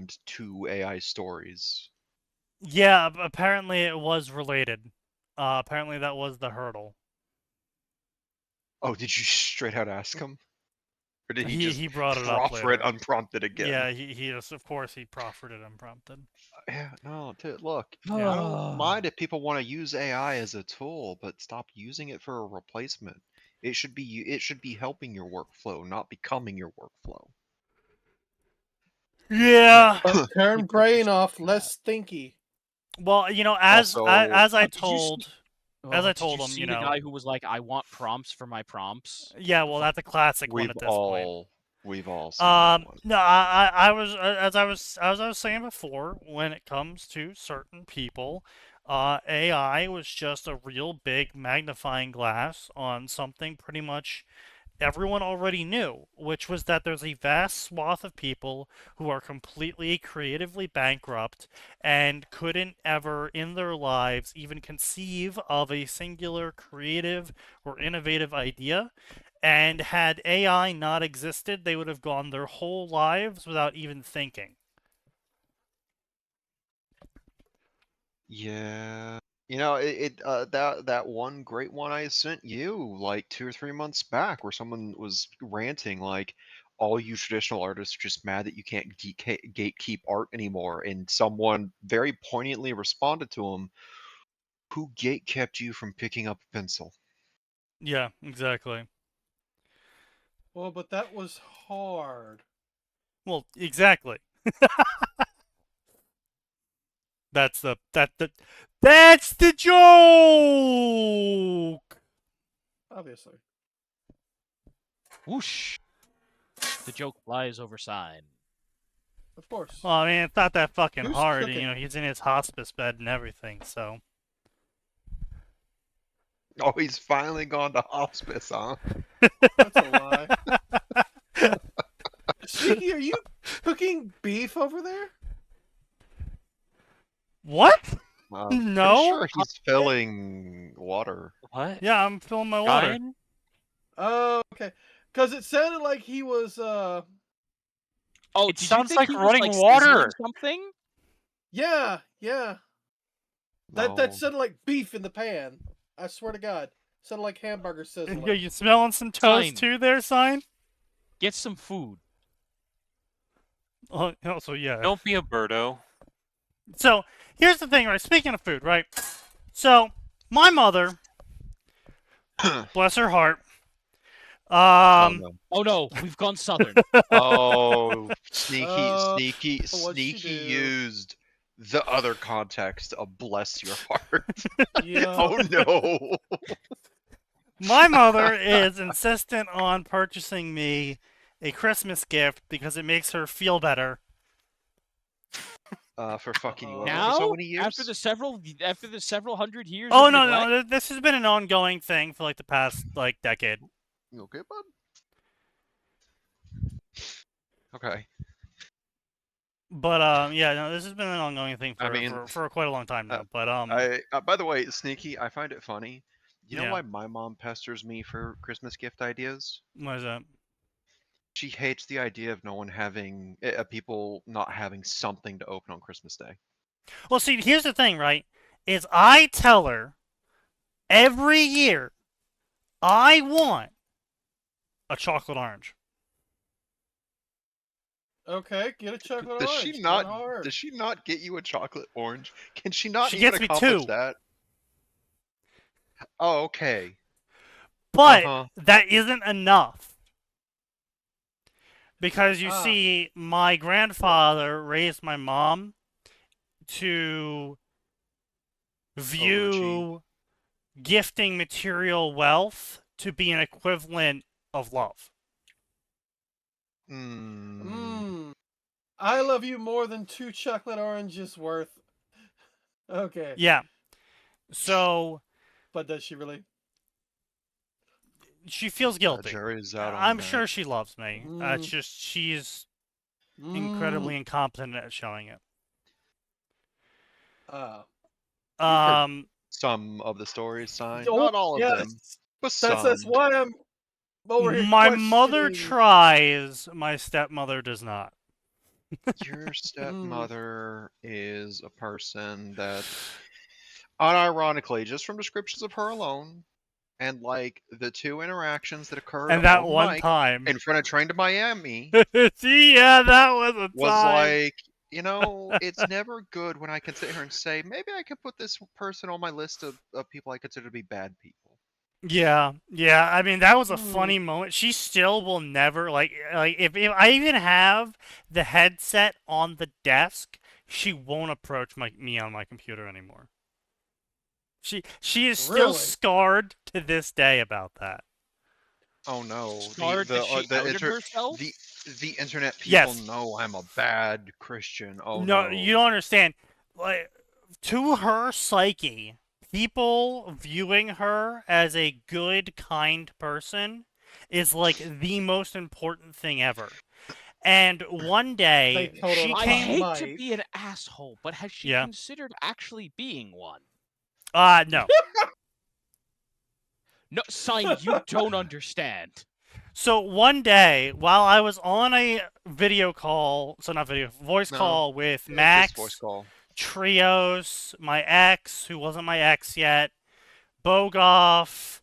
respond to AI stories. Yeah, apparently it was related. Apparently that was the hurdle. Oh, did you straight out ask him? Or did he just He brought it up proffer it later. unprompted again? Yeah, he just, of course, he proffered it unprompted. Yeah, no, look, Yeah. I don't mind if people want to use AI as a tool, but stop using it for a replacement. It should be helping your workflow, not becoming your workflow. Yeah. Turn brain off, less stinky. Well, you know, as I Did you see- told Did you him, see you the know, guy who was like, "I want prompts for my prompts"? yeah, well, that's a classic one at this point. We've all seen that one. No, I was as I was saying before, when it comes to certain people, AI was just a real big magnifying glass on something pretty much everyone already knew, which was that there's a vast swath of people who are completely creatively bankrupt and couldn't ever in their lives even conceive of a singular creative or innovative idea. And had AI not existed, they would have gone their whole lives without even thinking. Yeah. You know, that one great one I sent you like 2 or 3 months back where someone was ranting like all you traditional artists are just mad that you can't gatekeep art anymore, and someone very poignantly responded to him, who gatekept you from picking up a pencil? Yeah, exactly. Well, but that was hard. Well, exactly. That's the joke. Obviously. Whoosh! The joke flies over sign. Of course. Well, I mean, it's not that fucking Who's hard. cooking? You know, he's in his hospice bed and everything, so. Oh, he's finally gone to hospice, huh? That's a lie. Sneaky, are you cooking beef over there? What? Pretty No. sure he's filling water. What? Yeah, I'm filling my water. Ryan? Oh, okay. Because it sounded like he was, Oh, It did you sounds think like he was, running like, water. sizzling something? Yeah. That No. sounded like beef in the pan. I swear to God. Sounded like hamburger sizzling. Are you smelling some toast Sign. too there, Sign? Get some food. Oh, also, yeah. Don't be a birdo. So, here's the thing, right? Speaking of food, right? So, my mother, bless her heart, Oh, no. Oh no, we've gone southern. Oh, sneaky what'd she do? used the other context of bless your heart. Yeah. Oh no. my mother is insistent on purchasing me a Christmas gift because it makes her feel better. For fucking what? Now, For so many years? after the several hundred years. Oh, of no, neglect? no, this has been an ongoing thing for like the past, like, decade. You okay, bud? Okay. But, yeah, no, this has been an ongoing thing I mean, for quite a long time now. But, by the way, Sneaky, I find it funny. You know Yeah. why my mom pesters me for Christmas gift ideas? what is that? She hates the idea of no one having, people not having something to open on Christmas Day. Well, see, here's the thing, right? Is I tell her every year I want a chocolate orange. Okay, get a chocolate Does orange. she It's not? hard. Does she not get you a chocolate orange? Can she not She even gets me accomplish two. that? Oh, okay. But that isn't enough. Because you Ah. see, my grandfather raised my mom to view gifting material wealth to be an equivalent of love. I love you more than 2 chocolate oranges worth. Okay. Yeah. So. But does she really? She feels guilty. Jury's out on I'm that. sure she loves me. It's just she's incredibly incompetent at showing it. Some of the stories, Sign. Oh, Not all of yes. them, but some. That's why I'm over here My mother questioning. tries, my stepmother does not. Your stepmother is a person that, unironically, just from descriptions of her alone, and like the two interactions that occurred And that on one mic time. in front of Train to Miami, Yeah, that was a was time. like, it's never good when I can sit here and say, maybe I can put this person on my list of people I consider to be bad people. Yeah, yeah. I mean, that was a funny moment. She still will never like if I even have the headset on the desk, she won't approach me on my computer anymore. She is still Really? scarred to this day about that. Oh no, Scarred that she outed herself? the internet people Yes. know I'm a bad Christian. Oh No, no. you don't understand. Like, to her psyche, people viewing her as a good, kind person is like the most important thing ever. And one day They told her she to I suck came. hate to Mike. be an asshole, but has she Yeah. considered actually being one? No. No, sign you don't understand. So one day, while I was on a video call, so not video, voice No, call with just voice Max, call. Trios, my ex, who wasn't my ex yet, Bogoff,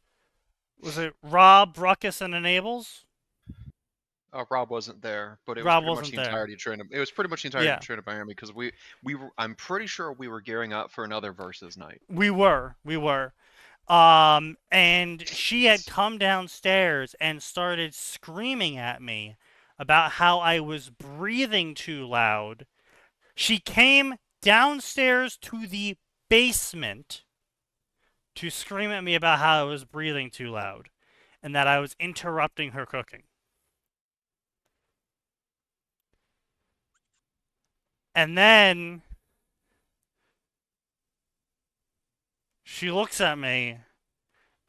was it Rob, Ruckus, and Enables? Rob wasn't there, but it was Rob pretty much wasn't the there. entirety of Train to, it was pretty much the entirety Yeah. of Train to Miami because we were, I'm pretty sure we were gearing up for another versus night. We were. And she had come downstairs and started screaming at me about how I was breathing too loud. She came downstairs to the basement to scream at me about how I was breathing too loud and that I was interrupting her cooking. And then she looks at me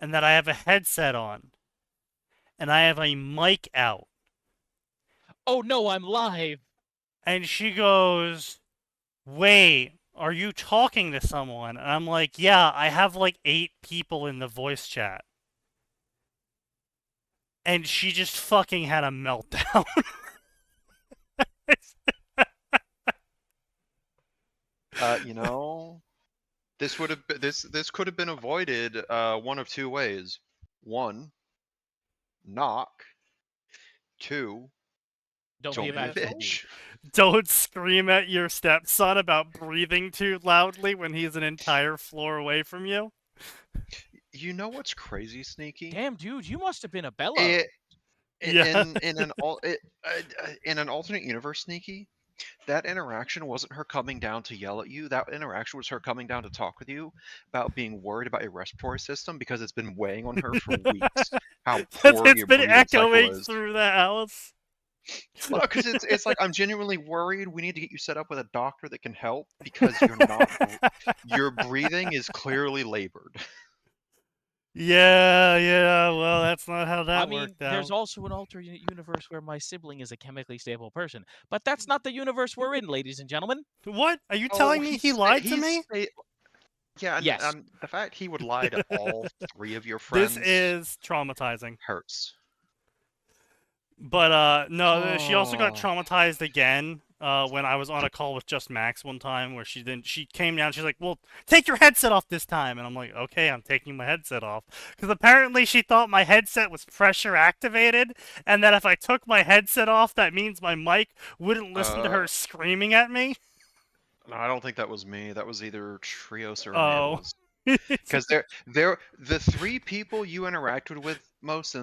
and that I have a headset on and I have a mic out. Oh no, I'm live. And she goes, "Wait, are you talking to someone?" And I'm like, "Yeah, I have like 8 people in the voice chat." And she just fucking had a meltdown. This would have this could have been avoided one of two ways. One, knock. Two, Don't don't be a be a bad asshole. bitch. Don't scream at your stepson about breathing too loudly when he's an entire floor away from you. You know what's crazy, Sneaky? Damn, dude, you must have been a bellow. Yeah. In an alternate universe, Sneaky, that interaction wasn't her coming down to yell at you. That interaction was her coming down to talk with you about being worried about your respiratory system because it's been weighing on her for weeks. How poor It's your been breathing cycle echoing is. through the house. Well, because it's like I'm genuinely worried. We need to get you set up with a doctor that can help because you're not. Your breathing is clearly labored. Yeah, well, that's not how that I mean, worked out. there's also an alternate universe where my sibling is a chemically stable person, but that's not the universe we're in, ladies and gentlemen. What? Are you telling me he lied to me? Yeah, and Yes. the fact he would lie to all 3 of your This friends is traumatizing. hurts. But no, she also got Oh. traumatized again when I was on a call with just Max one time, where she came down. She's like, "Well, take your headset off this time," and I'm like, "Okay, I'm taking my headset off," because apparently she thought my headset was pressure activated, and that if I took my headset off, that means my mic wouldn't listen to her screaming at me. No, I don't think that was me. That was either Trios or Oh. Enables. Because they're the 3 people you interacted with most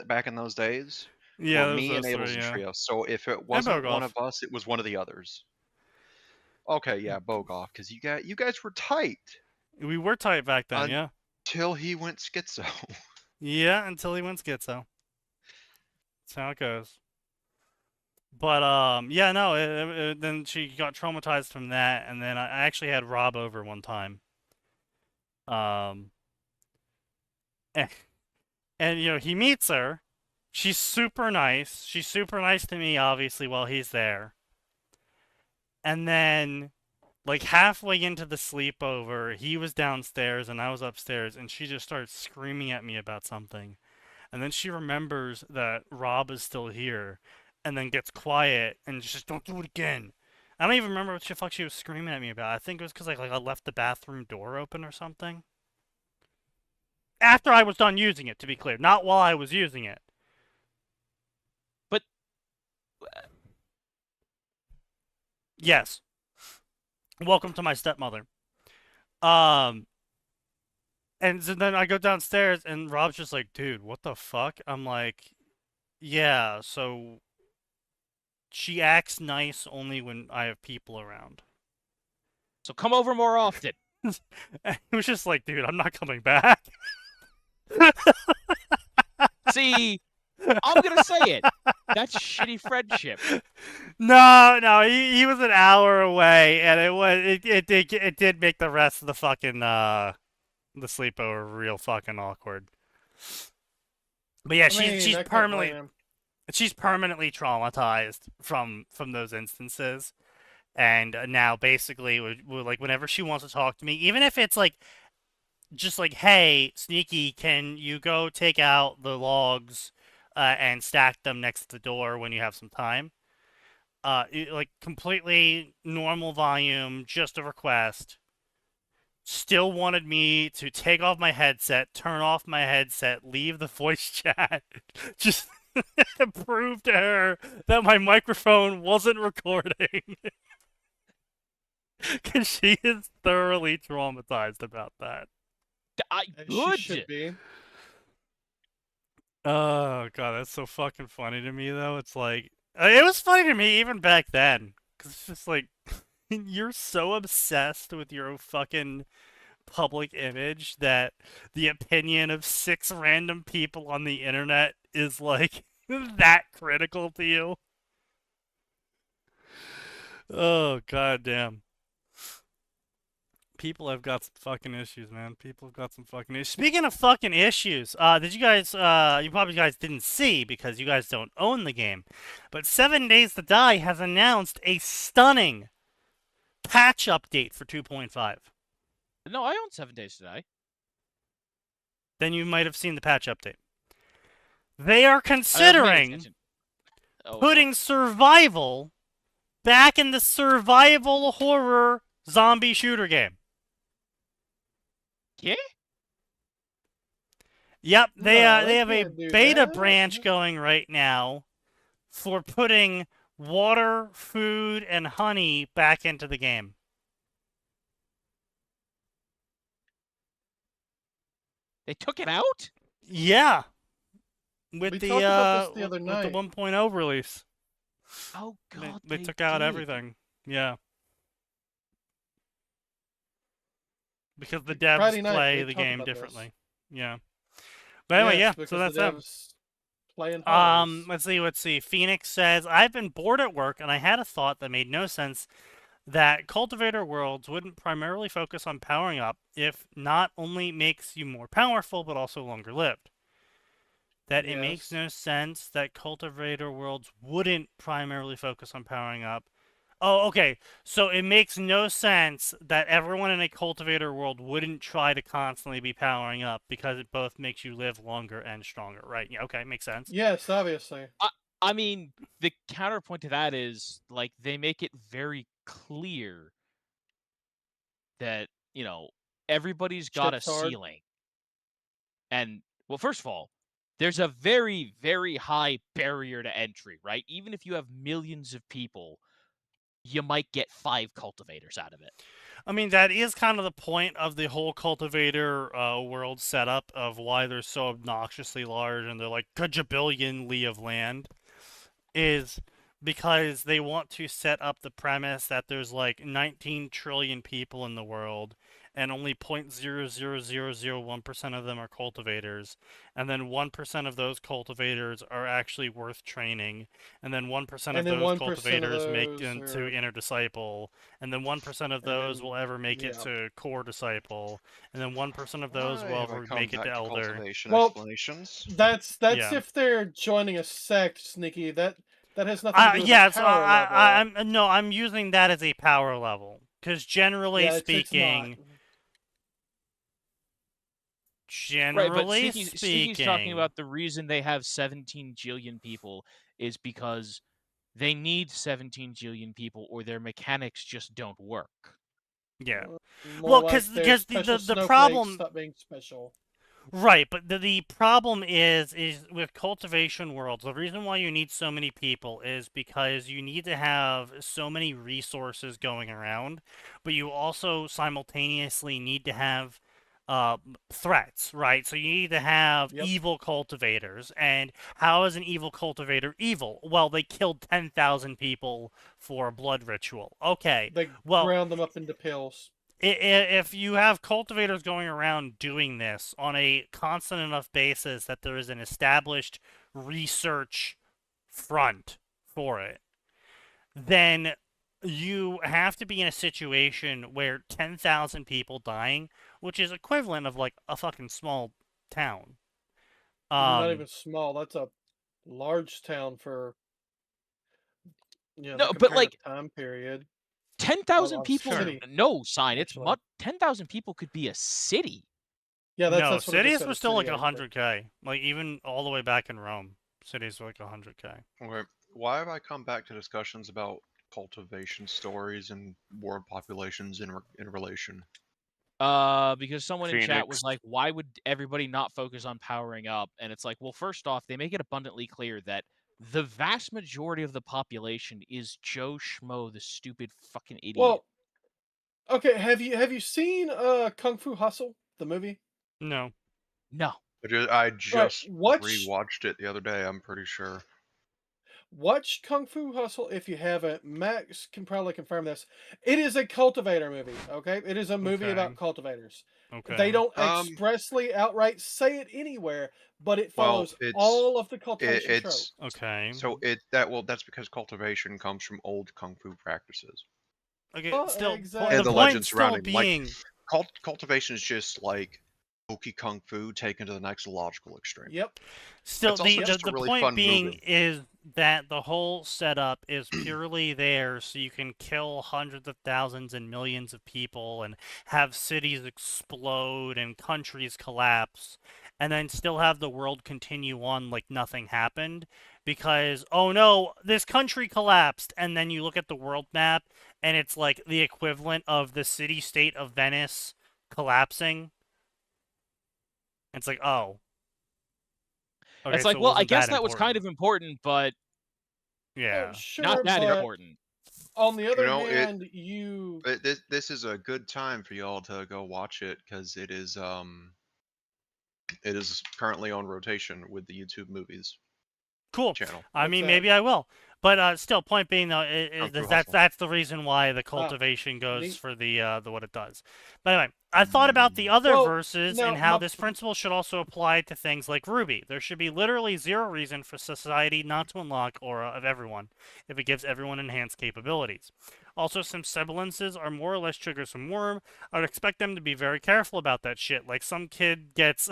back in those days. Yeah, Were those me, those Enables, three, and yeah. Trios. So if it wasn't one Bogoff. of us, it was one of the others. Okay, yeah, Bogoff, because you guys were tight We were tight back then, yeah. till he went schizo. Yeah, until he went schizo. That's how it goes. But yeah, no. Then she got traumatized from that, and then I actually had Rob over one time. And you know, he meets her. She's super nice. She's super nice to me, obviously, while he's there. And then, like halfway into the sleepover, he was downstairs and I was upstairs, and she just started screaming at me about something. And then she remembers that Rob is still here, and then gets quiet and just don't do it again. I don't even remember what the fuck she was screaming at me about. I think it was because like I left the bathroom door open or something. After I was done using it, to be clear, not while I was using it. But yes, welcome to my stepmother. And so then I go downstairs and Rob's just like, dude, what the fuck? I'm like, yeah, so she acts nice only when I have people around. so come over more often. And it was just like, dude, I'm not coming back. See, I'm gonna say it. That's shitty friendship. No, he was an hour away, and it did make the rest of the fucking the sleepover real fucking awkward. But yeah, she's permanently traumatized from those instances, and now basically like whenever she wants to talk to me, even if it's like just like, hey, Sneaky, can you go take out the logs and stack them next to the door when you have some time? Like completely normal volume, just a request. Still wanted me to take off my headset, turn off my headset, leave the voice chat, just prove to her that my microphone wasn't recording. Because she is thoroughly traumatized about that. Good. She should be. Oh god, that's so fucking funny to me though. It's like it was funny to me even back then, because it's just like you're so obsessed with your fucking public image that the opinion of 6 random people on the internet is like that critical to you. Oh god damn. People have got some fucking issues, man. People have got some fucking issues. Speaking of fucking issues, did you guys, you probably guys didn't see because you guys don't own the game, but 7 Days to Die has announced a stunning patch update for 2.5. No, I own 7 Days to Die. Then you might have seen the patch update. They are I wasn't paying considering attention. Oh, putting survival back in the survival horror zombie shooter game. Yeah? Yep, they No, they have a can't do beta that. branch going right now for putting water, food, and honey back into the game. They took it out? Yeah, with We the talked about this the other with night. the 1.0 release, Oh god, they took out did. everything. Yeah, because the Friday devs night, play we the talked game about this. differently. Yeah, but anyway, Yes, yeah. So because that's the them. devs playing hoes. Let's see. Phoenix says, I've been bored at work and I had a thought that made no sense that Cultivator Worlds wouldn't primarily focus on powering up if not only makes you more powerful but also longer lived. That it makes Yes. no sense that Cultivator Worlds wouldn't primarily focus on powering up. Oh, okay. So it makes no sense that everyone in a Cultivator world wouldn't try to constantly be powering up because it both makes you live longer and stronger, right? Yeah, okay, makes sense. Yes, obviously. I mean, the counterpoint to that is, like, they make it very clear that, everybody's got a Shit's hard. ceiling. And, well, first of all, there's a very, very high barrier to entry, right? Even if you have millions of people, you might get 5 cultivators out of it. I mean, that is kind of the point of the whole Cultivator world setup of why they're so obnoxiously large and they're like gajabillion li of land, is because they want to set up the premise that there's like 19 trillion people in the world and only 0.00001% of them are cultivators, and then 1% of those cultivators are actually worth training, and then 1% of And then those 1% of cultivators make those into are- inner disciple, and then 1% of those will ever make it yeah. to core disciple, and then 1% of those Why will have I ever come make it back to to elder. cultivation Well, explanations? That's Yeah. if they're joining a sect, Sneaky. That has nothing to do with Yeah, the so power level. I'm using that as a power level because generally Yeah, it's speaking, not. Right, but generally Sneaky's talking speaking, about the reason they have 17 jillion people is because They need 17 jillion people, or their mechanics just don't work. Yeah. More Well, like their because special the snowflakes problem, stop being special. right? But the problem is with cultivation worlds. The reason why you need so many people is because you need to have so many resources going around, but you also simultaneously need to have threats, right? So you need to have Yep. evil cultivators. And how is an evil cultivator evil? Well, they killed 10,000 people for a blood ritual. Okay. They Well, ground them up into pills. if you have cultivators going around doing this on a constant enough basis that there is an established research front for it, then you have to be in a situation where 10,000 people dying, which is equivalent of like a fucking small town. Not even small. That's a large town for the No, but comparative like time period. 10,000 Of people. city, No sign. It's actually. 10,000 people could be a city. Yeah, No, that's what I just cities said. were A still like city, actually. 100K. Like even all the way back in Rome, cities were like 100K. Okay. Why have I come back to discussions about cultivation stories and world populations in relation? Because someone in chat was Phoenix. like, why would everybody not focus on powering up? And it's like, well, first off, they make it abundantly clear that the vast majority of the population is Joe Schmo, the stupid fucking idiot. Well, okay. Have you seen Kung Fu Hustle, the movie? No. No. I just watch rewatched it the other day, I'm pretty sure. watch Kung Fu Hustle if you haven't. Max can probably confirm this. It is a cultivator movie. Okay, it is a movie Okay. about cultivators. Okay. They don't expressly outright say it anywhere, but it follows all of the cultivation tropes. Okay. So that's because cultivation comes from old kung fu practices. Okay, Oh, still, exactly. And the the point legends still surrounding being, cultivation is just like Oki Kung Fu taken to the next logical extreme. Yep. still It's also the just a really point fun being movie. is that the whole setup is purely there so you can kill hundreds of thousands and millions of people and have cities explode and countries collapse and then still have the world continue on like nothing happened because oh no, this country collapsed, and then you look at the world map and it's like the equivalent of the city-state of Venice collapsing. It's like, oh. Okay, It's like, so it well, I wasn't guess that that was kind important. of important, but Yeah. Sure, not that but important. on the other know, hand, This is a good time for y'all to go watch it because it is currently on rotation with the YouTube movies Cool. channel. I mean, maybe I will. But still, point being though Kung Fu is Hustle. that's the reason why the cultivation goes neat. for the what it does. But anyway, I thought about the other Well, verses now, and how this principle should also apply to things like Ruby. There should be literally zero reason for society not to unlock aura of everyone if it gives everyone enhanced capabilities. Also, since semblances are more or less triggers from Worm, I would expect them to be very careful about that shit. Like some kid gets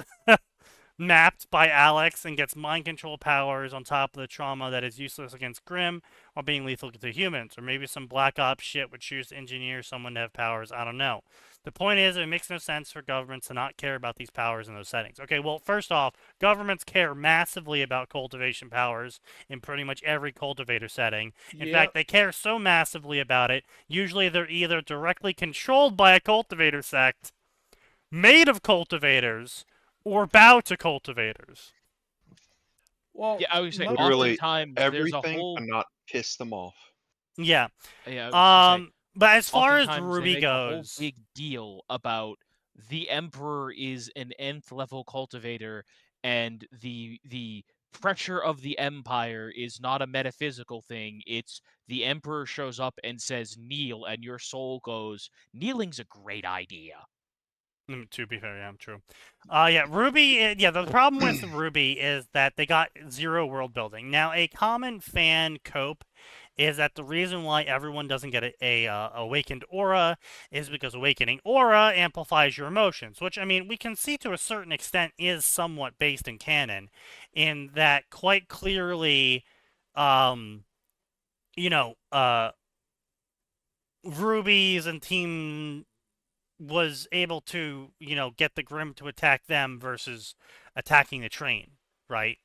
mapped by Alex and gets mind control powers on top of the trauma that is useless against Grimm while being lethal to humans. Or maybe some Black Ops shit would choose to engineer someone to have powers. I don't know. The point is, it makes no sense for governments to not care about these powers in those settings. Okay, well, first off, governments care massively about cultivation powers in pretty much every cultivator setting. In fact, they care so massively about it, usually they're either directly controlled by a cultivator sect, made of cultivators, or bow to cultivators. Well, yeah, I would say literally oftentimes there's a everything whole to not piss them off. Yeah. yeah, I was But as far as oftentimes they Ruby make a whole goes, big deal about the Emperor is an nth level cultivator, and the pressure of the Empire is not a metaphysical thing. It's the Emperor shows up and says kneel, and your soul goes, kneeling's a great idea. to be fair, yeah, true. Yeah, Ruby. Yeah, the problem with Ruby is that they got zero world building. Now, a common fan cope is that the reason why everyone doesn't get a awakened aura is because awakening aura amplifies your emotions, which I mean we can see to a certain extent is somewhat based in canon, in that quite clearly, you know, Ruby's and team was able to, get the Grimm to attack them versus attacking the train, right?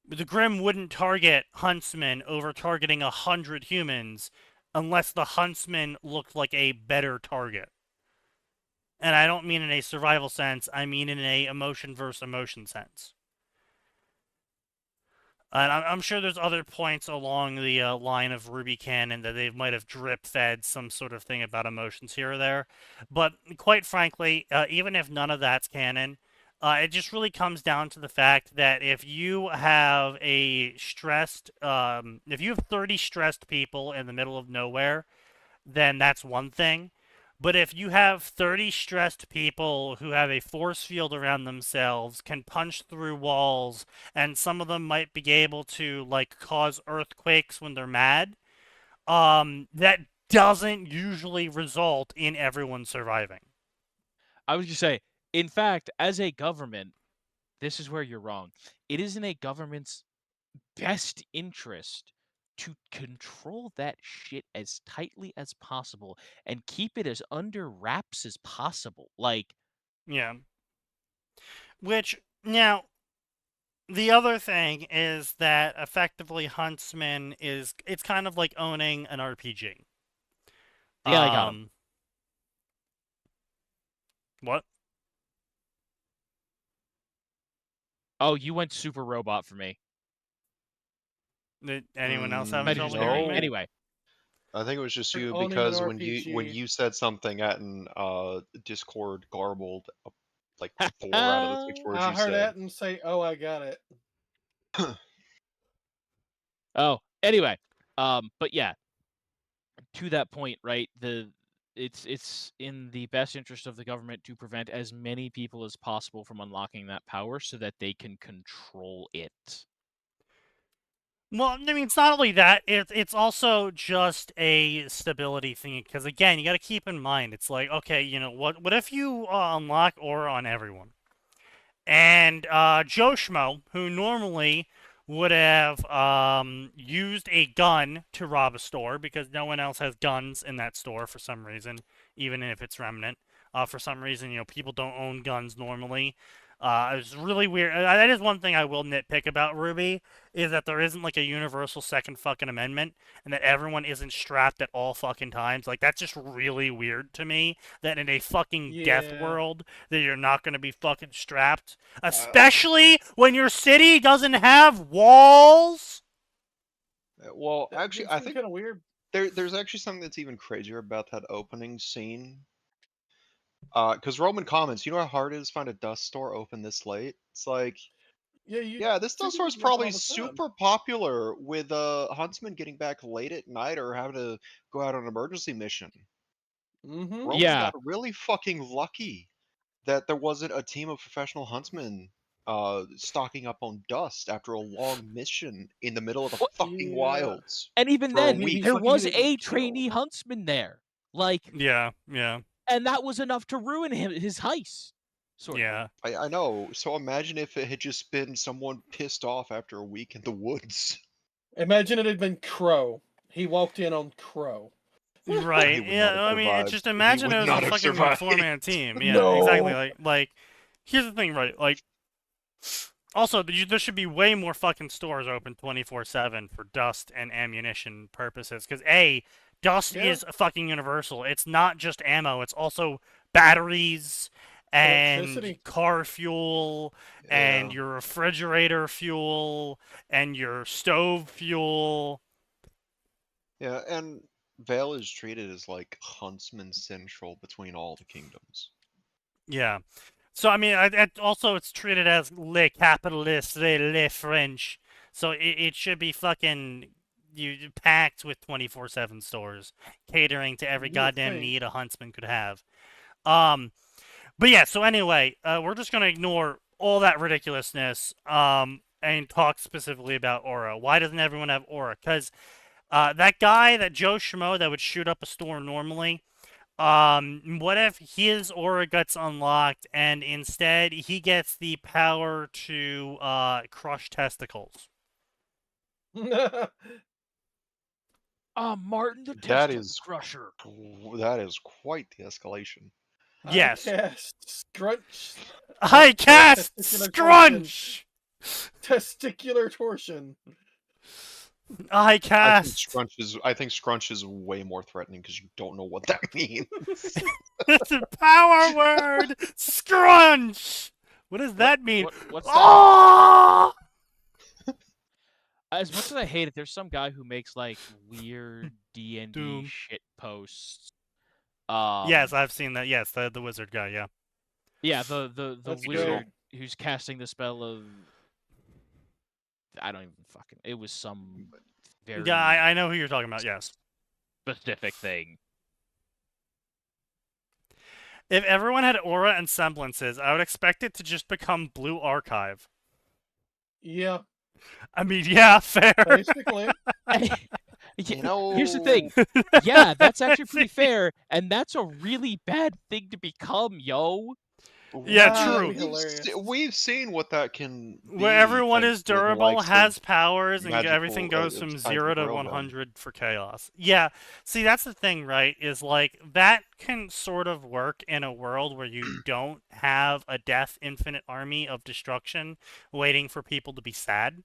The Grimm wouldn't target huntsmen over targeting 100 humans unless the huntsman looked like a better target. And I don't mean in a survival sense, I mean in a emotion versus emotion sense. And I'm sure there's other points along the line of Ruby canon that they might have drip fed some sort of thing about emotions here or there. But quite frankly, even if none of that's canon, it just really comes down to the fact that if you have if you have 30 stressed people in the middle of nowhere, then that's one thing. But if you have 30 stressed people who have a force field around themselves, can punch through walls, and some of them might be able to like cause earthquakes when they're mad, that doesn't usually result in everyone surviving. I was just say, in fact, as a government, this is where you're wrong. It is in a government's best interest to control that shit as tightly as possible and keep it as under wraps as possible. Like, Yeah. Which, now, the other thing is that effectively Huntsman it's kind of like owning an RPG. yeah, I got him. What? Oh, you went super robot for me. Did anyone else have Might trouble have just no. hearing been me. me? Anyway, I think it was just You're you owning an because when RPG. you said something Atin Discord garbled like 4 out of the 6 words I you heard said. that and say, "Oh, I got it." oh, anyway, but yeah, to that point, right? It's in the best interest of the government to prevent as many people as possible from unlocking that power so that they can control it. Well, I mean, it's not only that; it's also just a stability thing. Because again, you got to keep in mind, it's like, okay, what if you unlock aura on everyone, and Joe Schmo, who normally would have used a gun to rob a store because no one else has guns in that store for some reason, even if it's remnant. For some reason, people don't own guns normally. It's really weird. That is one thing I will nitpick about Ruby, is that there isn't like a universal second fucking amendment, and that everyone isn't strapped at all fucking times. Like, that's just really weird to me, that in a fucking death Yeah. world, that you're not going to be fucking strapped. Especially when your city doesn't have walls. Well, That actually, did I seem think kind of weird. there's actually something that's even crazier about that opening scene. Because Roman comments, you know how hard it is to find a dust store open this late? It's like, Yeah, you yeah, this see dust store is these open probably all the time. super popular with Huntsman getting back late at night or having to go out on an emergency mission. Mm-hmm. Roman Yeah. got really fucking lucky that there wasn't a team of professional huntsmen stocking up on dust after a long mission in the middle of the What? fucking Yeah. wilds. And even For a then, And he week. there fucking was didn't a get killed. trainee huntsman there. Like, Yeah. and that was enough to ruin his heist. Sort of. Yeah. I know. So imagine if it had just been someone pissed off after a week in the woods. Imagine it had been Crow. He walked in on Crow. He Right. would not Yeah. have I mean, it's survived. just He imagine would it was not a have fucking survived. 4-man team. Yeah. No. Exactly. Like, here's the thing, right? Like, also, there should be way more fucking stores open 24/7 for dust and ammunition purposes. Because dust Yeah. is fucking universal. It's not just ammo. It's also batteries and Electricity. car fuel and Yeah. your refrigerator fuel and your stove fuel. Yeah, and Vale is treated as like Huntsman Central between all the kingdoms. Yeah. So I mean, also it's treated as le capitalist, le French. So it should be fucking packed with 24/7 stores, catering to every You would goddamn think. need a huntsman could have. But yeah. So anyway, we're just gonna ignore all that ridiculousness. And talk specifically about aura. Why doesn't everyone have aura? Because that guy, that Joe Schmo, that would shoot up a store normally. What if his aura gets unlocked and instead he gets the power to crush testicles? Martin the That Testicle is Crusher. that is quite the escalation. Yes. I cast Scrunch. I cast Testicular Scrunch! Testicular torsion. I I think cast. scrunch is way more threatening because you don't know what that means. It's a power word. Scrunch. What does that mean? What's that? Oh! As much as I hate it, there's some guy who makes like weird D&D Doom. shit posts. Yes, I've seen that. Yes, the wizard guy. Yeah. Yeah, the That's wizard who's casting the spell of. I don't even fucking. It was some very Yeah, I know who you're talking about. Yes. specific thing. If everyone had aura and semblances, I would expect it to just become Blue Archive. Yeah, I mean, yeah, fair. basically. You know, Here's the thing. Yeah, that's actually pretty fair, and that's a really bad thing to become, yo. Yeah, we- true. That'd be hilarious. We've seen what that can be. Where everyone thanks is to the durable, likes has of powers, and magical, everything goes from kinds 0 of to Railgun. 100 for chaos. Yeah, see, that's the thing, right? Is like, that can sort of work in a world where you don't have a death infinite army of destruction waiting for people to be sad.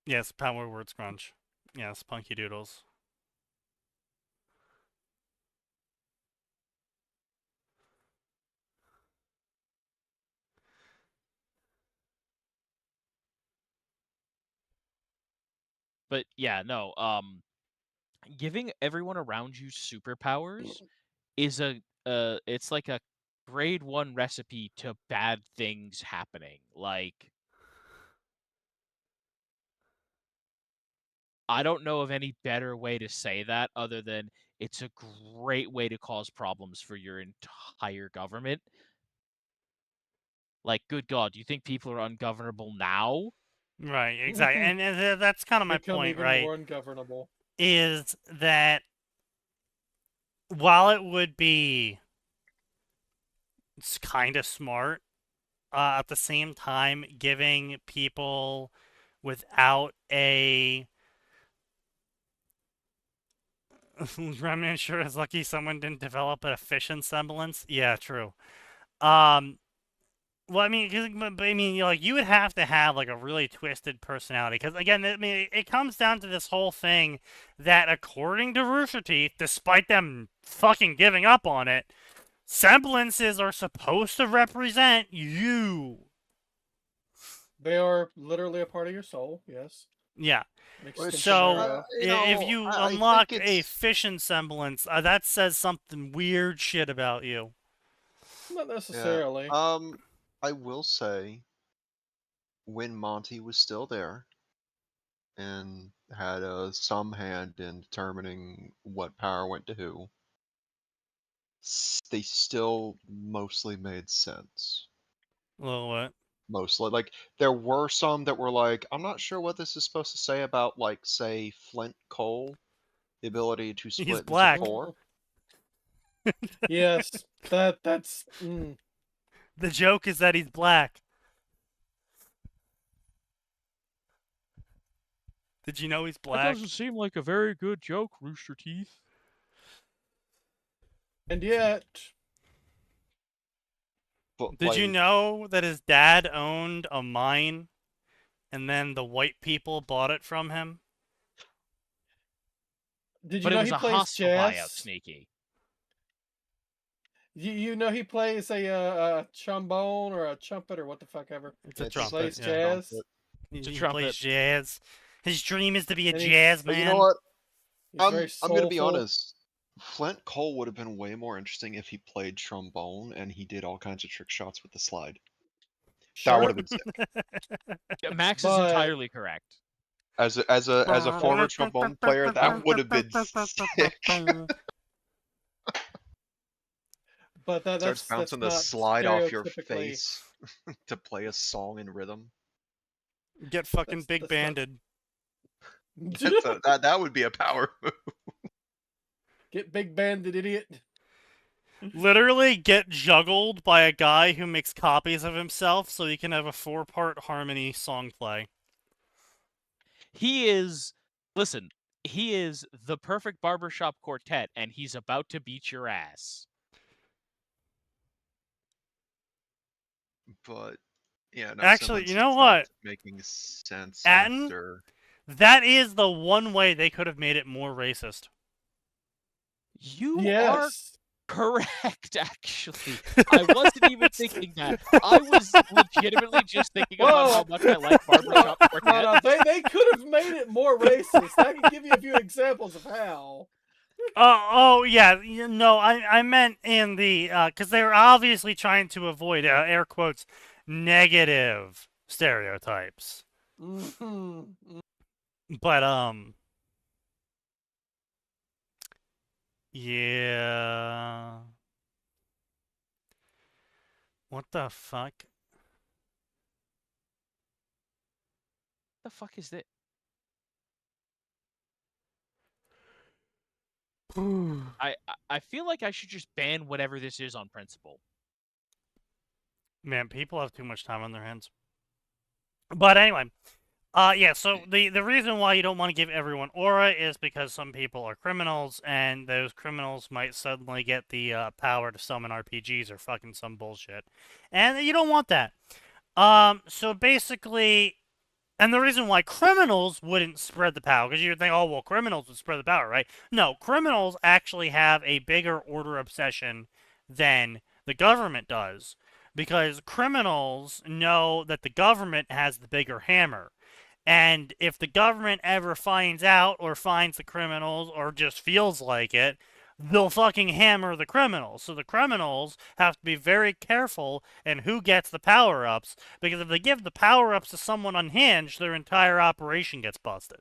Yes, power word scrunch. Yes, punky doodles. But yeah, no. Giving everyone around you superpowers is it's like a grade 1 recipe to bad things happening. Like, I don't know of any better way to say that other than it's a great way to cause problems for your entire government. Like, good God, do you think people are ungovernable now? Right, exactly. And that's kind of my Become point, even right? more ungovernable. Is that while it would be kind of smart, at the same time, giving people without a remnant sure is lucky someone didn't develop an efficient semblance. Yeah, true. Well, I mean, you know, like, you would have to have like a really twisted personality, because again, I mean, it comes down to this whole thing that, according to Rooster Teeth, despite them fucking giving up on it, semblances are supposed to represent you. They are literally a part of your soul, yes. Yeah. Mexican So, scenario. if you I unlock think a it's fission semblance, that says something weird shit about you. Not yeah. necessarily. I will say, when Monty was still there and had some hand in determining what power went to who, they still mostly made sense. A little bit. Mostly, like, there were some that were like, I'm not sure what this is supposed to say about, like, say, Flint Coal, the ability to He's split into black. 4. Yes, that's. The joke is that he's black. Did you know he's That black? doesn't seem like a very good joke, Rooster Teeth. And yet, But, Did you like, know that his dad owned a mine, and then the white people bought it from him? did you But it know was he a plays hostile buyout, jazz? Sneaky. You know he plays a trombone or a trumpet or what the fuck ever. It's a it's trumpet. plays Yeah. jazz. trumpet. He trumpet. plays jazz. His dream is to be a And he's- jazz But man. you know what? He's very I'm gonna be soulful. honest. Flint Cole would have been way more interesting if he played trombone and he did all kinds of trick shots with the slide. That would Sure, have been sick. Yeah, Max is But- entirely correct. As a former trombone player, that would have been sick. but Starts that's bouncing the not slide off your stereotypically- face to play a song in rhythm. Get fucking That's big not- banded. That would be a power move. Get big banded, idiot. Literally get juggled by a guy who makes copies of himself so he can have a 4-part harmony song play. He is, listen, he is the perfect barbershop quartet, and he's about to beat your ass. but yeah, no, Actually, Semblance you know what? stopped making sense Atin, after. that is the one way they could have made it more racist. You are Yes. correct, actually. I wasn't even thinking that. I was legitimately just thinking about how much I like barbershop quartet. No, they could have made it more racist. I can give you a few examples of how. Oh yeah, no, I meant in the because they were obviously trying to avoid air quotes negative stereotypes, Mm-hmm. but yeah, what the fuck? The fuck is this? I feel like I should just ban whatever this is on principle. Man, people have too much time on their hands. But anyway, yeah. So the reason why you don't want to give everyone aura is because some people are criminals, and those criminals might suddenly get the power to summon RPGs or fucking some bullshit, and you don't want that. So basically, and the reason why criminals wouldn't spread the power, because you would think, oh, well, criminals would spread the power, right? No, criminals actually have a bigger order obsession than the government does, because criminals know that the government has the bigger hammer. And if the government ever finds out or finds the criminals or just feels like it, they'll fucking hammer the criminals. So the criminals have to be very careful in who gets the power-ups, because if they give the power-ups to someone unhinged, their entire operation gets busted.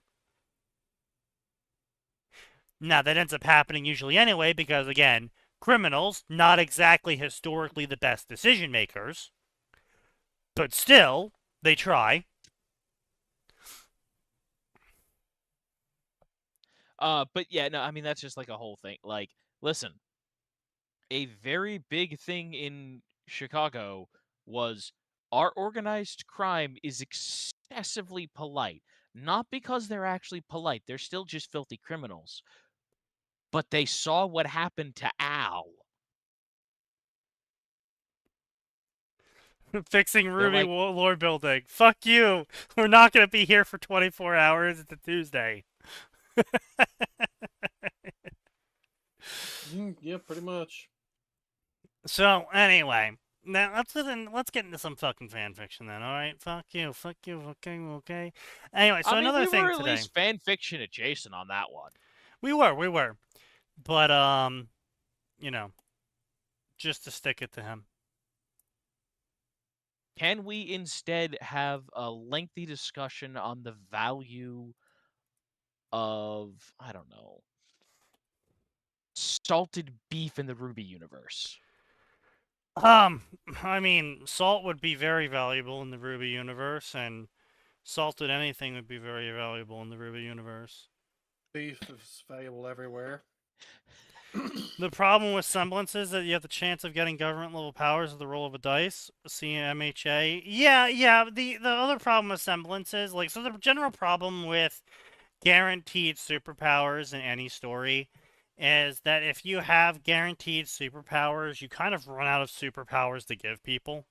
Now, that ends up happening usually anyway, because, again, criminals, not exactly historically the best decision makers, but still, they try. But yeah, no, I mean that's just like a whole thing. Like, listen, a very big thing in Chicago was our organized crime is excessively polite. Not because they're actually polite, they're still just filthy criminals. But they saw what happened to Al. Fixing They're Ruby like, lore building. Fuck you. We're not going to be here for 24 hours. It's a Tuesday. Yeah, pretty much. So, anyway. Now, let's get into some fucking fan fiction then, alright? Fuck you, okay. Anyway, so I mean, another we thing were at today. least fan fiction adjacent on that one. We were. But, you know, just to stick it to him. Can we instead have a lengthy discussion on the value of, I don't know, salted beef in the Ruby universe? I mean, salt would be very valuable in the Ruby universe, and salted anything would be very valuable in the Ruby universe. Beef is valuable everywhere. The problem with semblance is that you have the chance of getting government level powers with the roll of a dice. See MHA. Yeah. The other problem with semblance is, like, so the general problem with guaranteed superpowers in any story is that if you have guaranteed superpowers, you kind of run out of superpowers to give people.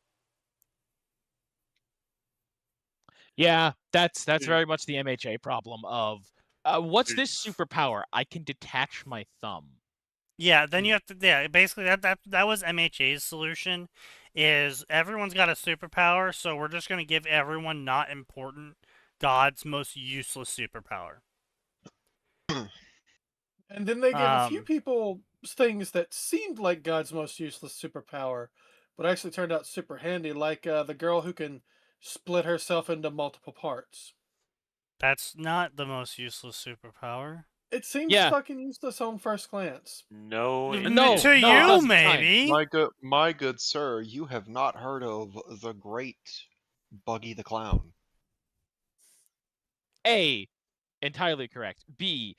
Yeah, that's very much the MHA problem of what's this superpower? I can detach my thumb. Yeah, then you have to. Yeah, basically that was MHA's solution. Is everyone's got a superpower, so we're just gonna give everyone not important God's most useless superpower. And then they gave a few people things that seemed like God's most useless superpower, but actually turned out super handy, like the girl who can split herself into multiple parts. That's not the most useless superpower. It seems Yeah. fucking useless on first glance. No, No, to no, it you doesn't, maybe. My good sir, you have not heard of the great Buggy the Clown. A, entirely correct. B,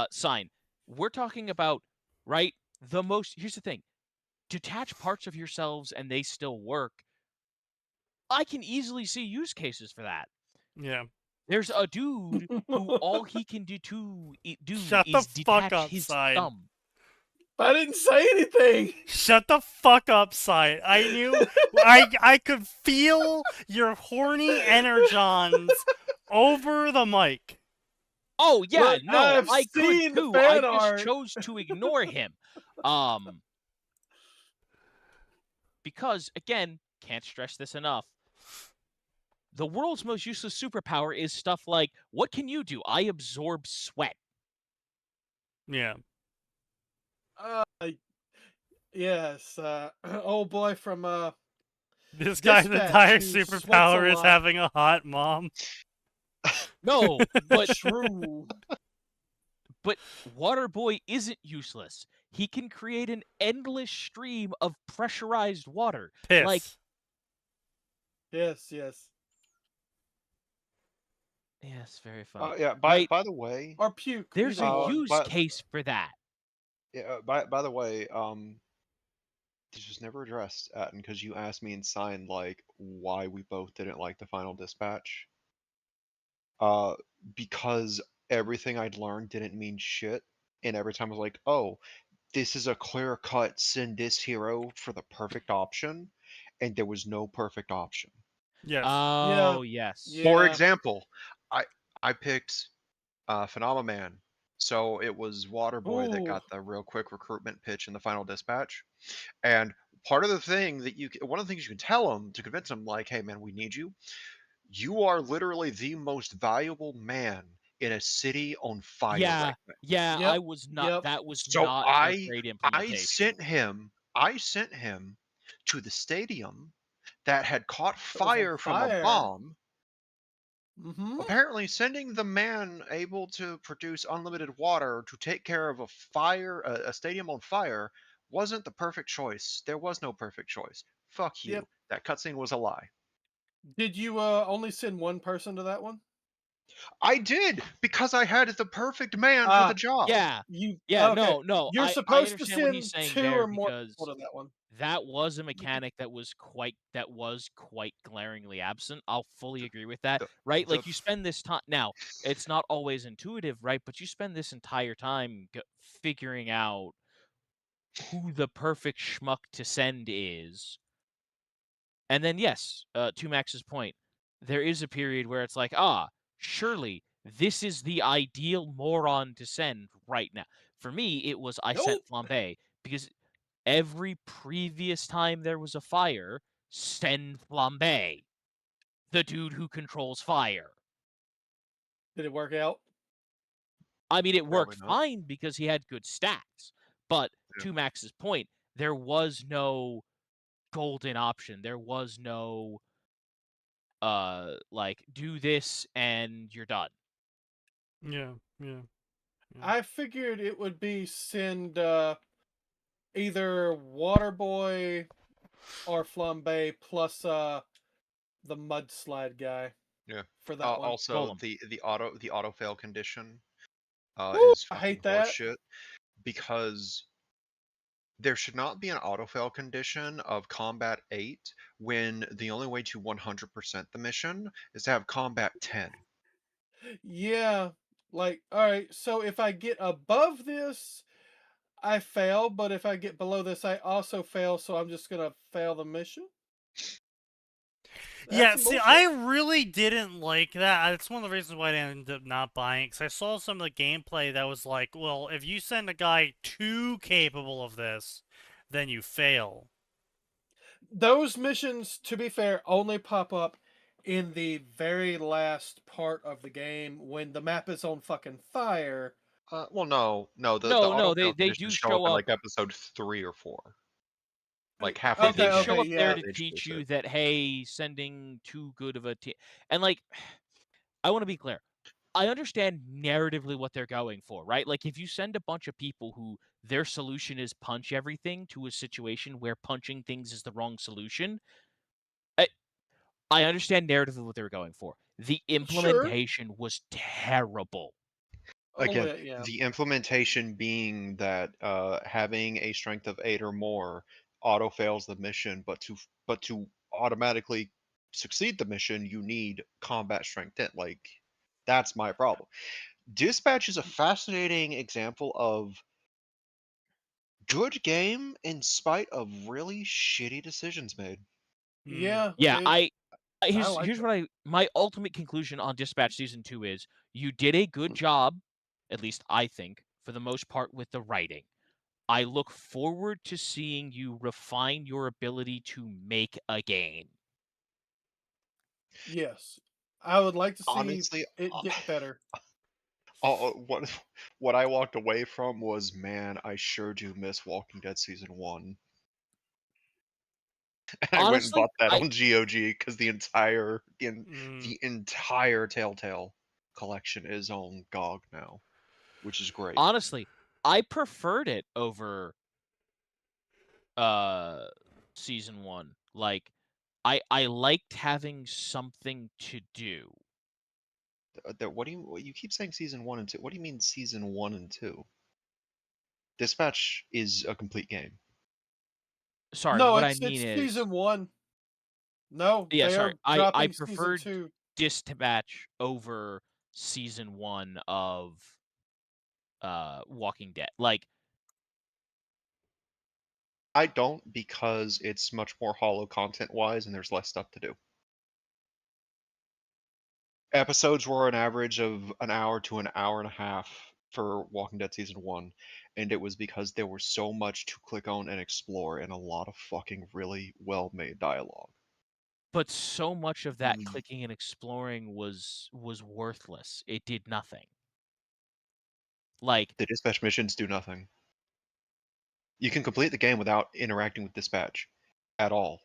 sign. We're talking about, right, the most, here's the thing. Detach parts of yourselves and they still work. I can easily see use cases for that. Yeah. There's a dude who all he can do Shut is the fuck detach up, his sign. thumb. I didn't say anything. Shut the fuck up, Sight. I knew. I could feel your horny energons over the mic. Oh yeah, Look, no, I've I could seen the too. fan I just art. chose to ignore him. Because again, can't stress this enough. The world's most useless superpower is stuff like, what can you do? I absorb sweat. Yeah. Yes. Old boy from This guy's Dispatch entire who sweats a superpower is lot. having a hot mom. No, but True. but Waterboy isn't useless. He can create an endless stream of pressurized water. Piss. Like, Yes. yes, very funny. Yeah. Right? By the way, Or puke. There's either a one. use case for that. yeah. By the way, this was never addressed, Atin, because you asked me and signed like why we both didn't like the final dispatch. Because everything I'd learned didn't mean shit, and every time I was like, oh, this is a clear cut send this hero for the perfect option, and there was no perfect option. Yes. Oh, yes. Yeah. For example, I picked Phenomenon, so it was Waterboy that Ooh. got the real quick recruitment pitch in the final dispatch. And part of the thing that one of the things you can tell him to convince him, like, hey man, we need you. You are literally the most valuable man in a city on fire Yeah, right now. yeah, Yep, I was not. yep. That was So not a great I implementation. sent him to the stadium that had caught It was on fire from a fire. bomb. Mm-hmm. Apparently, sending the man able to produce unlimited water to take care of a fire, a stadium on fire, wasn't the perfect choice. There was no perfect choice. Fuck you. Yep. That cutscene was a lie. Did you only send one person to that one? I did because I had the perfect man for the job. Yeah, You yeah, okay. no. You're I supposed to understand what he's send saying 2 there or more because people to that one. that was a mechanic that was quite glaringly absent. I'll fully agree with that. The- Right? the Like you spend this time now, it's not always intuitive, right? But you spend this entire time figuring out who the perfect schmuck to send is. And then yes, to Max's point, there is a period where it's like, surely this is the ideal moron to send right now. For me, it was I sent Flambe because every previous time there was a fire, send Flambe, the dude who controls fire. Did it work out? I mean, it worked Probably not. fine because he had good stats. But to Max's point, there was no golden option. There was no like do this and you're done. Yeah. I figured it would be send either Waterboy or Flambe plus the mudslide guy. Yeah. For that one. Also, the auto fail condition Woo, is I fucking hate that. horseshit because there should not be an autofail condition of combat 8 when the only way to 100% the mission is to have combat 10. Yeah, like, alright, so if I get above this, I fail, but if I get below this, I also fail, so I'm just gonna fail the mission? Yeah, see, I really didn't like that. It's one of the reasons why I ended up not buying it, because I saw some of the gameplay that was like, well, if you send a guy too capable of this, then you fail. Those missions, to be fair, only pop up in the very last part of the game when the map is on fucking fire. Well, no, the No, autofail they conditions do show show up in up. like episode 3 or 4. Like halfway They through the show game, up there yeah. to teach you that, hey, sending too good of a team. And like, I want to be clear. I understand narratively what they're going for, right? Like if you send a bunch of people who their solution is punch everything to a situation where punching things is the wrong solution, I understand narratively what they were going for. The implementation was terrible. Again, Yeah. the implementation being that having a strength of 8 or more auto fails the mission, but to automatically succeed the mission, you need combat strength 10. Like, that's my problem. Dispatch is a fascinating example of good game in spite of really shitty decisions made. Yeah. Yeah, like here's it. what my ultimate conclusion on Dispatch Season 2 is: you did a good job, at least I think, for the most part, with the writing. I look forward to seeing you refine your ability to make a game. Yes. I would like to see Honestly, it get better. what I walked away from was, man, I sure do miss Walking Dead Season 1. And I went and Honestly, bought that I on GOG because the entire Mm. the entire Telltale collection is on GOG now, which is great. honestly, I preferred it over Season 1. Like, I liked having something to do. What do you keep saying Season 1 and 2? What do you mean Season 1 and 2? Dispatch is a complete game. Sorry, No, what I it's mean is, season 1. No, yeah, they sorry. are I dropping season preferred 2. Dispatch over Season 1 of Walking Dead. Like, I don't, because it's much more hollow content-wise and there's less stuff to do. Episodes were an average of an hour to an hour and a half for Walking Dead Season 1, and it was because there was so much to click on and explore and a lot of fucking really well-made dialogue. but so much of that Mm. clicking and exploring was worthless. It did nothing. Like, The dispatch missions do nothing. You can complete the game without interacting with dispatch at all.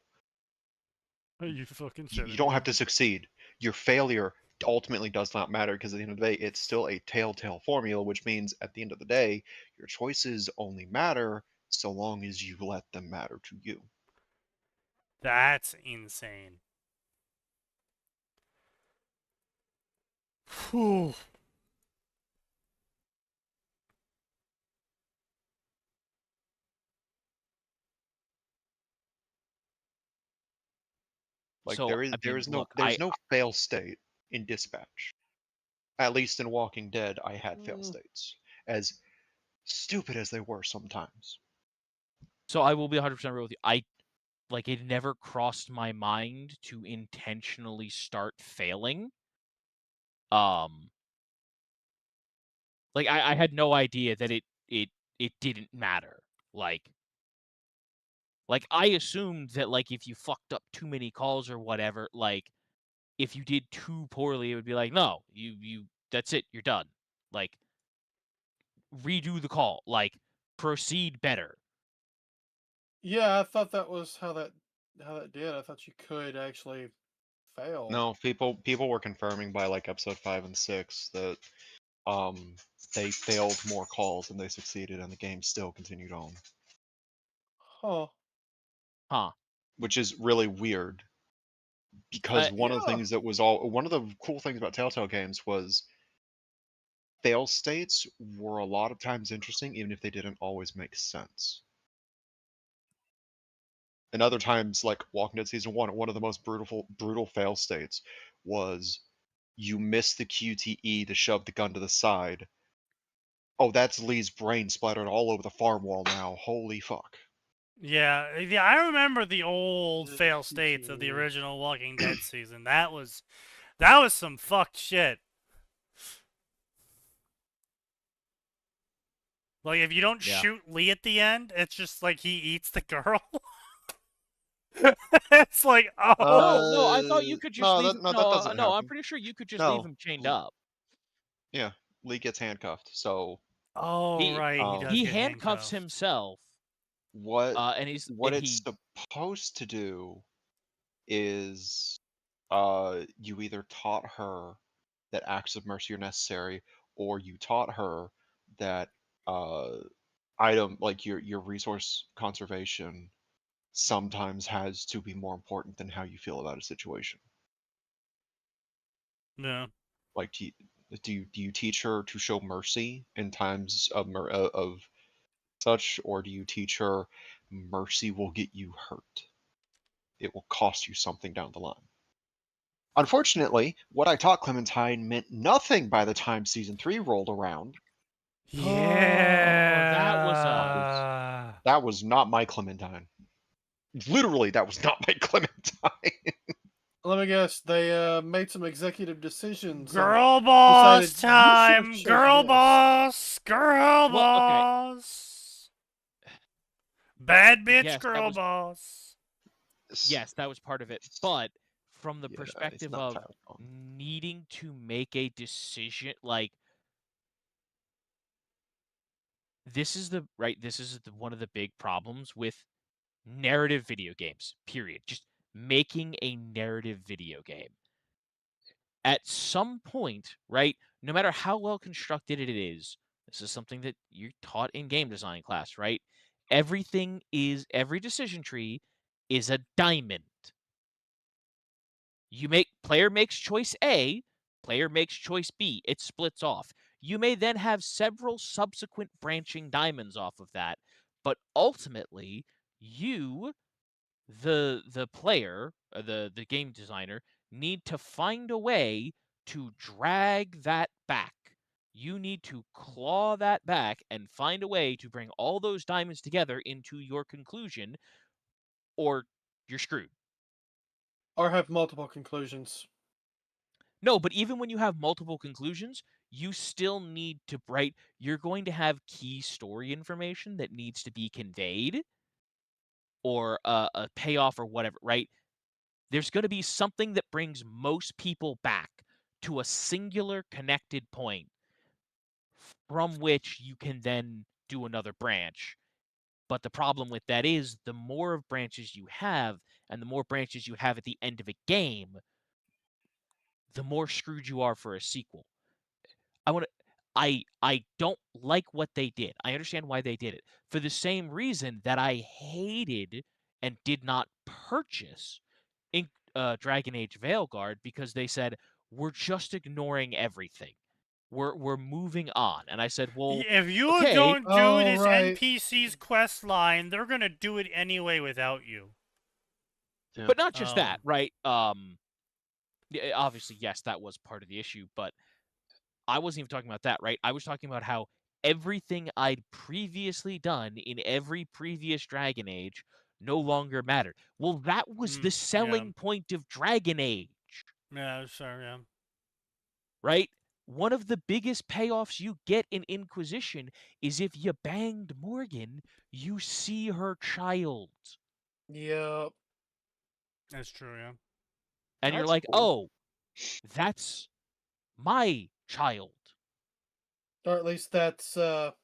Are you fucking You shitting don't me? have to succeed. Your failure ultimately does not matter, because at the end of the day, it's still a telltale formula, which means at the end of the day, your choices only matter so long as you let them matter to you. That's insane. Whew. Like so I mean, there's look, there's no fail state in dispatch. At least in Walking Dead, I had fail states, as stupid as they were sometimes. so I will be 100% real with you. Like, it never crossed my mind to intentionally start failing. Like, I had no idea that it didn't matter. Like I assumed that, like, if you fucked up too many calls or whatever, like, if you did too poorly, it would be like, no, you that's it, you're done. Like, redo the call. Like, proceed better. Yeah, I thought that was how that did. I thought you could actually fail. No, people were confirming by like episode 5 and 6 that they failed more calls than they succeeded, and the game still continued on, Huh. Huh. which is really weird. Because one of the Yeah. things that was one of the cool things about Telltale games was fail states were a lot of times interesting, even if they didn't always make sense. And other times, like Walking Dead Season 1, one of the most brutal fail states was you miss the QTE to shove the gun to the side. Oh, that's Lee's brain splattered all over the farm wall now. Holy fuck. Yeah, I remember the old The fail states of the QTE. original Walking Dead season. That was some fucked shit. Like, if you don't Yeah. shoot Lee at the end, it's just like he eats the girl. It's like, oh. No, I thought you could just No, leave. that doesn't No, I'm happen. pretty sure you could just leave No. him chained up. Yeah, Lee gets handcuffed. So Oh, right, he does He get handcuffs handcuffed. himself. what And it's supposed to do is you either taught her that acts of mercy are necessary, or you taught her that item like your resource conservation sometimes has to be more important than how you feel about a situation. Yeah. Like, do you teach her to show mercy in times of such, or do you teach her mercy will get you hurt? It will cost you something down the line. Unfortunately, what I taught Clementine meant nothing by the time season 3 rolled around. Yeah. that was not my Clementine. Literally, that was not my Clementine. Let me guess. They made some executive decisions. Girl boss decided you should have time! chosen Girl this. boss! Girl Well, okay. boss! Bad bitch Yes, that girl was- boss! Yes, that was part of it. But from the Yeah, it's perspective not of satirical. needing to make a decision, like, this is one of the big problems with narrative video games, period. Just making a narrative video game. At some point, right, no matter how well constructed it is, this is something that you're taught in game design class, right? Every decision tree is a diamond. Player makes choice A, player makes choice B. It splits off. You may then have several subsequent branching diamonds off of that, but ultimately, you, the player, the game designer, need to find a way to drag that back. You need to claw that back and find a way to bring all those diamonds together into your conclusion, or you're screwed. Or have multiple conclusions. No, but even when you have multiple conclusions, you still need to you're going to have key story information that needs to be conveyed, or a payoff or whatever, right? There's going to be something that brings most people back to a singular connected point from which you can then do another branch. But the problem with that is the more branches you have, and the more branches you have at the end of a game, the more screwed you are for a sequel. I don't like what they did. I understand why they did it. For the same reason that I hated and did not purchase Dragon Age Veilguard, because they said, we're just ignoring everything. We're moving on. And I said, well, If you okay. don't do Oh, this right. NPC's quest line, they're gonna do it anyway without you. Yeah. But not just that, right? Obviously, yes, that was part of the issue, but I wasn't even talking about that, right? I was talking about how everything I'd previously done in every previous Dragon Age no longer mattered. Well, that was the selling point of Dragon Age. Yeah, sure, yeah. Right? One of the biggest payoffs you get in Inquisition is if you banged Morgan, you see her child. Yep. That's true, yeah. And you're That's like, cool. oh, that's my child. Or at least that's the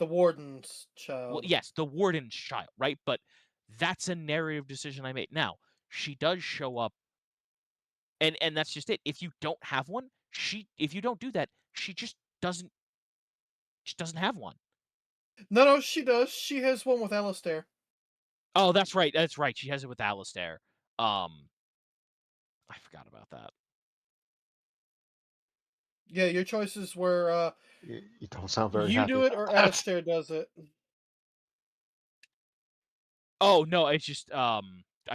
warden's child. Well, yes, the warden's child, right? But that's a narrative decision I made. Now, she does show up, and that's just it. If you don't have one, if you don't do that, she doesn't have one. No, she does. She has one with Alistair. Oh, that's right. That's right. She has it with Alistair. I forgot about that. Yeah, your choices were You don't sound very you happy do it about or that. Alistair does it. Oh no, it's just I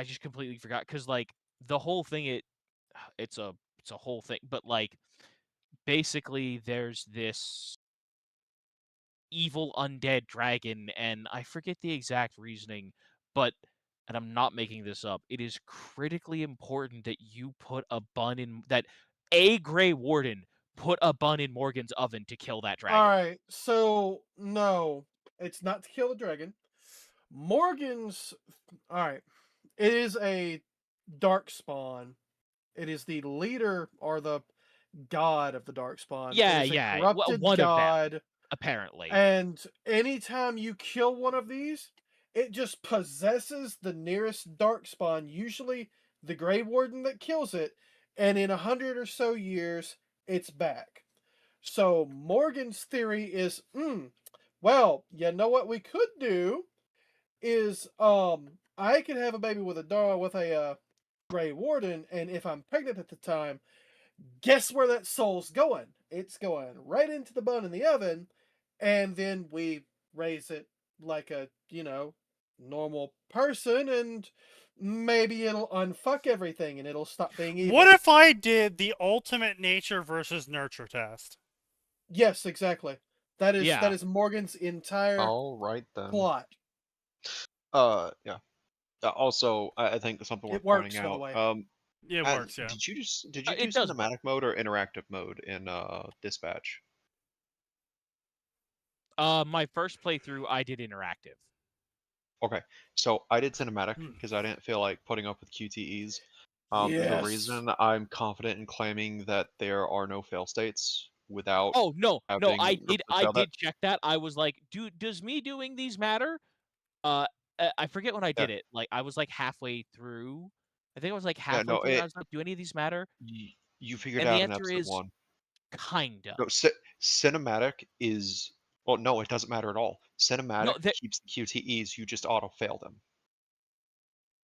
just completely forgot, because like the whole thing, it's a whole thing, but like basically there's this evil undead dragon, and I forget the exact reasoning, but, and I'm not making this up, it is critically important that you put a Grey Warden put a bun in Morgan's oven to kill that dragon. Alright, so no, it's not to kill the dragon. Morgan's alright. It is a darkspawn. It is the leader or the god of the darkspawn. Yeah, it is yeah, a corrupted one god. of them, apparently. And anytime you kill one of these, it just possesses the nearest darkspawn, usually the Grey Warden that kills it, and in 100 or so years, it's back. So Morgan's theory is, well, you know what we could do is, I could have a baby with a Grey Warden, and if I'm pregnant at the time, guess where that soul's going? It's going right into the bun in the oven, and then we raise it like a, normal person, and maybe it'll unfuck everything and it'll stop being evil. What if I did the ultimate nature versus nurture test? Yes, exactly. That is Yeah. that is Morgan's entire All right then. plot. Yeah. Also, I think something worth It works, pointing by the out. way. It works, yeah. Did you do It does work. cinematic mode or interactive mode in Dispatch? My first playthrough, I did interactive. Okay, so I did cinematic Hmm. because I didn't feel like putting up with QTEs. The Yes. reason I'm confident in claiming that there are no fail states without Oh no, having I fail that. did check that. I was like, does me doing these matter? I forget when I Yeah, did it. Like I was like halfway through. I think I was like yeah, halfway no, through. And I was like, do any of these matter? you figured And the out in answer episode is one. kinda. No, cinematic is well, no, it doesn't matter at all. No, Cinematic keeps the QTEs. You just auto fail them.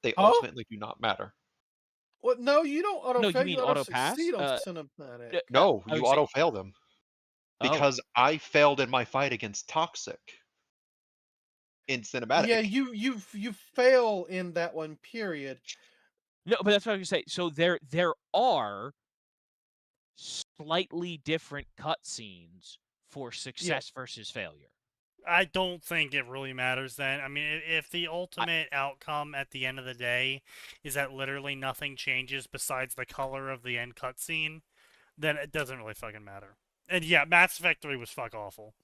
They Huh? ultimately do not matter. What? No, you don't auto no, you fail. mean You auto auto pass? succeed on cinematic. No, I you would say, auto fail them oh, because I failed in my fight against Toxic in Yeah, cinematic. you fail in that one period. no, but that's what I was gonna say. So there are slightly different cutscenes for Yeah. success versus failure. I don't think it really matters then. I mean, if the ultimate outcome at the end of the day is that literally nothing changes besides the color of the end cutscene, then it doesn't really fucking matter. And yeah, Mass Effect 3 was fuck awful.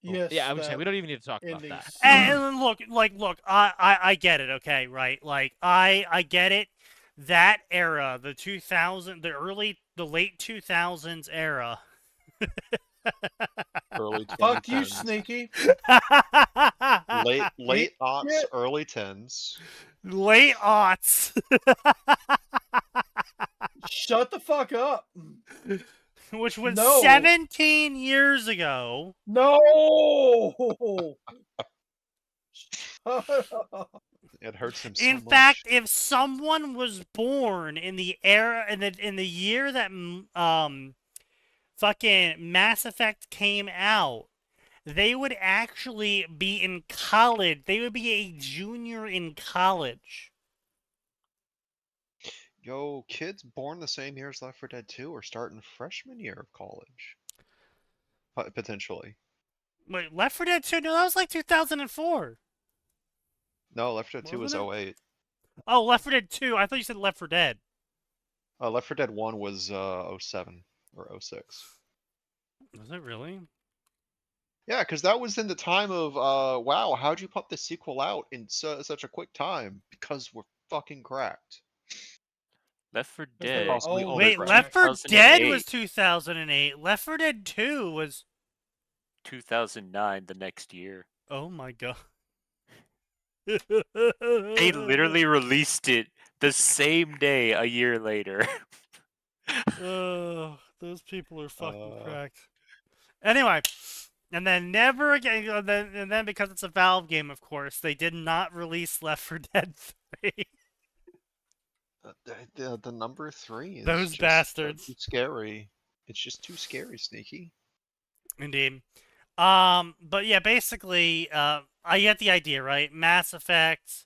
Yes, Yeah, I would say that we don't even need to talk about ending that. sucked. And look, I get it, okay, right? Like, I get it. That era, the late 2000s era. Early Fuck you, 2010s. Sneaky. Late Eat aughts, shit. early tens. Late aughts. Shut the fuck up. Which was No. 17 years ago. No. Shut up. It hurts him so In much. fact, if someone was born in the era in the year that fucking Mass Effect came out, they would actually be in college. They would be a junior in college. Yo, kids born the same year as Left 4 Dead 2 are starting freshman year of college. Potentially. Wait, Left 4 Dead 2? No, that was like 2004. No, Left 4Dead 2 was Wasn't it? 08. Oh, Left 4 Dead 2. I thought you said Left 4 Dead. Left 4 Dead 1 was 07 or 06. Was it really? Yeah, because that was in the time of, wow, how'd you pump the sequel out in such a quick time? Because we're fucking cracked. Left 4 Because they were Dead. Possibly all older Wait, crap. Left 4 Dead 2008. was 2008. Left 4 Dead 2 was... 2009, the next year. Oh my god. They literally released it the same day a year later. Oh, those people are fucking Uh, cracked. Anyway, and then never again, and then because it's a Valve game, of course, they did not release Left 4 Dead 3. the number 3 is Those just bastards. too scary. It's just too scary, Sneaky. Indeed. But yeah, basically, I get the idea, right? Mass Effect,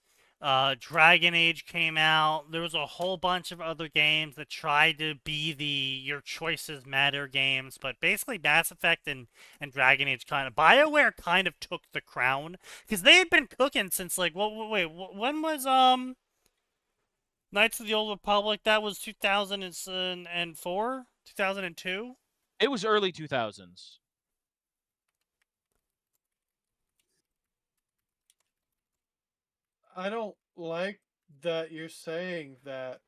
Dragon Age came out. There was a whole bunch of other games that tried to be the your choices matter games, but basically Mass Effect and Dragon Age BioWare kind of took the crown because they had been cooking since like wait, when was Knights of the Old Republic? That was 2004, 2002. It was early 2000s. I don't like that you're saying that.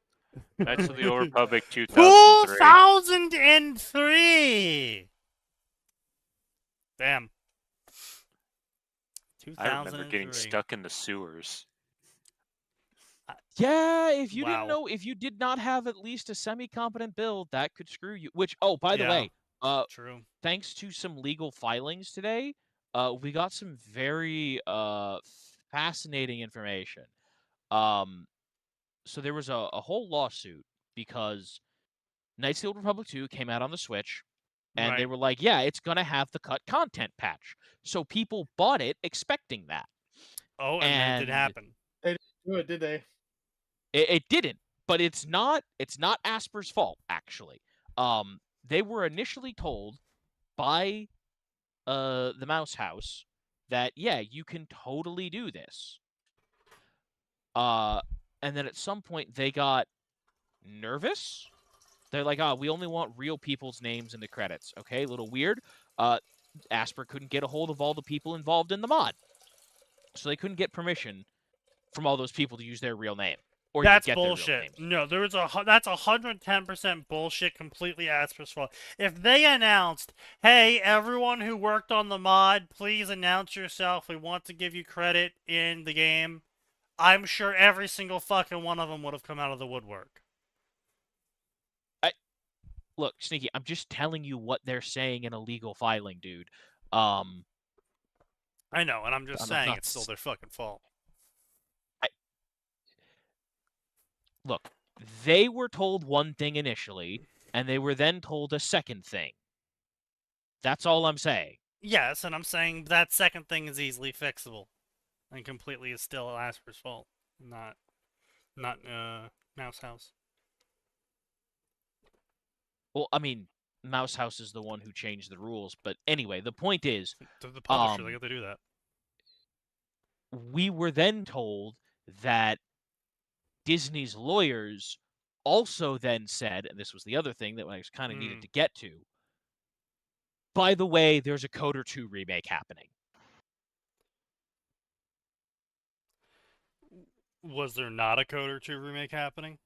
Knights of the Old Republic 2003. 2003! Damn. I remember getting 2003. stuck in the sewers. Yeah, if you Wow. didn't know, if you did not have at least a semi-competent build, that could screw you. Which, oh, by the Yeah. way, True. thanks to some legal filings today, we got some very fascinating information. So there was a whole lawsuit because Knights of the Old Republic 2 came out on the Switch, and they Right. were like, yeah, it's gonna have the cut content patch. So people bought it expecting that. Oh, and then it did And happen. They didn't do it, did they? it didn't, but it's not Asper's fault, actually. They were initially told by the Mouse House that, yeah, you can totally do this. And then at some point they got nervous. They're like, "Oh, we only want real people's names in the credits." Okay, a little weird. Asper couldn't get a hold of all the people involved in the mod, so they couldn't get permission from all those people to use their real name or even That's get their real bullshit. names. No, that's 110% bullshit. Completely Asper's fault. If they announced, "Hey, everyone who worked on the mod, please announce yourself. We want to give you credit in the game," I'm sure every single fucking one of them would have come out of the woodwork. Look, Sneaky, I'm just telling you what they're saying in a legal filing, dude. I know, and I'm just I'm saying not it's still their fucking fault. Look, they were told one thing initially, and they were then told a second thing. That's all I'm saying. Yes, and I'm saying that second thing is easily fixable, and completely is still Asper's fault, not Mouse House. Well, I mean, Mouse House is the one who changed the rules, but anyway, the point is, The publisher, they got to do that. we were then told that Disney's lawyers also then said, and this was the other thing that I kind of needed to get to, by the way, there's a Coder 2 remake happening. Was there not a Coder 2 remake happening?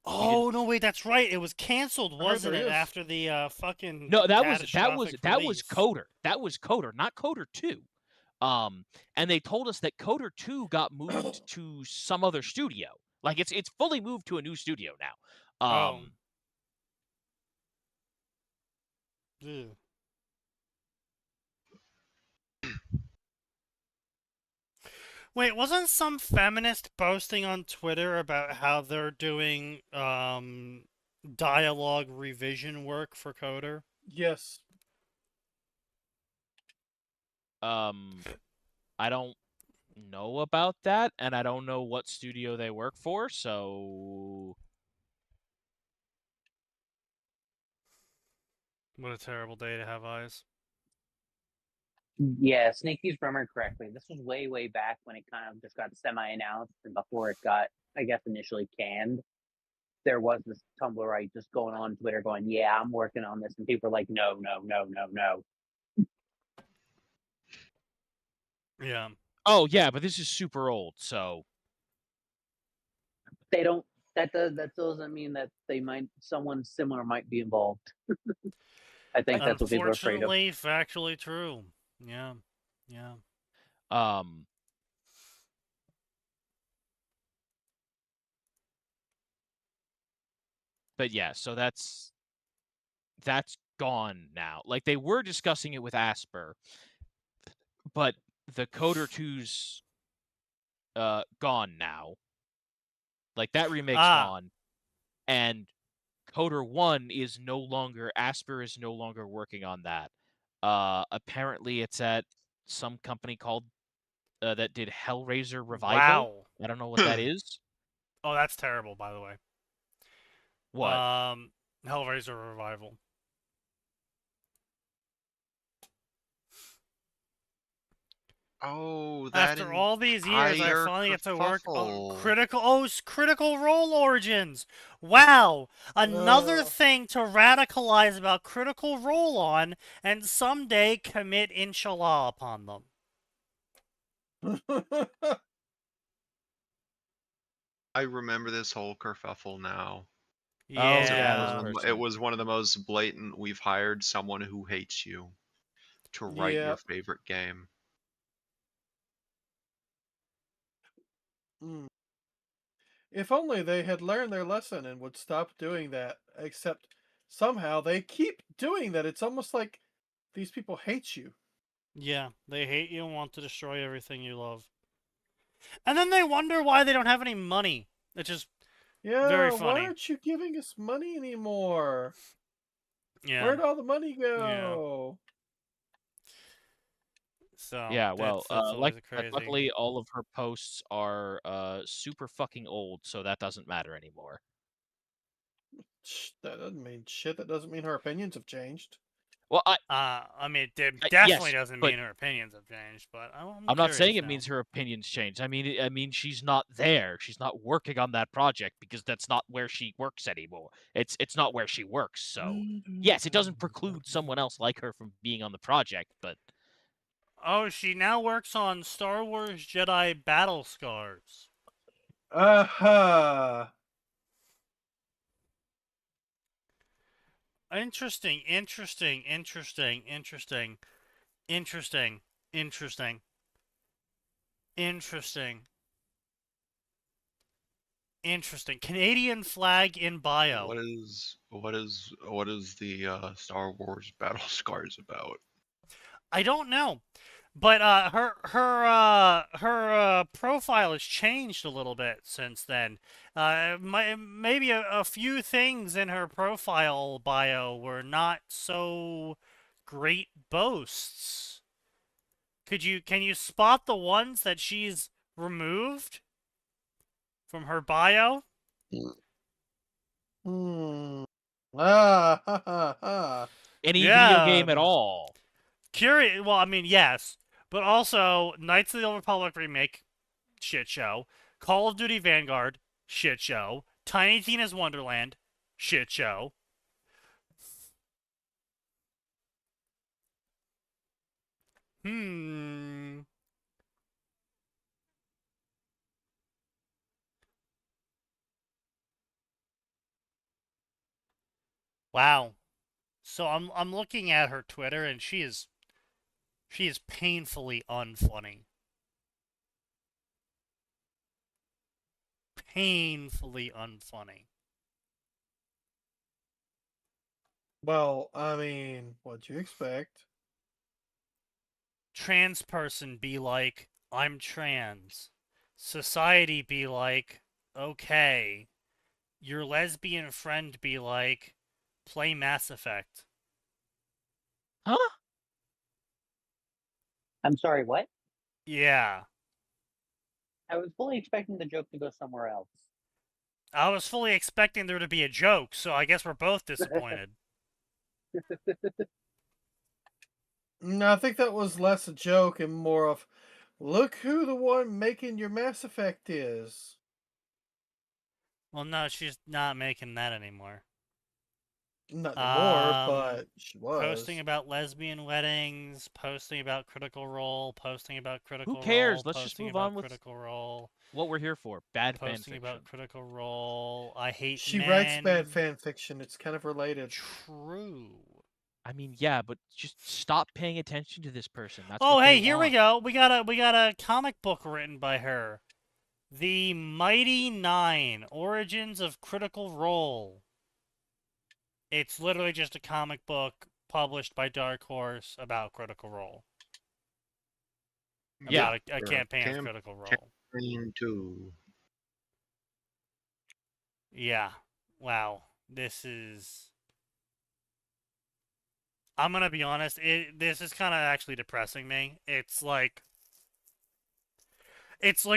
Oh no! Wait, that's right. It was canceled, wasn't it? After the fucking no, that was Coder. That was Coder, not Coder 2. And they told us that Coder 2 got moved to some other studio. Like it's fully moved to a new studio now. Ew. Wait, wasn't some feminist posting on Twitter about how they're doing dialogue revision work for Coder? Yes. I don't know about that, and I don't know what studio they work for, so What a terrible day to have eyes. Yeah, Sneaky's remembered correctly. This was way, way back when it kind of just got semi-announced and before it got, I guess, initially canned. There was this Tumblrite just going on Twitter going, "Yeah, I'm working on this," and people are like, "No, no, no, no, no." Yeah. Oh yeah, but this is super old, so They don't. That doesn't mean that someone similar might be involved. I think that's what people are afraid of. Unfortunately, factually true. Yeah. Yeah. But yeah, so that's gone now. Like they were discussing it with Asper, but the Coder 2's gone now. Like that remake's gone, and Coder 1 is no longer, Asper is no longer working on that. Apparently it's at some company called that did Hellraiser Revival. Wow. I don't know what that is. Oh, that's terrible, by the way. What? Hellraiser Revival. Oh, that after all these years, I finally get to work on Critical Role Origins. Wow, another thing to radicalize about Critical Role on, and someday commit inshallah upon them. I remember this whole kerfuffle now. Yeah. It was one of the most blatant. We've hired someone who hates you to write your favorite game. If only they had learned their lesson and would stop doing that, except somehow they keep doing that. It's almost like these people hate you. Yeah, they hate you and want to destroy everything you love. And then they wonder why they don't have any money. It's just very funny. Why aren't you giving us money anymore? Yeah. Where'd all the money go? Yeah. So yeah, well, luckily all of her posts are super fucking old, so that doesn't matter anymore. That doesn't mean shit. That doesn't mean her opinions have changed. Well, I mean, it yes, definitely doesn't but mean her opinions have changed, but I'm not saying curious it now. means her opinions change. I mean she's not there. She's not working on that project because that's not where she works anymore. It's not where she works. So yes, it doesn't preclude someone else like her from being on the project, but Oh, she now works on Star Wars Jedi Battle Scars. Aha. Interesting, interesting, interesting, interesting, interesting, interesting, interesting, interesting. Canadian flag in bio. What is the Star Wars Battle Scars about? I don't know, but her profile has changed a little bit since then. Maybe a few things in her profile bio were not so great can you spot the ones that she's removed from her bio? Ah, ha, ha, ha. any video Yeah. game at all. Curious. Well, I mean, yes, but also Knights of the Old Republic remake, shit show. Call of Duty Vanguard, shit show. Tiny Tina's Wonderland, shit show. Hmm. Wow. So I'm looking at her Twitter and she is painfully unfunny. Painfully unfunny. Well, I mean, what'd you expect? Trans person be like, I'm trans. Society be like, okay. Your lesbian friend be like, play Mass Effect. Huh? I'm sorry, what? Yeah. I was fully expecting the joke to go somewhere else. I was fully expecting there to be a joke, so I guess we're both disappointed. No, I think that was less a joke and more of, look who the one making your Mass Effect is. Well, no, she's not making that anymore. Not anymore, Um, but she was. Posting about lesbian weddings, posting about Critical Role, posting about Critical Who cares? Role, Let's just posting move about on with Critical Role, what we're here for. Bad fan posting fiction. about Critical Role. I hate She men. writes bad fan fiction. It's kind of related. True. I mean, yeah, but just stop paying attention to this person. That's Oh, what hey, they here we want. go. We got a comic book written by her. The Mighty Nine: Origins of Critical Role. It's literally just a comic book published by Dark Horse about Critical Role. Yeah. About a campaign of Critical Role. Campaign 2. Yeah. Wow. This is... I'm gonna be honest, this is kind of actually depressing me. It's like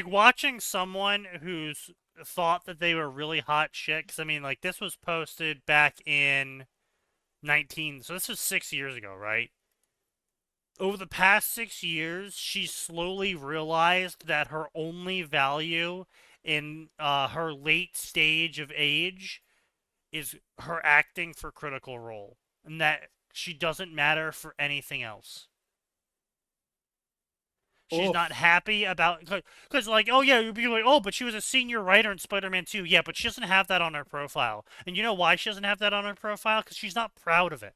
watching someone who's thought that they were really hot shit. Because, I mean, like, this was posted back in so this was 6 years ago, right? Over the past 6 years, she slowly realized that her only value in her late stage of age is her acting for Critical Role, and that she doesn't matter for anything else. She's Oof. not happy about, because like, oh yeah, you'd be like, oh, but she was a senior writer in Spider-Man 2. Yeah, but she doesn't have that on her profile. And you know why she doesn't have that on her profile? Because she's not proud of it.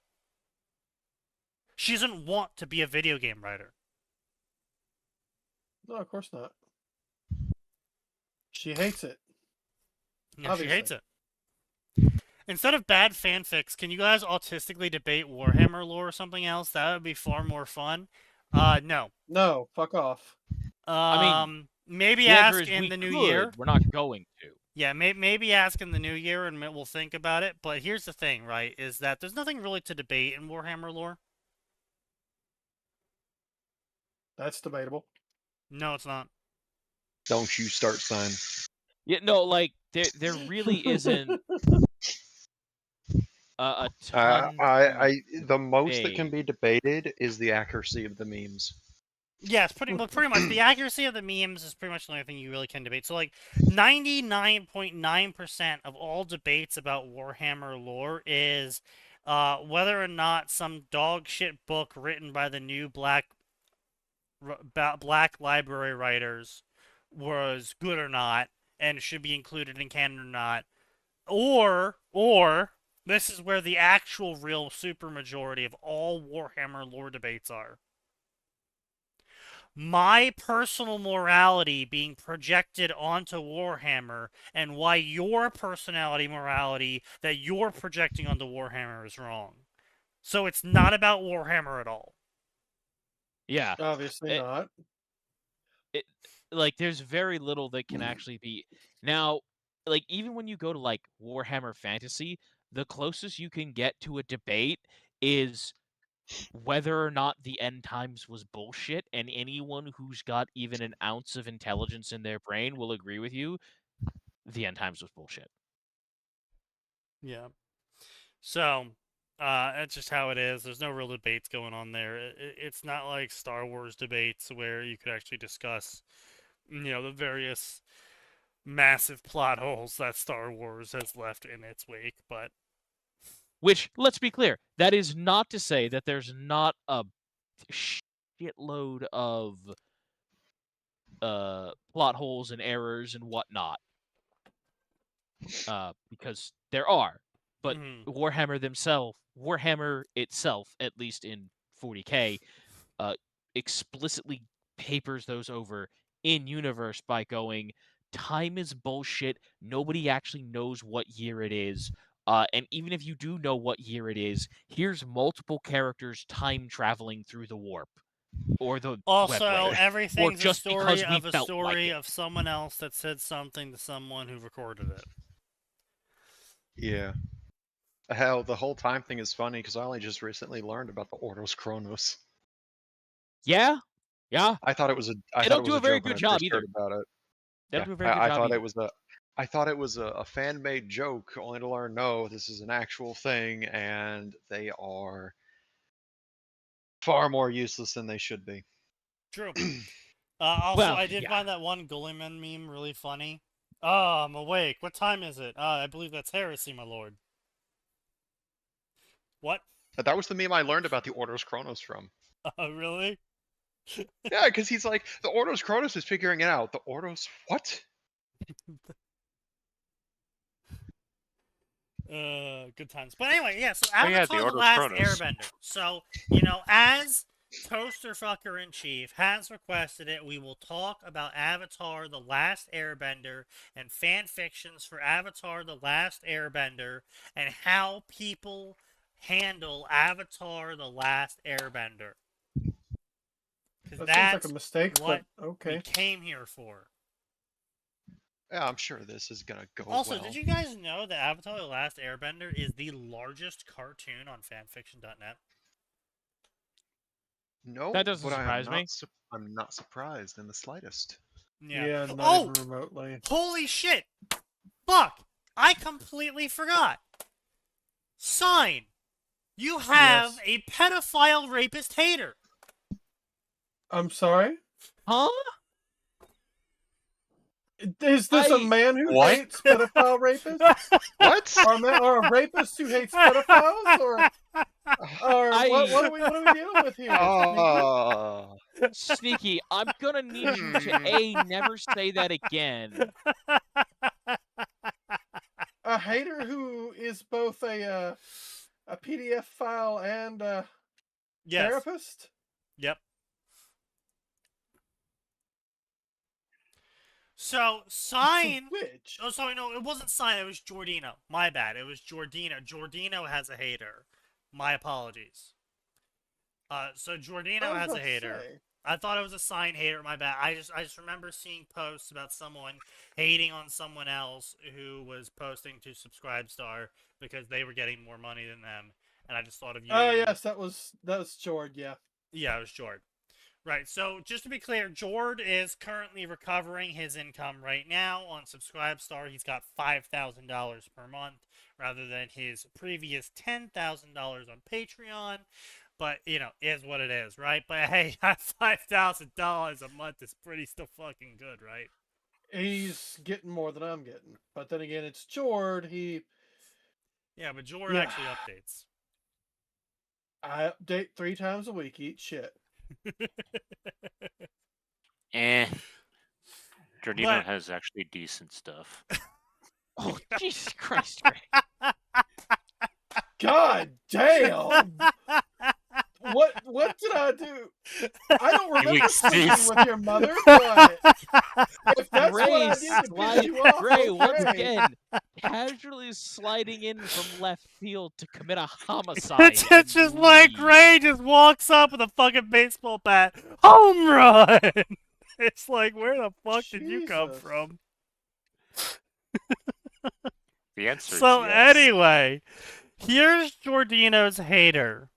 She doesn't want to be a video game writer. No, of course not. She hates it. Yeah, she hates it. Instead of bad fanfics, can you guys autistically debate Warhammer lore or something else? That would be far more fun. No. No, fuck off. I mean, maybe the answer ask is in we the new could, year. We're not going to. Yeah, maybe ask in the new year and we'll think about it. But here's the thing, right? Is that there's nothing really to debate in Warhammer lore. That's debatable. No, it's not. Don't you start, son. Yeah, no, like there really isn't. a ton. The most that can vague. be debated is the accuracy of the memes. Yes, pretty much. The accuracy of the memes is pretty much the only thing you really can debate. So, like, 99.9% of all debates about Warhammer lore is whether or not some dog shit book written by the new Black library writers was good or not, and should be included in canon or not, or this is where the actual real supermajority of all Warhammer lore debates are. My personal morality being projected onto Warhammer, and why your personality morality that you're projecting onto Warhammer is wrong. So it's not about Warhammer at all. Yeah. Obviously It- not. Like, there's very little that can actually be. Now, like, even when you go to, like, Warhammer Fantasy, the closest you can get to a debate is whether or not the end times was bullshit, and anyone who's got even an ounce of intelligence in their brain will agree with you. The end times was bullshit. Yeah. So, that's just how it is. There's no real debates going on there. It's not like Star Wars debates where you could actually discuss, the various massive plot holes that Star Wars has left in its wake. But Which, let's be clear, that is not to say that there's not a shitload of plot holes and errors and whatnot. Because there are. But Warhammer itself, at least in 40K, explicitly papers those over in universe by going, time is bullshit. Nobody actually knows what year it is. And even if you do know what year it is, here's multiple characters time traveling through the warp or the also, webway, or everything's a just story because we of a felt like story it. of someone else that said something to someone who recorded it. Yeah. Hell, the whole time thing is funny because I only just recently learned about the Ordos Chronos. Yeah, yeah. I thought it was a They don't do a very joke when good I job first either. heard about it. They don't do a very good I job thought either. I thought it was a fan-made joke, only to learn no, this is an actual thing, and they are far more useless than they should be. True. Also, Well, I did yeah. find that one Gulliman meme really funny. Oh, I'm awake. What time is it? I believe that's heresy, my lord. What? That was the meme I learned about the Ordos Chronos from. Oh, really? Yeah, because he's like, the Ordos Chronos is figuring it out. The Ordos what? Good times. But anyway, yeah, so Oh, yeah, Avatar the the Ordos Last Chronos. Airbender. So, as Toaster Fucker in Chief has requested it, we will talk about Avatar the Last Airbender and fan fictions for Avatar the Last Airbender and how people handle Avatar the Last Airbender. That That's seems like a mistake, what but okay. we came here for. Yeah, I'm sure this is gonna go Also, well. did you guys know that Avatar the Last Airbender is the largest cartoon on fanfiction.net? No, That doesn't but surprise me. I'm not surprised in the slightest. Yeah, not Oh! even remotely. Holy shit! Fuck! I completely forgot! Sign! You have a pedophile rapist hater! I'm sorry? Huh? Is this a man who What? hates pedophile rapists? What? Or a rapist who hates pedophiles? Or what are we dealing with here? Sneaky, I'm gonna need you to never say that again. A hater who is both a PDF file and a Yes. therapist? Yep. So, Sign... Which? Oh, sorry, no, it wasn't Sign, it was Giordino. My bad, it was Giordino. Giordino has a hater. My apologies. So Giordino has a hater. I thought it was a Sign hater, my bad. I just remember seeing posts about someone hating on someone else who was posting to Subscribestar because they were getting more money than them. And I just thought of you. Oh, yes, that was Jord, yeah. Yeah, it was Jord. Right, so just to be clear, Jord is currently recovering his income right now on Subscribestar. He's got $5,000 per month rather than his previous $10,000 on Patreon. But, you know, is what it is, right? But hey, $5,000 a month is pretty still fucking good, right? He's getting more than I'm getting. But then again, it's Jord. Yeah, but Jord actually updates. I update 3 times a week, eat shit. Jordino has actually decent stuff. Oh, Jesus Christ, Greg. God damn! What did I do? I don't remember sleeping with your mother, but if that's what I did to piss you off, Gray, once okay. again, casually sliding in from left field to commit a homicide. It's just like Gray just walks up with a fucking baseball bat. Home run! It's like, where the fuck did you come Jesus. from? The answer So is yes. anyway, here's Jordino's hater.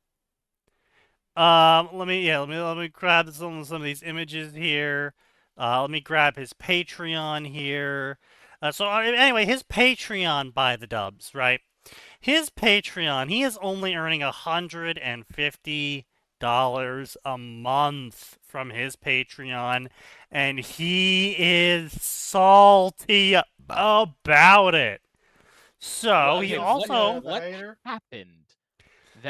Let me grab some of these images here. Let me grab his Patreon here. Anyway, his Patreon by the dubs, right? His Patreon, he is only earning $150 a month from his Patreon, and he is salty about it. So he also what happened?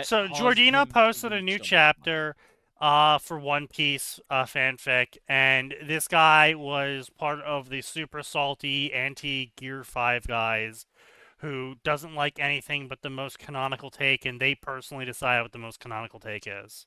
So Jordino posted a new chapter for One Piece fanfic, and this guy was part of the super salty anti-Gear 5 guys who doesn't like anything but the most canonical take, and they personally decide what the most canonical take is.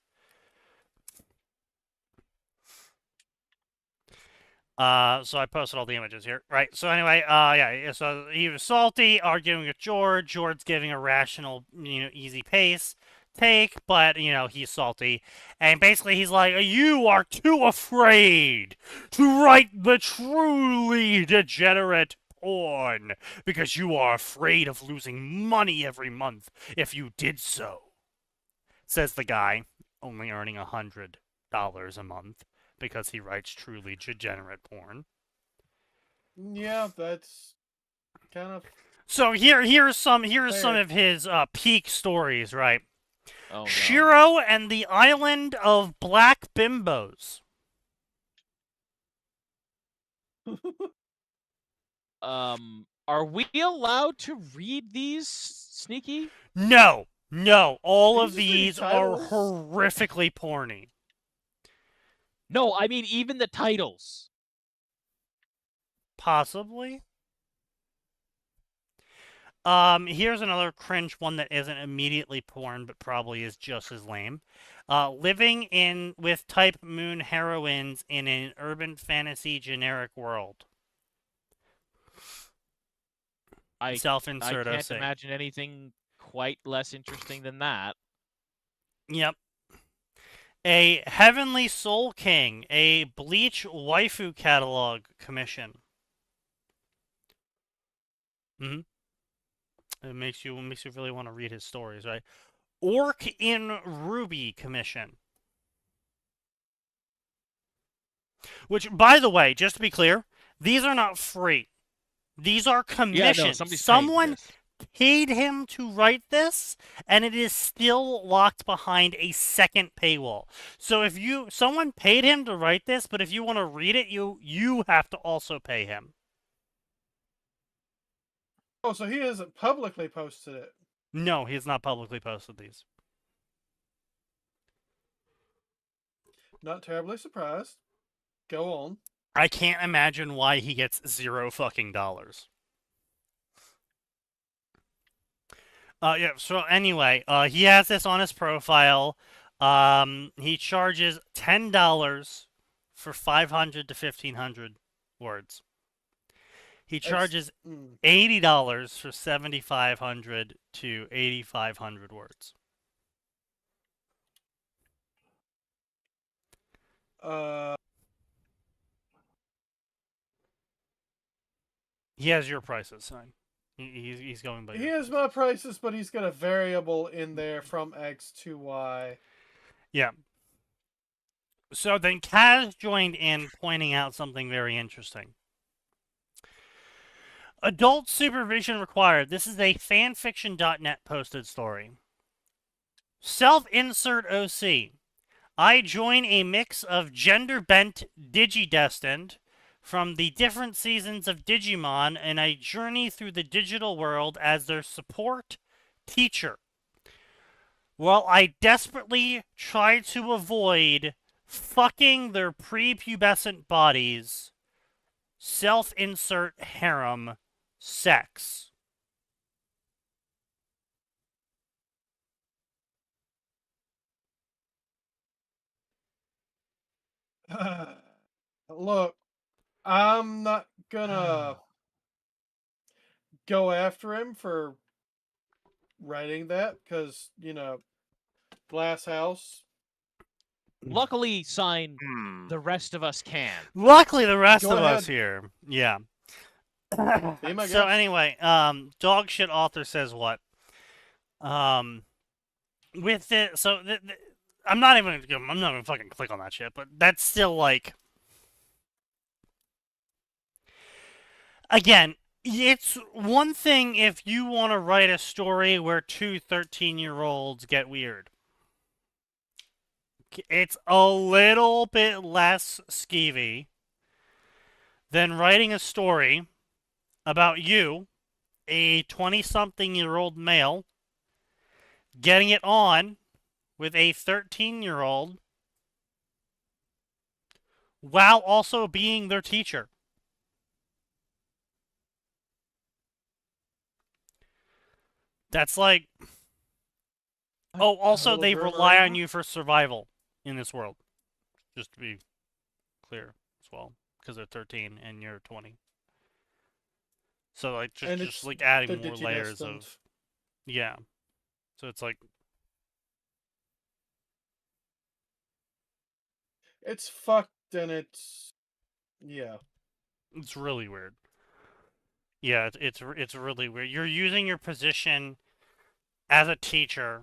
So I posted all the images here. Right, so anyway, yeah, so he was salty, arguing with George. George's giving a rational, easy pace take, but, he's salty. And basically he's like, you are too afraid to write the truly degenerate porn because you are afraid of losing money every month if you did so. Says the guy, only earning $100 a month because he writes truly degenerate porn. Yeah, that's kind of. So here's some of his peak stories, right? Oh, no. Shiro and the Island of Black Bimbos. Are we allowed to read these, Sneaky? No. All of These these are horrifically porny. No, I mean even the titles. Possibly. Here's another cringe one that isn't immediately porn, but probably is just as lame. Living with type moon heroines in an urban fantasy generic world. Self-insert I can't imagine anything quite less interesting than that. Yep. A Heavenly Soul King, a Bleach waifu catalog commission. It makes you really want to read his stories, right? Orc in Ruby commission. Which, by the way, just to be clear, these are not free. These are commissions. Yeah, no, Someone paid him to write this, and it is still locked behind a second paywall. So if someone paid him to write this, but if you want to read it, you have to also pay him. Oh, so he hasn't publicly posted it? No, he has not publicly posted these. Not terribly surprised. Go on. I can't imagine why he gets $0 fucking dollars. Yeah, so anyway, he has this on his profile. He charges $10 for 500 to 1,500 words. He charges $80 for 7,500 to 8,500 words. He has your prices, son. He's going by. He has my prices, but he's got a variable in there from X to Y. Yeah. So then Kaz joined in, pointing out something very interesting. Adult supervision required. This is a fanfiction.net posted story. Self-insert OC. I join a mix of gender-bent Digidestined from the different seasons of Digimon, and I journey through the digital world as their support teacher. While I desperately try to avoid fucking their prepubescent bodies, self-insert harem sex. Look, I'm not gonna go after him for writing that because, Glass House. Luckily, Sign, Hmm. the rest of us can. Luckily, the rest Go of us ahead. here. Yeah. Be my So guest. anyway, dog shit author says what? With it, so I'm not even gonna fucking click on that shit, but that's still like, again, it's one thing if you want to write a story where two 13-year-olds get weird. It's a little bit less skeevy than writing a story about you, a 20-something-year-old male, getting it on with a 13-year-old while also being their teacher. That's like... Oh, also, they rely on you for survival in this world. Just to be clear as well. Because they're 13 and you're 20. So, like, just like adding more layers of... Yeah. So it's like... It's fucked and it's... Yeah. It's really weird. Yeah, it's really weird. You're using your position as a teacher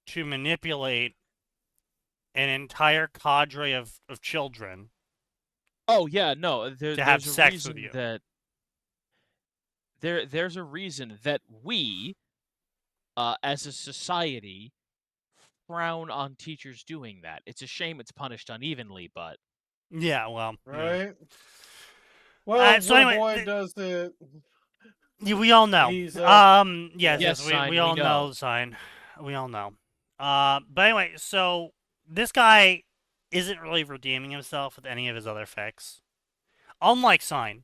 to manipulate an entire cadre of children. Oh yeah, no. To have there's a sex reason with you. that there's a reason that we, as a society, frown on teachers doing that. It's a shame it's punished unevenly, but Yeah, well, Right? Well, so when anyway, a boy does it... we all know. He's, Yes, Sign, we all we know know. the sign. We all know. But anyway, so this guy isn't really redeeming himself with any of his other fics. Unlike Sign,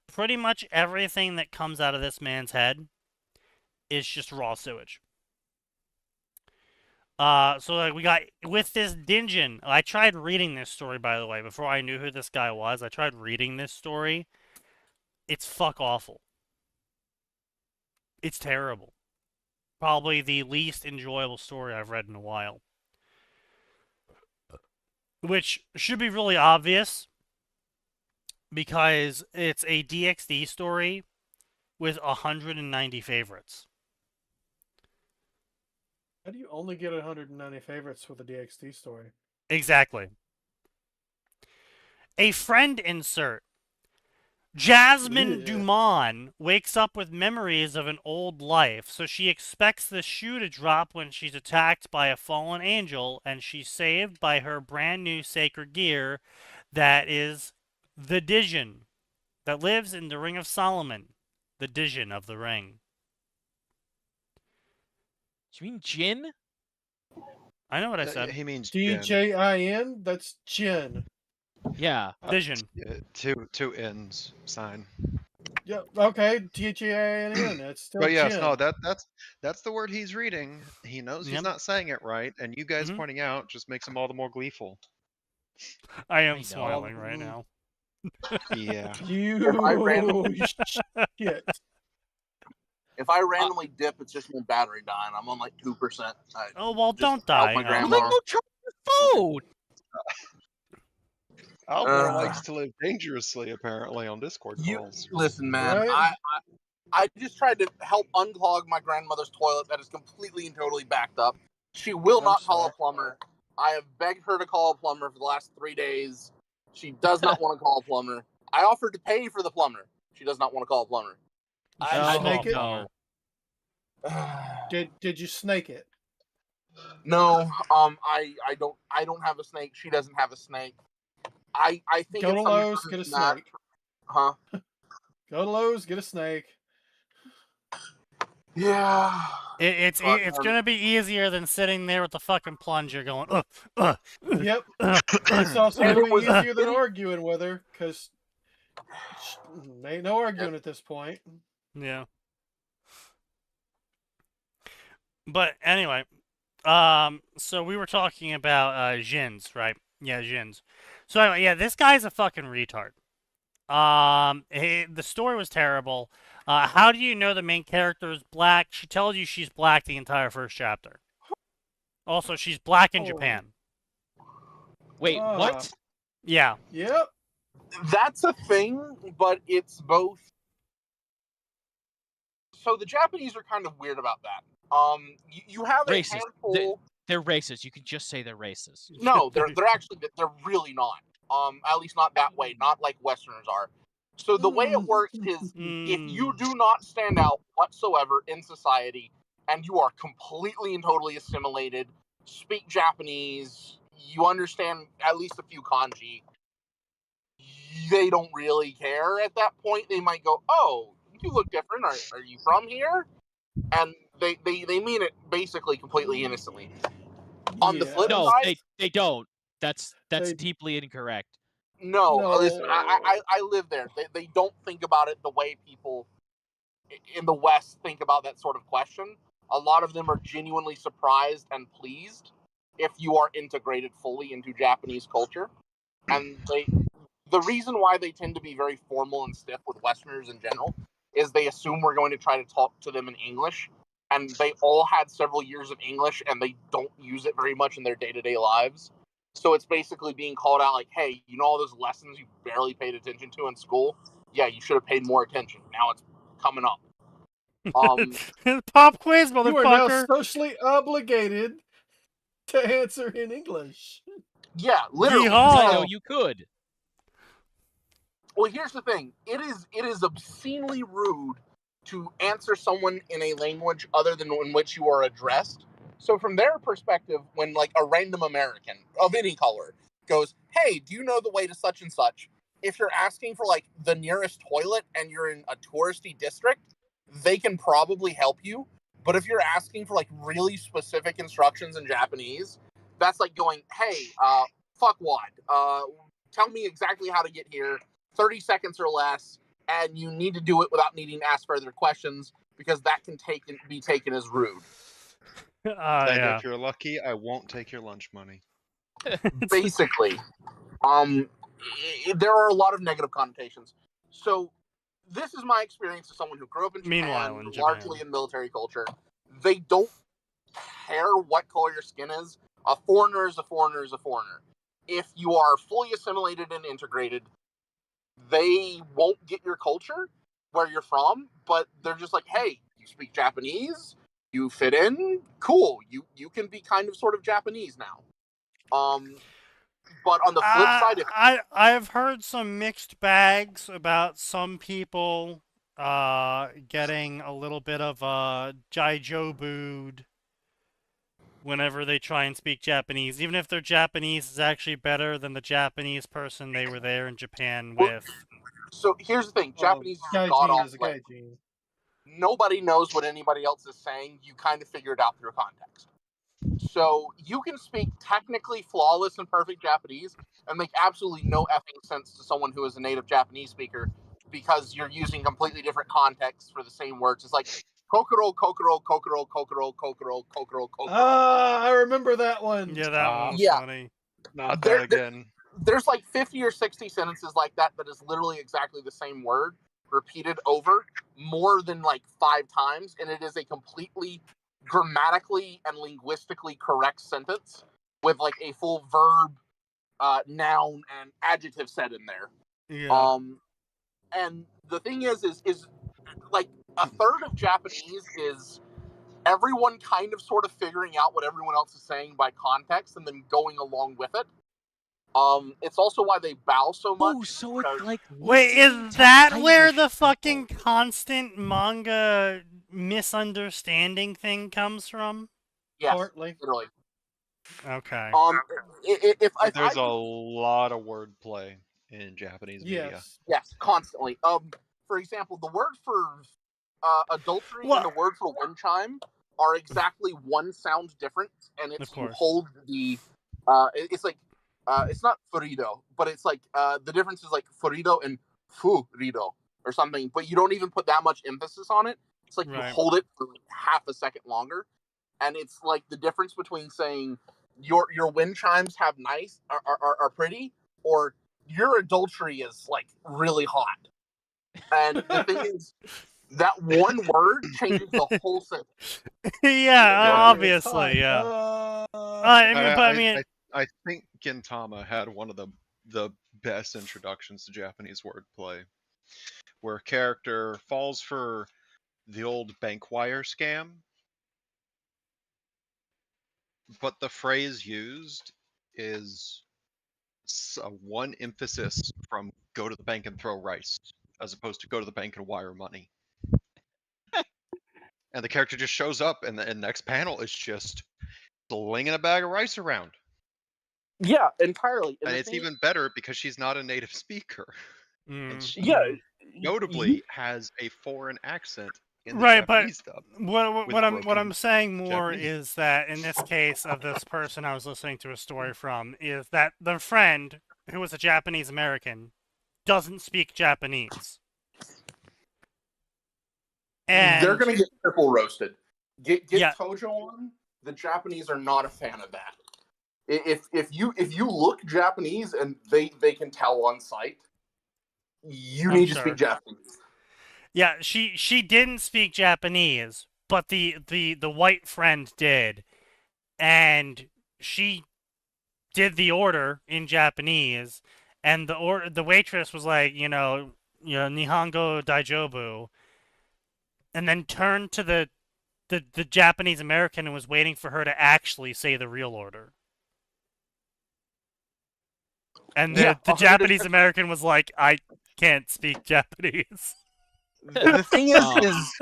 pretty much everything that comes out of this man's head is just raw sewage. So like we got with this Dinjin. I tried reading this story, by the way, before I knew who this guy was. I tried reading this story. It's fuck awful. It's terrible. Probably the least enjoyable story I've read in a while. Which should be really obvious because it's a DxD story with 190 favorites. How do you only get 190 favorites with a DxD story? Exactly. A friend insert. Jasmine Dumont wakes up with memories of an old life, so she expects the shoe to drop when she's attacked by a fallen angel, and she's saved by her brand new sacred gear that is the Dijin, that lives in the Ring of Solomon, the Dijin of the Ring. Do you mean Jin? I know what I said. He means DJIN? That's Jin. Yeah. Dijin. Two N's sign. Yeah, okay, DJIN. That's still But yes, Jin. no, that's the word he's reading. He knows he's not saying it right, and you guys pointing out just makes him all the more gleeful. I am smiling right now. Yeah. Shit. If I randomly dip, it's just my battery dying. I'm on like 2%. Oh, well, don't die. My Well, grandma. then go charge your phone. Albert likes to live dangerously, apparently, on Discord calls. Listen, man, Right? I just tried to help unclog my grandmother's toilet that is completely and totally backed up. She will not call a plumber. I have begged her to call a plumber for the last 3 days. She does not want to call a plumber. I offered to pay for the plumber. She does not want to call a plumber. You Oh, should snake it. no. Did you snake it? No, I don't have a snake. She doesn't have a snake. I think Go it's to something Lowe's, get a other than that. snake. Huh? Go to Lowe's, get a snake. Yeah. It's But, gonna be easier than sitting there with the fucking plunger going. Yep. It's also And going it to was- be easier than arguing with her, because ain't no arguing at this point. Yeah. But anyway, so we were talking about Jins, right? Yeah, Jins. So anyway, yeah, this guy's a fucking retard. The story was terrible. How do you know the main character is black? She tells you she's black the entire first chapter. Also, she's black in Oh. Japan. Wait, what? Yeah. Yep. That's a thing, but it's both. So the Japanese are kind of weird about that. You have a Racist. handful. They're racist. You can just say they're racist. No, they're really not. At least not that way. Not like Westerners are. So the way it works is if you do not stand out whatsoever in society and you are completely and totally assimilated, speak Japanese, you understand at least a few kanji, they don't really care at that point. They might go, "Oh, you look different. Are you from here?" And they mean it basically completely innocently. On the flip No, side, they don't. That's They- deeply incorrect. no, No. listen, I live there. They don't think about it the way people in the West think about that sort of question. A lot of them are genuinely surprised and pleased if you are integrated fully into Japanese culture. And the reason why they tend to be very formal and stiff with Westerners in general is they assume we're going to try to talk to them in English. And they all had several years of English and they don't use it very much in their day-to-day lives. So it's basically being called out like, hey, you know all those lessons you barely paid attention to in school? Yeah, you should have paid more attention. Now it's coming up. Pop quiz, You are now motherfucker. socially obligated to answer in English. Yeah, literally. Yeehaw. I know you could. Well, here's the thing. It is obscenely rude to answer someone in a language other than in which you are addressed. So from their perspective, when like a random American of any color goes, "Hey, do you know the way to such and such?" If you're asking for like the nearest toilet and you're in a touristy district, they can probably help you. But if you're asking for like really specific instructions in Japanese, that's like going, "Hey, fuck what? Tell me exactly how to get here. 30 seconds or less, and you need to do it without needing to ask further questions because that can be taken as rude." And Yeah. if you're lucky, I won't take your lunch money. Basically, there are a lot of negative connotations. So this is my experience as someone who grew up in Japan, Meanwhile, in largely Japan. in military culture. They don't care what color your skin is. A foreigner is a foreigner is a foreigner. If you are fully assimilated and integrated, they won't get your culture where you're from, but they're just like, hey, you speak Japanese, you fit in, cool. You can be kind of sort of Japanese now. But on the flip side, if I've heard some mixed bags about some people getting a little bit of jaijobu'd whenever they try and speak Japanese, even if their Japanese is actually better than the Japanese person they were there in Japan with. So here's the thing, Japanese is a god-awful language. Nobody knows what anybody else is saying. You kind of figure it out through context. So you can speak technically flawless and perfect Japanese and make absolutely no effing sense to someone who is a native Japanese speaker because you're using completely different contexts for the same words. It's like kokoro, kokoro, kokoro, kokoro, kokoro, kokoro, kokoro. I remember that one. Yeah, that one was Yeah. funny. Not that again. There's like 50 or 60 sentences like that is literally exactly the same word repeated over more than like 5 times, and it is a completely grammatically and linguistically correct sentence with like a full verb, noun, and adjective set in there. Yeah. And the thing is like a third of Japanese is everyone kind of sort of figuring out what everyone else is saying by context and then going along with it. It's also why they bow so much. Oh, so it's like Wait, listening is to that where Irish the fucking people. constant manga misunderstanding thing comes from? Yes, Partly. literally. Okay. There's a lot of wordplay in Japanese media. Yes, constantly. For example, the word for adultery and the word for wind chime are exactly one sound different, and it's you hold the. It's like, it's not furido, but it's like the difference is like furido and furido or something. But you don't even put that much emphasis on it. It's like you hold it for like half a second longer, and it's like the difference between saying your wind chimes have are pretty, or your adultery is like really hot. And the thing is, that one word changes the whole sentence. Obviously, yeah. I think Gintama had one of the best introductions to Japanese wordplay, where a character falls for the old bank wire scam, but the phrase used is one emphasis from go to the bank and throw rice, as opposed to go to the bank and wire money. And the character just shows up, and the next panel is just slinging a bag of rice around. Yeah, entirely. And it's even better because she's not a native speaker. And she notably has a foreign accent in the Japanese dub. What I'm saying more is that in this case of this person I was listening to a story from, is that the friend, who was a Japanese American, doesn't speak Japanese. And they're gonna get triple roasted. Get Tojo on. The Japanese are not a fan of that. If you look Japanese and they can tell on sight, you need to speak Japanese. Yeah, she didn't speak Japanese, but the white friend did, and she did the order in Japanese, and the waitress was like, Nihongo Daijobu, and then turned to the Japanese American and was waiting for her to actually say the real order. And the Japanese American was like, I can't speak Japanese. The thing is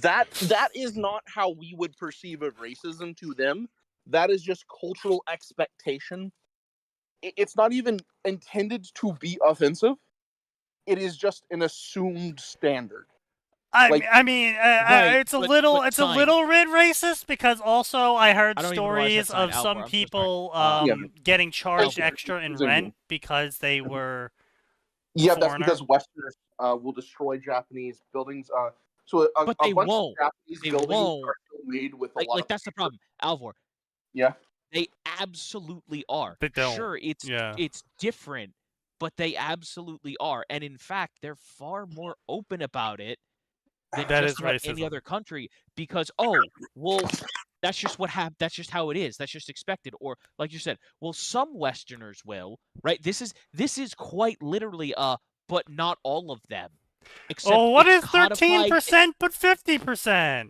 that is not how we would perceive of racism to them. That is just cultural expectation. It's not even intended to be offensive. It is just an assumed standard. It's a little bit racist, because also I heard stories of some people getting charged extra in rent because they were Yeah, that's because Westerners will destroy Japanese buildings. But they bunch won't. Of Japanese they buildings won't. are still made with a lot of that's the problem, Alvor. Yeah. They absolutely are. They don't. Sure, it's different, but they absolutely are. And in fact, they're far more open about it than just about any other country, because that's just what happened. That's just how it is. That's just expected. Or like you said, some Westerners will, right? This is quite literally but not all of them. Except what is 13% but 50%?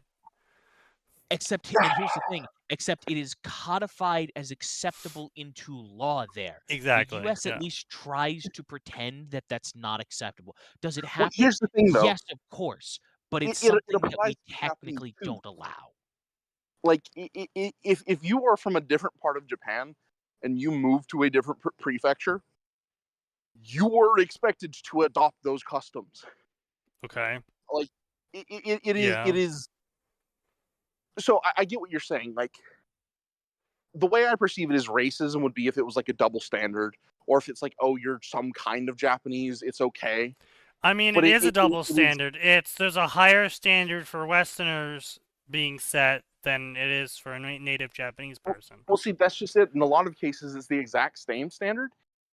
Except, and here's the thing, except it is codified as acceptable into law there. Exactly. The U.S. at least tries to pretend that that's not acceptable. Does it happen? Here's the thing, though. Yes, of course. But it's something that we technically don't allow. Like, if you are from a different part of Japan and you move to a different prefecture, you were expected to adopt those customs. Okay. Like, it is. So I get what you're saying. Like, the way I perceive it is racism would be if it was like a double standard, or if it's like, oh, you're some kind of Japanese, it's okay. I mean, it is a double standard. There's a higher standard for Westerners being set than it is for a native Japanese person. Well, see, that's just it. In a lot of cases, it's the exact same standard.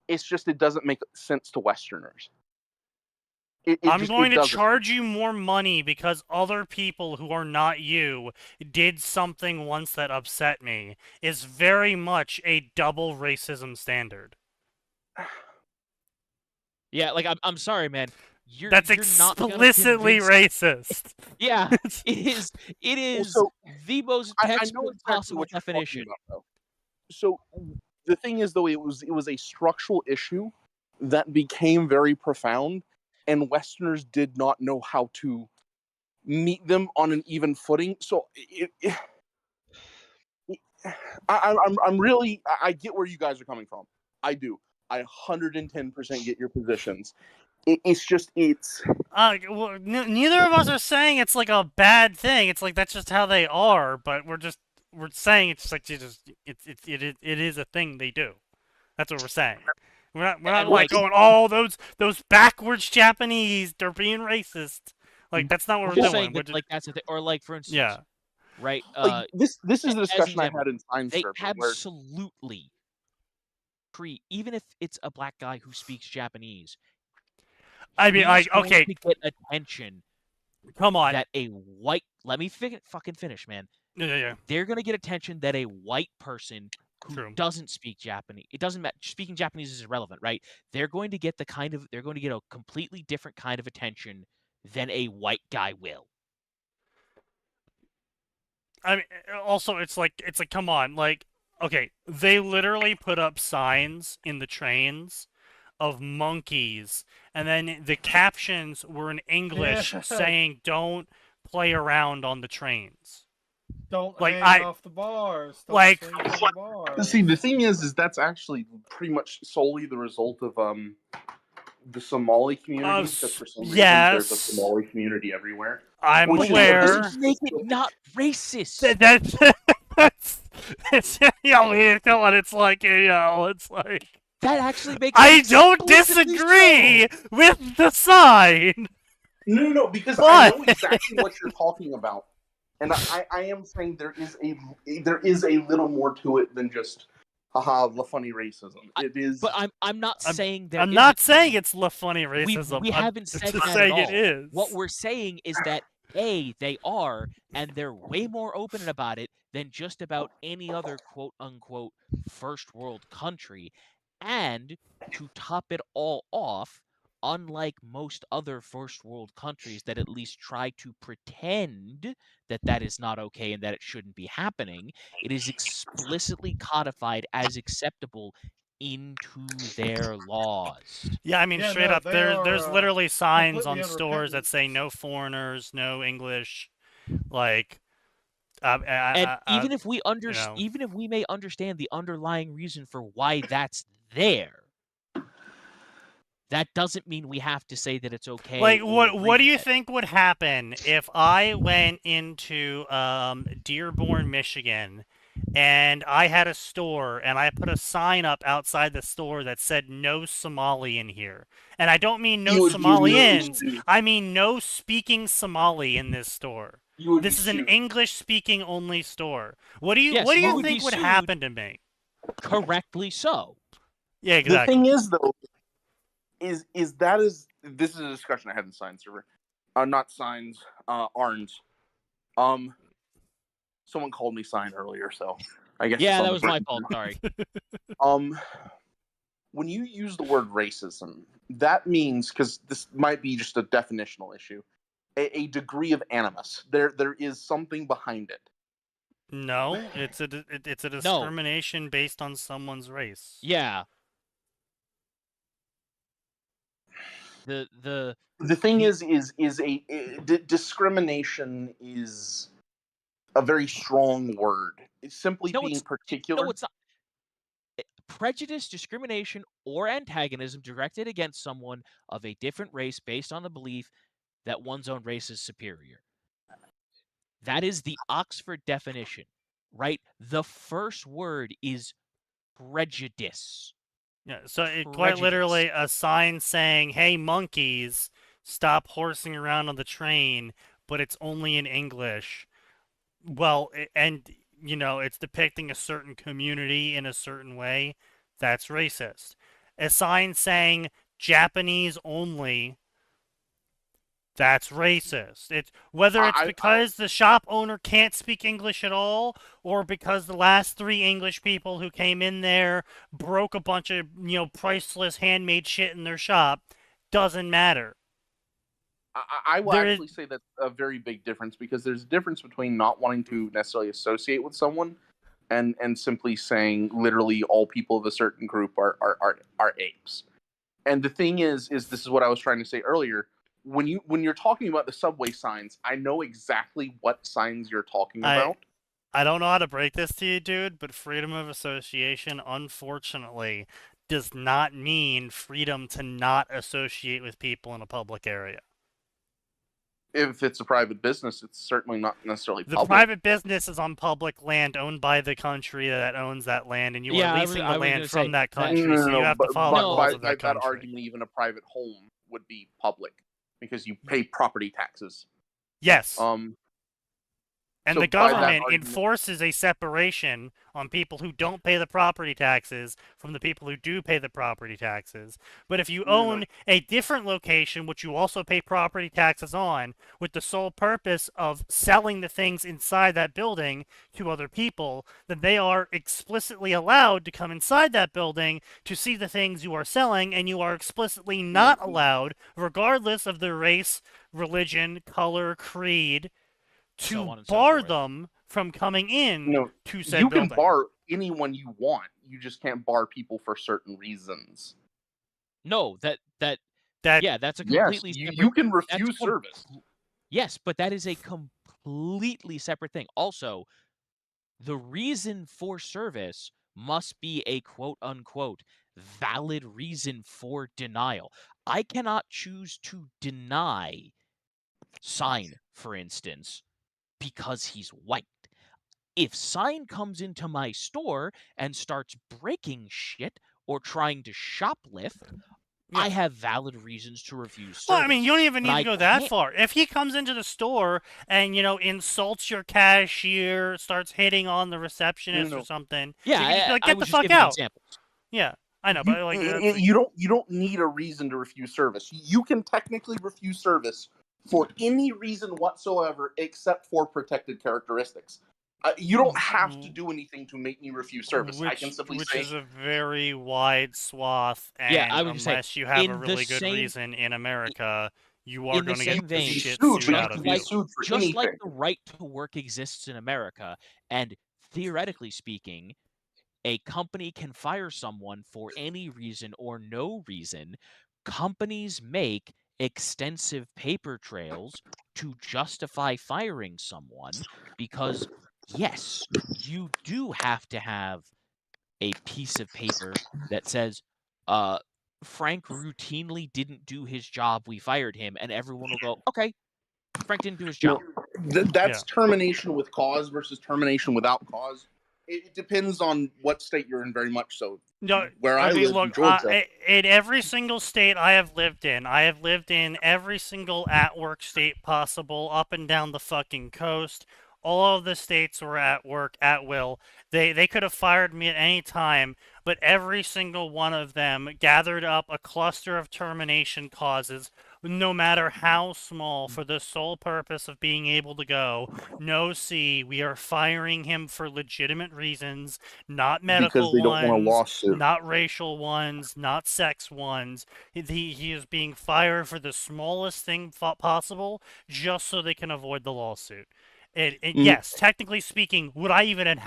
It's just it doesn't make sense to Westerners. I'm going to charge you more money because other people who are not you did something once that upset me is very much a double racism standard. Yeah, like, I'm sorry, man. That's you're not gonna explicitly convince- racist. Yeah, it is. It is so, the most I know textbook exactly possible what you're talking definition. about, though. So the thing is, though, it was a structural issue that became very profound, and Westerners did not know how to meet them on an even footing. So I'm really, I get where you guys are coming from. I do. I 110% get your positions. It's just, Well, neither of us are saying it's like a bad thing. It's like that's just how they are. But we're saying it's like it is a thing they do. That's what we're saying. We're not like going, oh, those backwards Japanese, they're being racist. Like that's not what we're Just doing. saying that, like that's the thing. Or like for instance, Yeah. right? like, this is the as an discussion I example, had in Science they Server, where absolutely treat, even if it's a black guy who speaks Japanese. I mean, he's going okay, to get attention come on. that a white. Let me fucking finish, man. Yeah. They're gonna get attention that a white person who True. doesn't speak Japanese. It doesn't matter. Speaking Japanese is irrelevant, right? They're going to get they're going to get a completely different kind of attention than a white guy will. I mean, also it's like come on, like okay, they literally put up signs in the trains of monkeys, and then the captions were in English Yeah. saying "Don't play around on the trains." Don't Like, hang off the bars. Don't like- swing from the bars. see, the thing is that's actually pretty much solely the result of the Somali community. Because for some reason, there's a yes. Somali community everywhere. I'm Which is- aware. Doesn't make it not racist. That's you know, come on, it's like it's like That actually makes. I it don't explicitly disagree so. with the sign. No, because I What? know exactly what you're talking about, and I am saying there is a little more to it than just haha the funny racism. It is, But I'm not saying that. I'm not saying it's funny racism. We I'm haven't said just that saying at all. it is. What we're saying is that they are, and they're way more open about it than just about any other quote unquote first world country. And to top it all off, unlike most other first world countries that at least try to pretend that that is not okay and that it shouldn't be happening, it is explicitly codified as acceptable into their laws. Yeah, I mean, Yeah, straight no, up, they there's are, literally signs on completely stores that unrepentant. say no foreigners, no English, like. And even if we know. even if we may understand the underlying reason for why that's there, that doesn't mean we have to say that it's okay. Like, or what agree do you with it. think would happen if I went into Dearborn, Michigan, and I had a store and I put a sign up outside the store that said "No Somali in here"? And I don't mean no Somalians. I mean no speaking Somali in this store. This is an English-speaking only store. What do you Yes, what do you you would be think would sued. happen to me? Correctly so. Yeah, exactly. The thing is though, is this is a discussion I had in Science Server, not Signs, Arns. Someone called me Sign earlier, so I guess Yeah, it's on that the was my brain. fault. Sorry. When you use the word racism, that means, because this might be just a definitional issue, a degree of animus. There is something behind it. No, it's a discrimination based on someone's race. Yeah. The thing is discrimination is a very strong word. It's simply being particular. No, it's not. Prejudice, discrimination, or antagonism directed against someone of a different race based on the belief that one's own race is superior. That is the Oxford definition, right? The first word is prejudice. Yeah, so it quite literally a sign saying, "Hey monkeys, stop horsing around on the train," but it's only in English. Well, and you know, it's depicting a certain community in a certain way. That's racist. A sign saying Japanese only. That's racist. It's whether it's because the shop owner can't speak English at all, or because the last 3 English people who came in there broke a bunch of priceless handmade shit in their shop, doesn't matter. I will There is- actually say that's a very big difference, because there's a difference between not wanting to necessarily associate with someone and simply saying literally all people of a certain group are apes. And the thing is this is what I was trying to say earlier. When you're talking about the subway signs, I know exactly what signs you're talking about. I don't know how to break this to you, dude, but freedom of association, unfortunately, does not mean freedom to not associate with people in a public area. If it's a private business, it's certainly not necessarily The public. private business is on public land owned by the country that owns that land, and you Yeah, are I leasing was the gonna land say from that that- country, so you have to follow the laws of by that country. argument, even a private home would be public because you pay property taxes. Yes. And So the by that government argument- enforces a separation on people who don't pay the property taxes from the people who do pay the property taxes. But if you own a different location, which you also pay property taxes on, with the sole purpose of selling the things inside that building to other people, then they are explicitly allowed to come inside that building to see the things you are selling, and you are explicitly not allowed, regardless of their race, religion, color, creed, So to on and so bar forth. them from coming in No, to said you building. can bar anyone you want. You just can't bar people for certain reasons. No, That yeah, that's a Yes, completely separate. you can that's refuse service. Yes, but that is a completely separate thing. Also, the reason for service must be a quote unquote valid reason for denial. I cannot choose to deny Sign, for instance, because he's white. If Sign comes into my store and starts breaking shit or trying to shoplift, I have valid reasons to refuse service. Well, I mean, you don't even But need I to go that can't- far. If he comes into the store and, insults your cashier, starts hitting on the receptionist or something, Yeah, you can just be like, I get was the just fuck giving out. examples. Yeah, I know, but like, You don't need a reason to refuse service. You can technically refuse service for any reason whatsoever except for protected characteristics. You don't have to do anything to make me refuse service. I can simply which say, is a very wide swath, and Yeah, I would say, unless you have a in the really good same- reason in America, you are in the going to get same the vein, shit sued, sued but out you of can be you. sued for just like anything. the right to work exists in America, and theoretically speaking, a company can fire someone for any reason or no reason. Companies make extensive paper trails to justify firing someone because, yes, you do have to have a piece of paper that says, Frank routinely didn't do his job, we fired him, and everyone will go, okay, Frank didn't do his job. That's termination with cause versus termination without cause. It depends on what state you're in, very much so. No, Where I live in Georgia. in every single state I have lived in every single at-work state possible, up and down the fucking coast. All of the states were at work at will. They could have fired me at any time, but every single one of them gathered up a cluster of termination causes, no matter how small, for the sole purpose of being able to go, no, see, we are firing him for legitimate reasons, not medical Because they don't want a ones, lawsuit. not racial ones, not sex ones. He is being fired for the smallest thing possible, just so they can avoid the lawsuit. Yes, technically speaking, would I even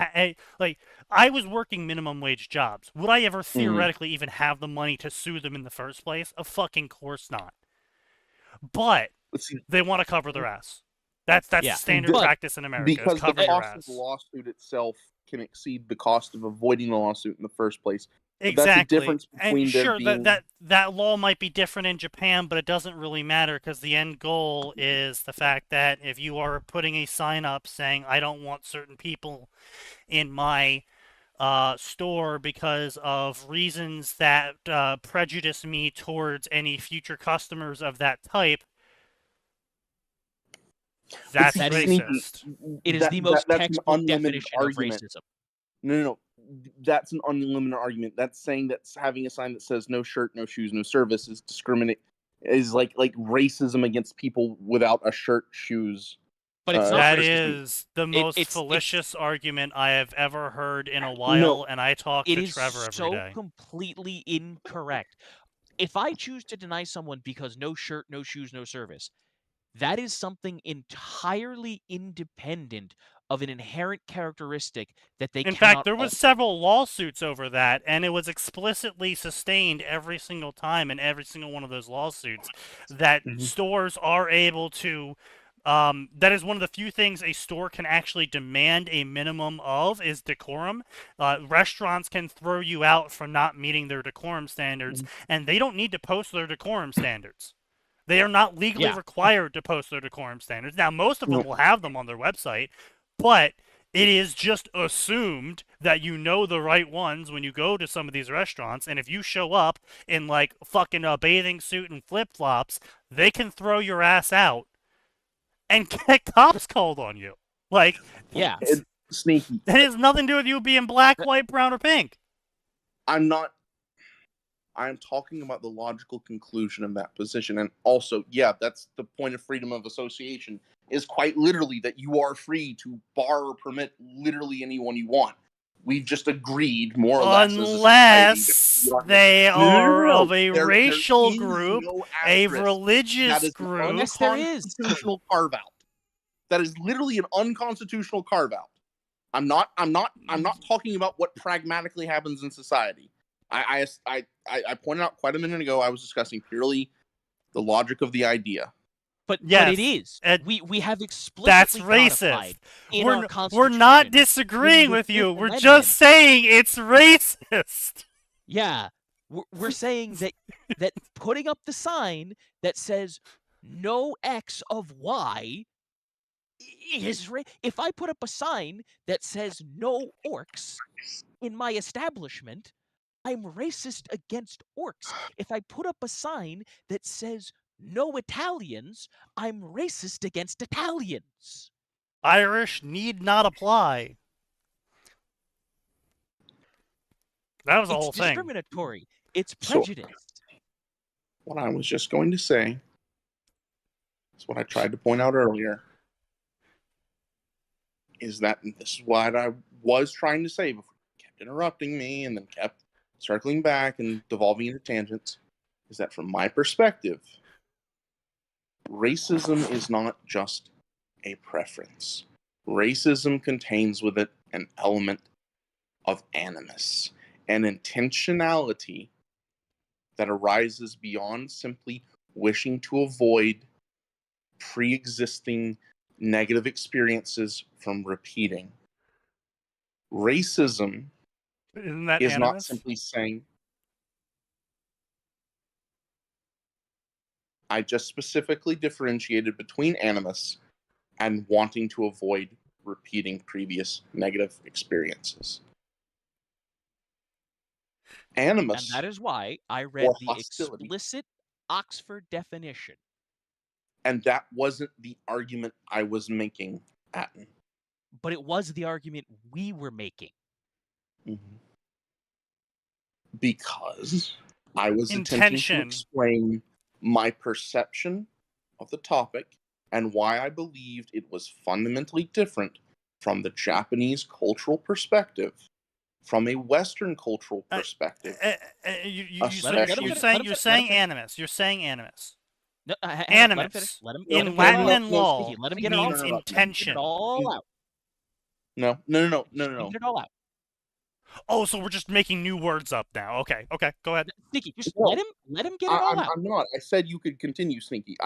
like, I was working minimum wage jobs. Would I ever theoretically even have the money to sue them in the first place? Of fucking course not. But they want to cover their ass. That's standard practice in America. Because the cover your cost ass. of the lawsuit itself can exceed the cost of avoiding the lawsuit in the first place. Exactly. That's the difference between and sure, there being... that law might be different in Japan, but it doesn't really matter because the end goal is the fact that if you are putting a sign up saying, I don't want certain people in my store because of reasons that prejudice me towards any future customers of that type, that's racist. It is the most textbook definition of racism. No. That's an unlimited argument. That's saying that having a sign that says no shirt, no shoes, no service is like racism against people without a shirt, shoes. But it's not that racism. is the most fallacious argument I have ever heard in a while, and I talk to Trevor every day. It is so completely incorrect. If I choose to deny someone because no shirt, no shoes, no service, that is something entirely independent of an inherent characteristic that they In cannot fact, there was alter. several lawsuits over that, and it was explicitly sustained every single time in every single one of those lawsuits that stores are able to. That is one of the few things a store can actually demand a minimum of is decorum. Restaurants can throw you out for not meeting their decorum standards, and they don't need to post their decorum standards. They are not legally Yeah. required to post their decorum standards. Now, most of them will have them on their website, but it is just assumed that you know the right ones when you go to some of these restaurants, and if you show up in like fucking a bathing suit and flip-flops, they can throw your ass out and get cops called on you. Like, Yeah. Sneaky. that has nothing to do with you being black, white, brown, or pink. I'm talking about the logical conclusion of that position. And also, yeah, that's the point of freedom of association, is quite literally that you are free to bar or permit literally anyone you want. We've just agreed, more or less, Unless they are of a There racial is group, no a asterisk. religious That is group. an Yes, there is. unconstitutional carve-out. That is literally an unconstitutional carve-out. I'm not talking about what pragmatically happens in society. I pointed out quite a minute ago, I was discussing purely the logic of the idea. But Yes, it is. We have explicitly That's codified racist. in our We're Constitution. not disagreeing in the with you. Fifth We're Amendment. just saying it's racist. Yeah, we're saying that putting up the sign that says no X of Y is if I put up a sign that says no orcs in my establishment, I'm racist against orcs. If I put up a sign that says no Italians, I'm racist against Italians. Irish need not apply. That was the whole It's thing. discriminatory. It's prejudiced. What I was just going to say is what I tried to point out earlier. Is that this is what I was trying to say before you kept interrupting me and then kept circling back and devolving into tangents, is that from my perspective, racism is not just a preference. Racism contains with it an element of animus, an intentionality that arises beyond simply wishing to avoid pre-existing negative experiences from repeating. Racism Isn't that is animus? not simply saying, I just specifically differentiated between animus and wanting to avoid repeating previous negative experiences. Animus. And that is why I read the hostility. explicit Oxford definition. And that wasn't the argument I was making, Atin. But it was the argument we were making. Mm-hmm. Because I was attempting to explain my perception of the topic and why I believed it was fundamentally different from the Japanese cultural perspective, from a Western cultural perspective. You're saying animus. You're saying animus. No, animus in Latin and law means intention. No. Get it all out. Oh, so we're just making new words up now. Okay, go ahead. Sneaky, just let him get it all out. I'm not. I said you could continue, Sneaky.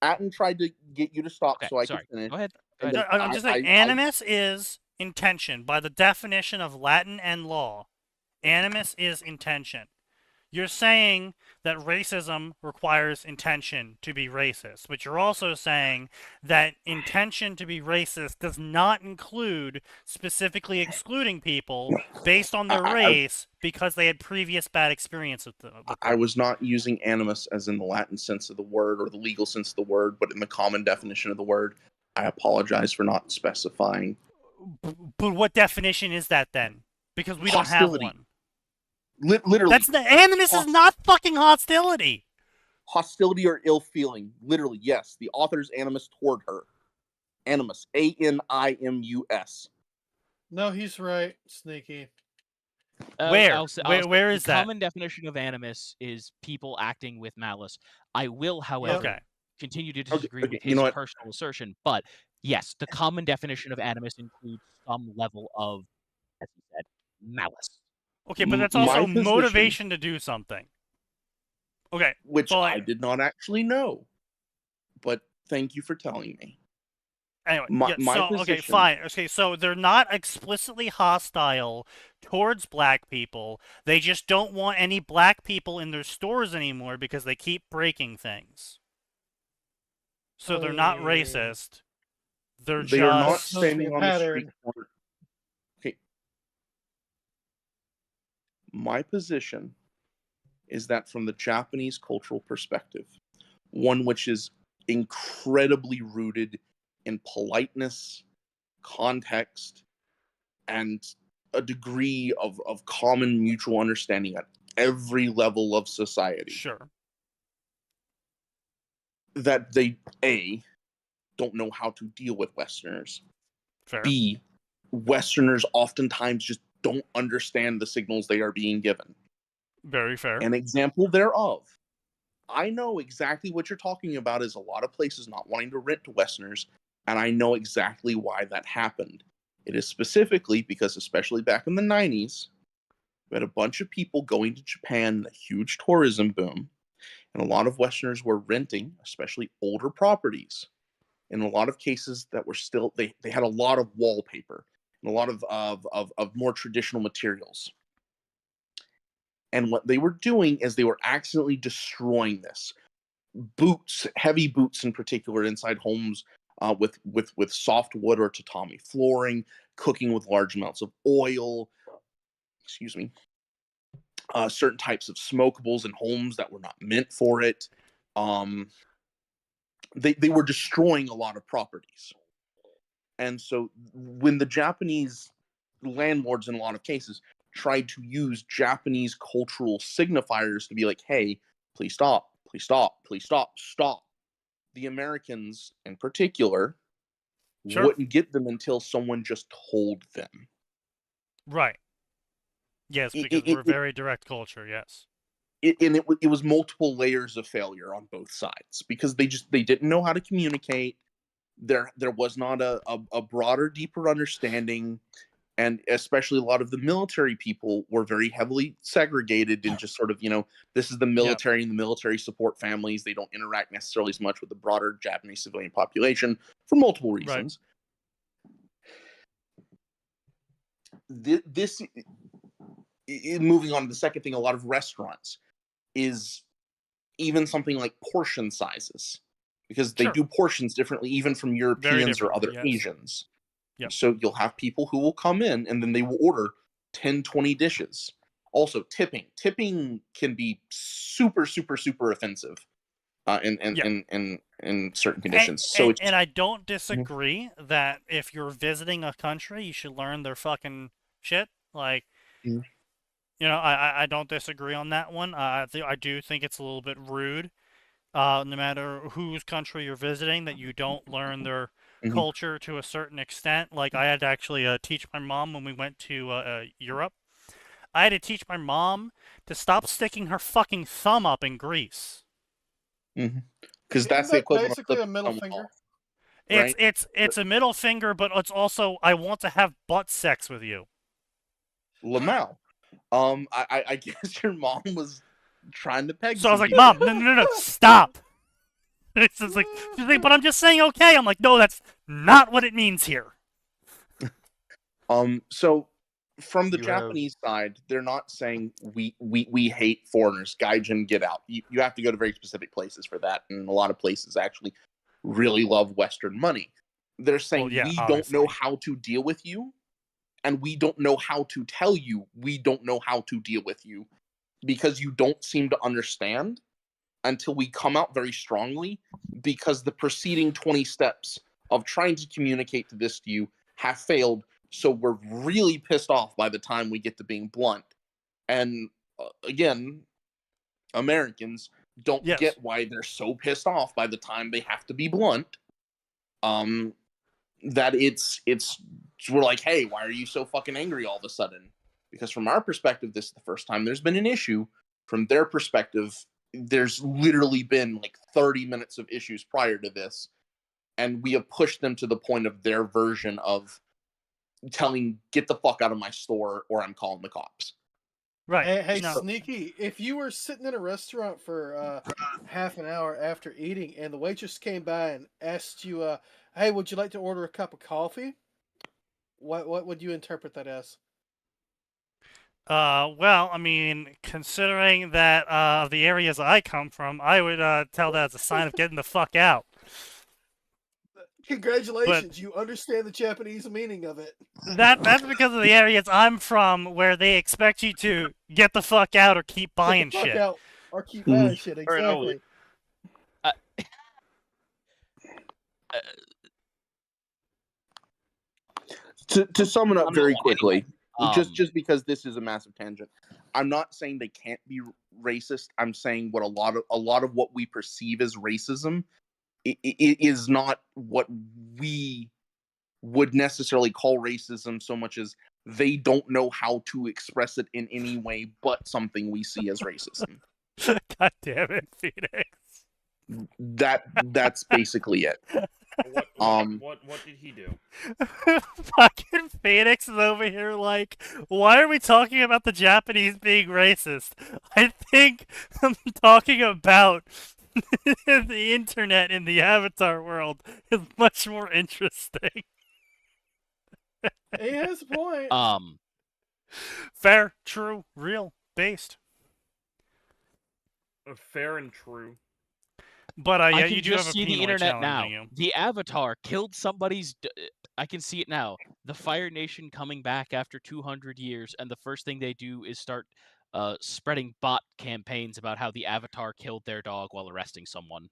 Atin tried to get you to stop so I could finish. Go ahead. I'm just saying, animus is intention by the definition of Latin and law. Animus is intention. You're saying that racism requires intention to be racist, but you're also saying that intention to be racist does not include specifically excluding people based on their race because they had previous bad experience with them. I was not using animus as in the Latin sense of the word or the legal sense of the word, but in the common definition of the word. I apologize for not specifying. But what definition is that then? Because we don't have one. Literally. That's the animus is not fucking hostility. Hostility or ill feeling. Literally, yes. The author's animus toward her. Animus. A-N-I-M-U-S. No, he's right, Sneaky. Where is the that? Common definition of animus is people acting with malice. I will, however, continue to disagree with you his know what? personal assertion, but yes, the common definition of animus includes some level of, as he said, malice. Okay, but that's My also position- motivation to do something. Okay, Which so, I did not actually know. But thank you for telling me. anyway, My okay, position- fine. Okay, so they're not explicitly hostile towards black people. They just don't want any black people in their stores anymore because they keep breaking things. So they're not racist. They're They are not just... standing on the street pattern. corner. Okay. My position is that from the Japanese cultural perspective, one which is incredibly rooted in politeness, context, and a degree of common mutual understanding at every level of society, Sure. that they, A, don't know how to deal with Westerners. Fair. B, Westerners oftentimes just don't understand the signals they are being given. Very fair. An example thereof, I know exactly what you're talking about is a lot of places not wanting to rent to Westerners, and I know exactly why that happened. It is specifically because, especially back in the 90s, we had a bunch of people going to Japan, a huge tourism boom, and a lot of Westerners were renting, especially older properties. In a lot of cases that were still, they had a lot of wallpaper and a lot of more traditional materials. And what they were doing is they were accidentally destroying this. Boots, heavy boots in particular, inside homes with soft wood or tatami flooring, cooking with large amounts of oil, excuse me, certain types of smokables in homes that were not meant for it. They were destroying a lot of properties. And so when the Japanese landlords in a lot of cases tried to use Japanese cultural signifiers to be like, hey, please stop, please stop, please stop, stop. The Americans in particular wouldn't get them until someone just told them. Right. Yes, because we're a very direct culture, yes. It was multiple layers of failure on both sides because they didn't know how to communicate. There was not a broader, deeper understanding. And especially a lot of the military people were very heavily segregated and just sort of, this is the military and the military support families. They don't interact necessarily as much with the broader Japanese civilian population for multiple reasons. Right. This, moving on to the second thing, a lot of restaurants is even something like portion sizes because they do portions differently, even from Europeans or other Asians. Yep. So you'll have people who will come in and then they will order 10, 20 dishes. Also, tipping. Tipping can be super, super, super offensive in certain conditions. And I don't disagree that if you're visiting a country, you should learn their fucking shit. Like, I don't disagree on that one. I do think it's a little bit rude, no matter whose country you're visiting, that you don't learn their culture to a certain extent. Like, I had to actually teach my mom when we went to Europe. I had to teach my mom to stop sticking her fucking thumb up in grease. Because that's the equivalent basically of a middle finger. Right? It's a middle finger, but it's also, I want to have butt sex with you. Lamau. I guess your mom was trying to peg. So I was like, Mom, no, stop. It's just like, she's like, but I'm just saying okay. I'm like, no, that's not what it means here. So from the Japanese side, they're not saying we hate foreigners. Gaijin, get out. You have to go to very specific places for that, and a lot of places actually really love Western money. They're saying we don't know how to deal with you, and we don't know how to tell you we don't know how to deal with you because you don't seem to understand until we come out very strongly, because the preceding 20 steps of trying to communicate this to you have failed. So we're really pissed off by the time we get to being blunt. And again, Americans don't get why they're so pissed off by the time they have to be blunt. That we're like, hey, why are you so fucking angry all of a sudden? Because from our perspective, this is the first time there's been an issue. From their perspective, there's literally been like 30 minutes of issues prior to this, and we have pushed them to the point of their version of telling, get the fuck out of my store or I'm calling the cops. Right. Hey, No. Sneaky, if you were sitting in a restaurant for half an hour after eating and the waitress came by and asked you, hey, would you like to order a cup of coffee? What would you interpret that as? Well, I mean, considering that the areas I come from, I would tell that as a sign of getting the fuck out. Congratulations, you understand the Japanese meaning of it. That's because of the areas I'm from, where they expect you to get the fuck out or keep buying Get the fuck shit. out or keep buying shit, Alright, I'll exactly. To sum it up very quickly, Um, just because this is a massive tangent, I'm not saying they can't be racist. I'm saying what a lot of what we perceive as racism is not what we would necessarily call racism so much as they don't know how to express it in any way but something we see as racism. God damn it, Phoenix. That's basically it. What did he do? Fucking Phoenix is over here like, why are we talking about the Japanese being racist? I think I'm talking about the internet in the Avatar world is much more interesting. He has a point. Fair, true, real, based. Fair and true. But I yeah, can you do just have a see the penally internet now. challenging you. The Avatar killed somebody's. I can see it now. The Fire Nation coming back after 200 years, and the first thing they do is start spreading bot campaigns about how the Avatar killed their dog while arresting someone.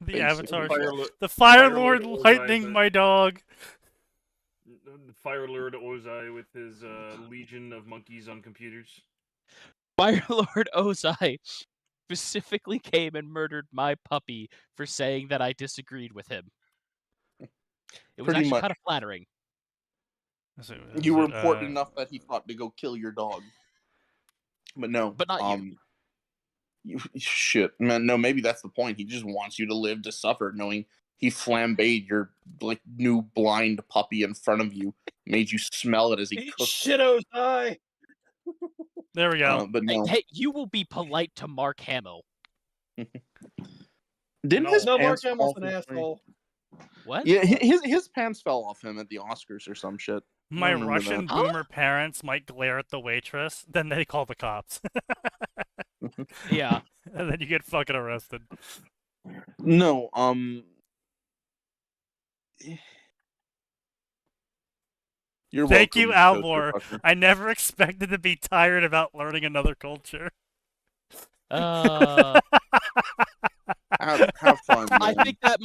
The Avatar, the Fire Fire Lord Lord lightning Ozai, my dog. The Fire Lord Ozai with his legion of monkeys on computers. Fire Lord Ozai specifically came and murdered my puppy for saying that I disagreed with him. It was Pretty actually much. kind of flattering. You were important enough that he thought to go kill your dog. But no. But not you. Shit, man. No, maybe that's the point. He just wants you to live to suffer, knowing he flambéed your like new blind puppy in front of you, made you smell it as he cooked. Shitto's eye. There we go. But no. Hey, you will be polite to Mark Hamill. Didn't his No, Mark pants Hamill's fall an off him? asshole. What? Yeah, his pants fell off him at the Oscars or some shit. My I remember Russian that. boomer parents might glare at the waitress, then they call the cops. Yeah. And then you get fucking arrested. No, You're Thank welcome, you, Alvor. I never expected to be tired about learning another culture. Have fun. I Man. think that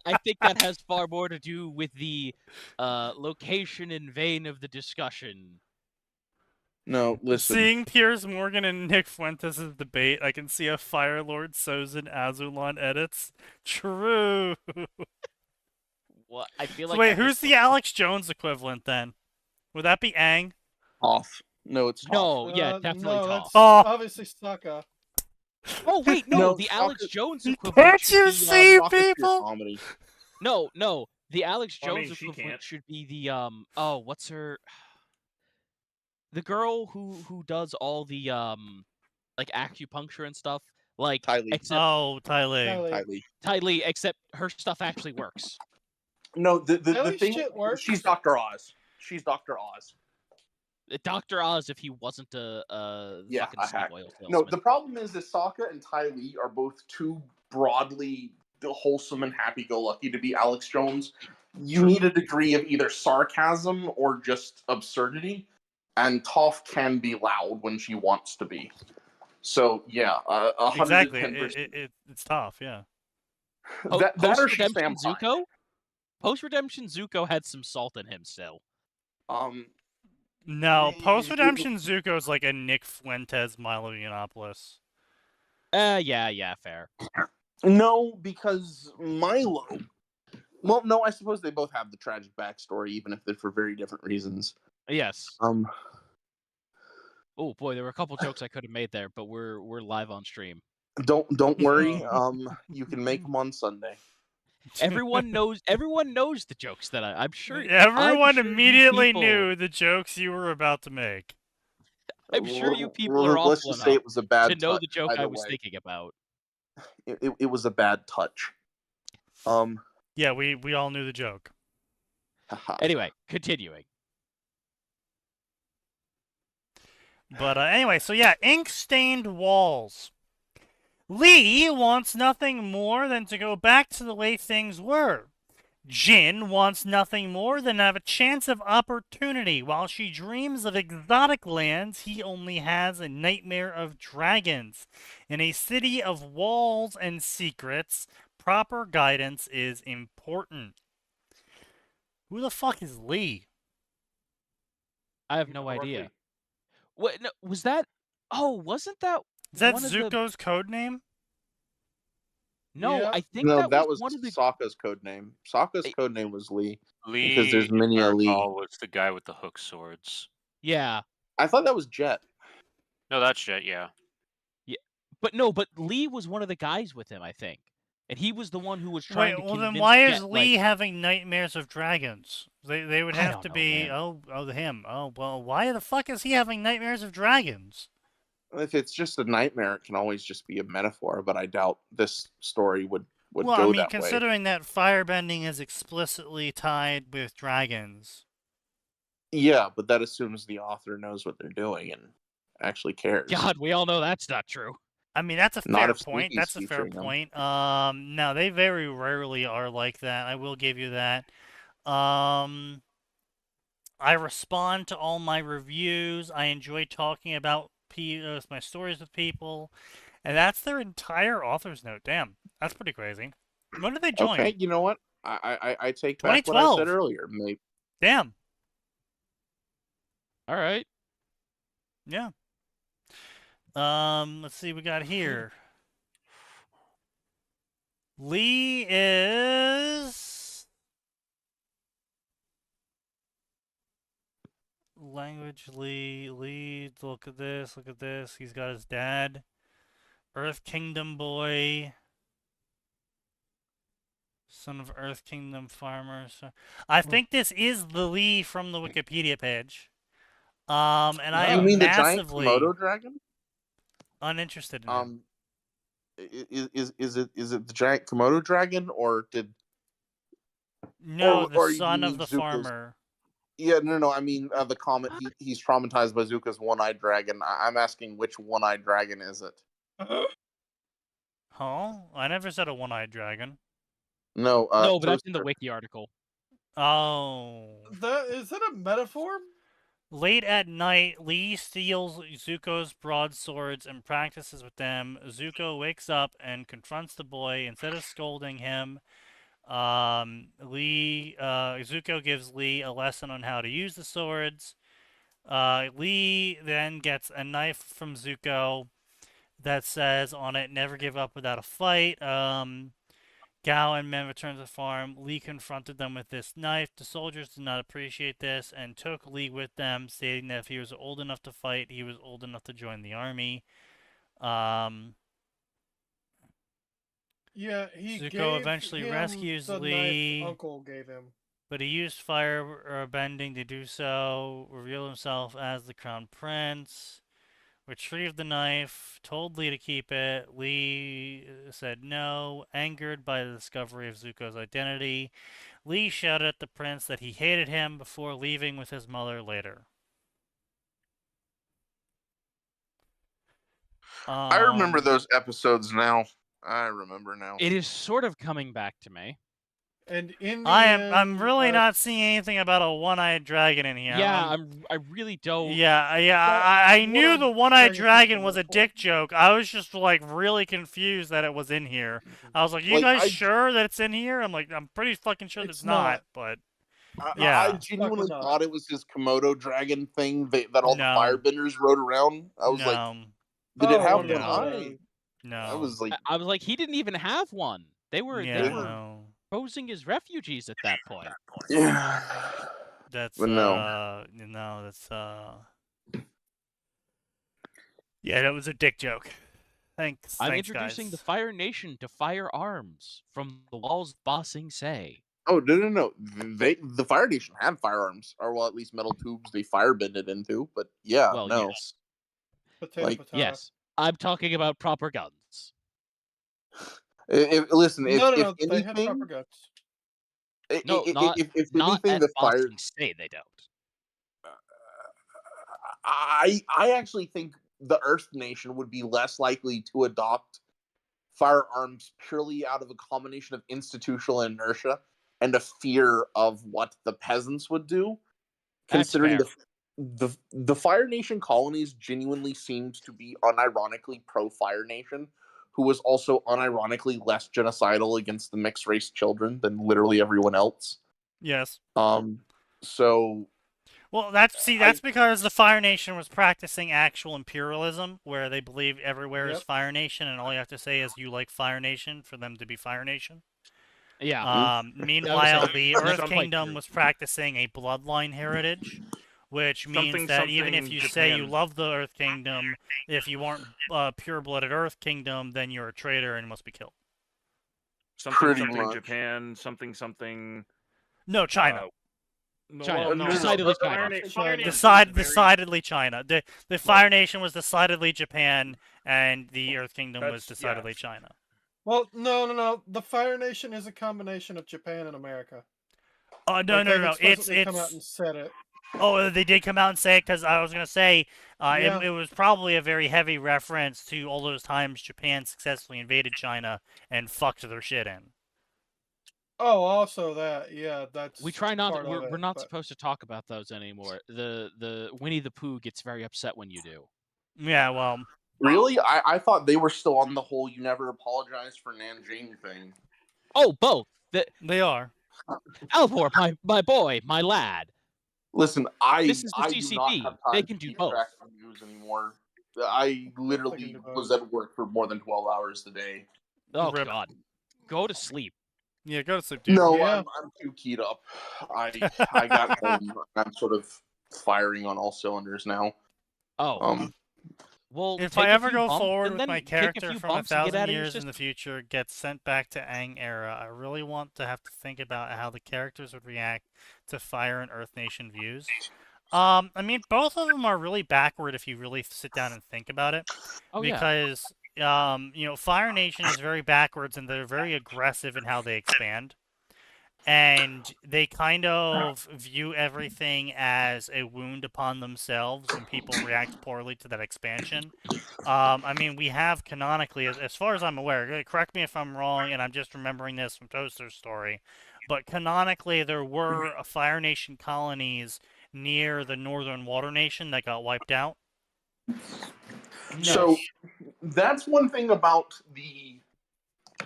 I think that has far more to do with the location and vein of the discussion. No, listen. Seeing Piers Morgan and Nick Fuentes' debate, I can see a Fire Lord Sozin Azulon edits. True. What I feel So like. wait, who's the Alex Jones equivalent then? Would that be Aang? Off. No, it's Toph. No, yeah, definitely No, Toph. that's Oh. obviously Sokka. Oh wait, no, No, the Alex Sokka- Jones equivalent. Can't should you be, see, Sokka's pure people? comedy. No, the Alex Well, I Jones mean, she equivalent can't. should be the Oh, what's her? The girl who does all the like acupuncture and stuff. Like Ty Lee. except Oh, Ty Lee. Ty Lee. Ty Lee, except her stuff actually works. No, the Tylee's thing. shit works. She's Dr. Oz. She's Dr. Oz. Dr. Oz, if he wasn't a fucking a snake hack. oil salesman. No, the problem is that Sokka and Ty Lee are both too broadly wholesome and happy-go-lucky to be Alex Jones. You need a degree of either sarcasm or just absurdity, and Toph can be loud when she wants to be. So yeah, 110%. Exactly. It's tough, yeah. That or she's Post-Redemption Sam Pine. Zuko? Post-Redemption Zuko had some salt in him still. No, Post-Redemption Zuko is like a Nick Fuentes Milo Yiannopoulos. Yeah, fair. No, because Milo. Well, no, I suppose they both have the tragic backstory, even if they're for very different reasons. Yes. Oh boy, there were a couple jokes I could have made there, but we're live on stream. Don't worry. You can make them on Sunday. Everyone knows the jokes that I'm sure. Everyone sure you immediately people- knew the jokes you were about to make. I'm sure you people are Let's awful just say enough it was a bad to know touch. the joke I Either was way. thinking about. It was a bad touch. Yeah, we all knew the joke. Anyway, continuing. But anyway, so yeah, ink-stained walls. Lee wants nothing more than to go back to the way things were. Jin wants nothing more than to have a chance of opportunity. While she dreams of exotic lands, he only has a nightmare of dragons. In a city of walls and secrets, proper guidance is important. Who the fuck is Lee? I have no Roughly. idea. What no, was that? Oh, wasn't that Is that one of the? Zuko's code name? No, Yeah. I think No, that was one of the. Sokka's code name. Sokka's I- code name was Lee. Lee, Because there's many if I a Lee. recall, was the guy with the hook swords. Yeah, I thought that was Jet. No, that's Jet. Yeah. but Lee was one of the guys with him, I think, and he was the one who was trying Wait, to well convince then why is Jet, Lee like, having nightmares of dragons? They would I have don't to know, be man. him. Oh well, why the fuck is he having nightmares of dragons? If it's just a nightmare, it can always just be a metaphor. But I doubt this story would Well, go I mean, that way. considering that firebending is explicitly tied with dragons. Yeah, but that assumes the author knows what they're doing and actually cares. God, we all know that's not true. I mean, that's a Not fair if point. Sneaky's That's a fair featuring them. point. No, they very rarely are like that. I will give you that. I respond to all my reviews. I enjoy talking about my stories with people, and that's their entire author's note. Damn, that's pretty crazy. When did they join? Okay, you know what? I take back what I 2012. said earlier. Maybe. Damn. All right. Yeah. Let's see what we got here. Lee is language Lee, look at this, He's got his dad. Earth Kingdom boy. Son of Earth Kingdom farmer. I think this is the Lee from the Wikipedia page. And I You am mean the giant massively Komodo dragon? uninterested in him. Is it the giant Komodo dragon, or did? No, or the you son of mean the Zuko's- farmer. Yeah, no. I mean the comet. He's traumatized by Zuko's one-eyed dragon. I'm asking which one-eyed dragon is it? Huh? I never said a one-eyed dragon. No, No, but that's in the Toaster. wiki article. Oh. Is that a metaphor? Late at night, Lee steals Zuko's broadswords and practices with them. Zuko wakes up and confronts the boy. Instead of scolding him, Zuko gives Lee a lesson on how to use the swords. Lee then gets a knife from Zuko that says on it, "Never give up without a fight." Gao and men returned to the farm. Lee confronted them with this knife. The soldiers did not appreciate this and took Lee with them, stating that if he was old enough to fight, he was old enough to join the army. Yeah, he Zuko gave eventually him rescues the Lee. knife Uncle gave him. But he used fire bending to do so, revealed himself as the crown prince, retrieved the knife, told Lee to keep it. Lee said no, angered by the discovery of Zuko's identity. Lee shouted at the prince that he hated him before leaving with his mother later. I remember those episodes now. I remember now. It is sort of coming back to me. And in the I'm end, really not seeing anything about a one-eyed dragon in here. Yeah, I really don't. Yeah. I knew the one-eyed dragon was a dick joke. I was just like really confused that it was in here. I was like, "You guys sure that it's in here?" I'm like, "I'm pretty fucking sure it's not." But yeah, I genuinely thought it was his Komodo dragon thing that all the firebenders rode around. I was like, did it have one eye? No. I was like, he didn't even have one. They were posing as refugees at that point. Yeah. That's but yeah, that was a dick joke. Thanks, I'm thanks, introducing guys. the Fire Nation to firearms from the walls bossing say. Oh no! The Fire Nation had firearms, or well, at least metal tubes they firebended into. But yeah, Well, no. yes. Potato, Like, potato. Yes. I'm talking about proper guns. Listen, if No. They had proper anything, guns. No, if not anything, as the fire. bossing say they don't. I actually think the Earth Nation would be less likely to adopt firearms purely out of a combination of institutional inertia and a fear of what the peasants would do. That's Considering fair. the Fire Nation colonies genuinely seemed to be unironically pro Fire Nation, who was also unironically less genocidal against the mixed race children than literally everyone else. Yes. So Well, that's because the Fire Nation was practicing actual imperialism, where they believe everywhere is Yep. Fire Nation, and all you have to say is you like Fire Nation for them to be Fire Nation. Yeah. Meanwhile, the that's Earth quite Kingdom true. was practicing a bloodline heritage, which means Something, that even if something, you say you Japan. love the Earth Kingdom, if you aren't pure-blooded Earth Kingdom, then you're a traitor and must be killed. Something, Pretty something, much. Japan. Something, something. No, China. China. No. Decidedly Fire China. Na- Fire Nation is very- Decidedly China. The Fire Nation was decidedly Japan, and the Earth Kingdom was That's- decidedly yeah. China. Well, no. The Fire Nation is a combination of Japan and America. Oh, no. They've It's explicitly come out and said it. Oh, they did come out and say it, because I was going to say, Yeah. it was probably a very heavy reference to all those times Japan successfully invaded China and fucked their shit in. Oh, also that. Yeah, that's. We try not. part of We're it, not but- supposed to talk about those anymore. The Winnie the Pooh gets very upset when you do. Yeah, well, really, I thought they were still on the whole "you never apologize for Nanjing" thing. Oh, both. they are. Alvor, my boy, my lad. Listen, This is the I do not CCP. have time They to can do keep both. track of news anymore. I literally do both. was at work for more than 12 hours a day. Oh Rip. God, go to sleep. Yeah, go to sleep, dude. No, Yeah. I'm too keyed up. I got home. I'm sort of firing on all cylinders now. Oh, well, If take I a ever few go bumps forward and with then my kick a character few from bumps and get 1,000 out of your years in the system. future gets sent back to Aang era, I really want to have to think about how the characters would react to Fire and Earth Nation views. I mean, both of them are really backward if you really sit down and think about it. Oh yeah. Because, Fire Nation is very backwards and they're very aggressive in how they expand. And they kind of view everything as a wound upon themselves, and people react poorly to that expansion. I mean, we have canonically, as far as I'm aware, correct me if I'm wrong, and I'm just remembering this from Toaster's story, but canonically there were Fire Nation colonies near the Northern Water Nation that got wiped out. No. So that's one thing about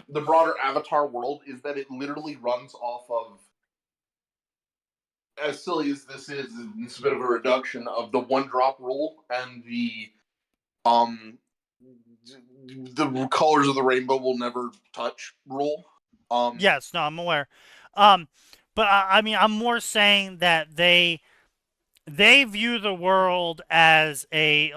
the broader Avatar world, is that it literally runs off of, as silly as this is, it's a bit of a reduction of the one drop rule and the colors of the rainbow will never touch rule. Yes, no, I'm aware. But I mean, I'm more saying that they view the world as a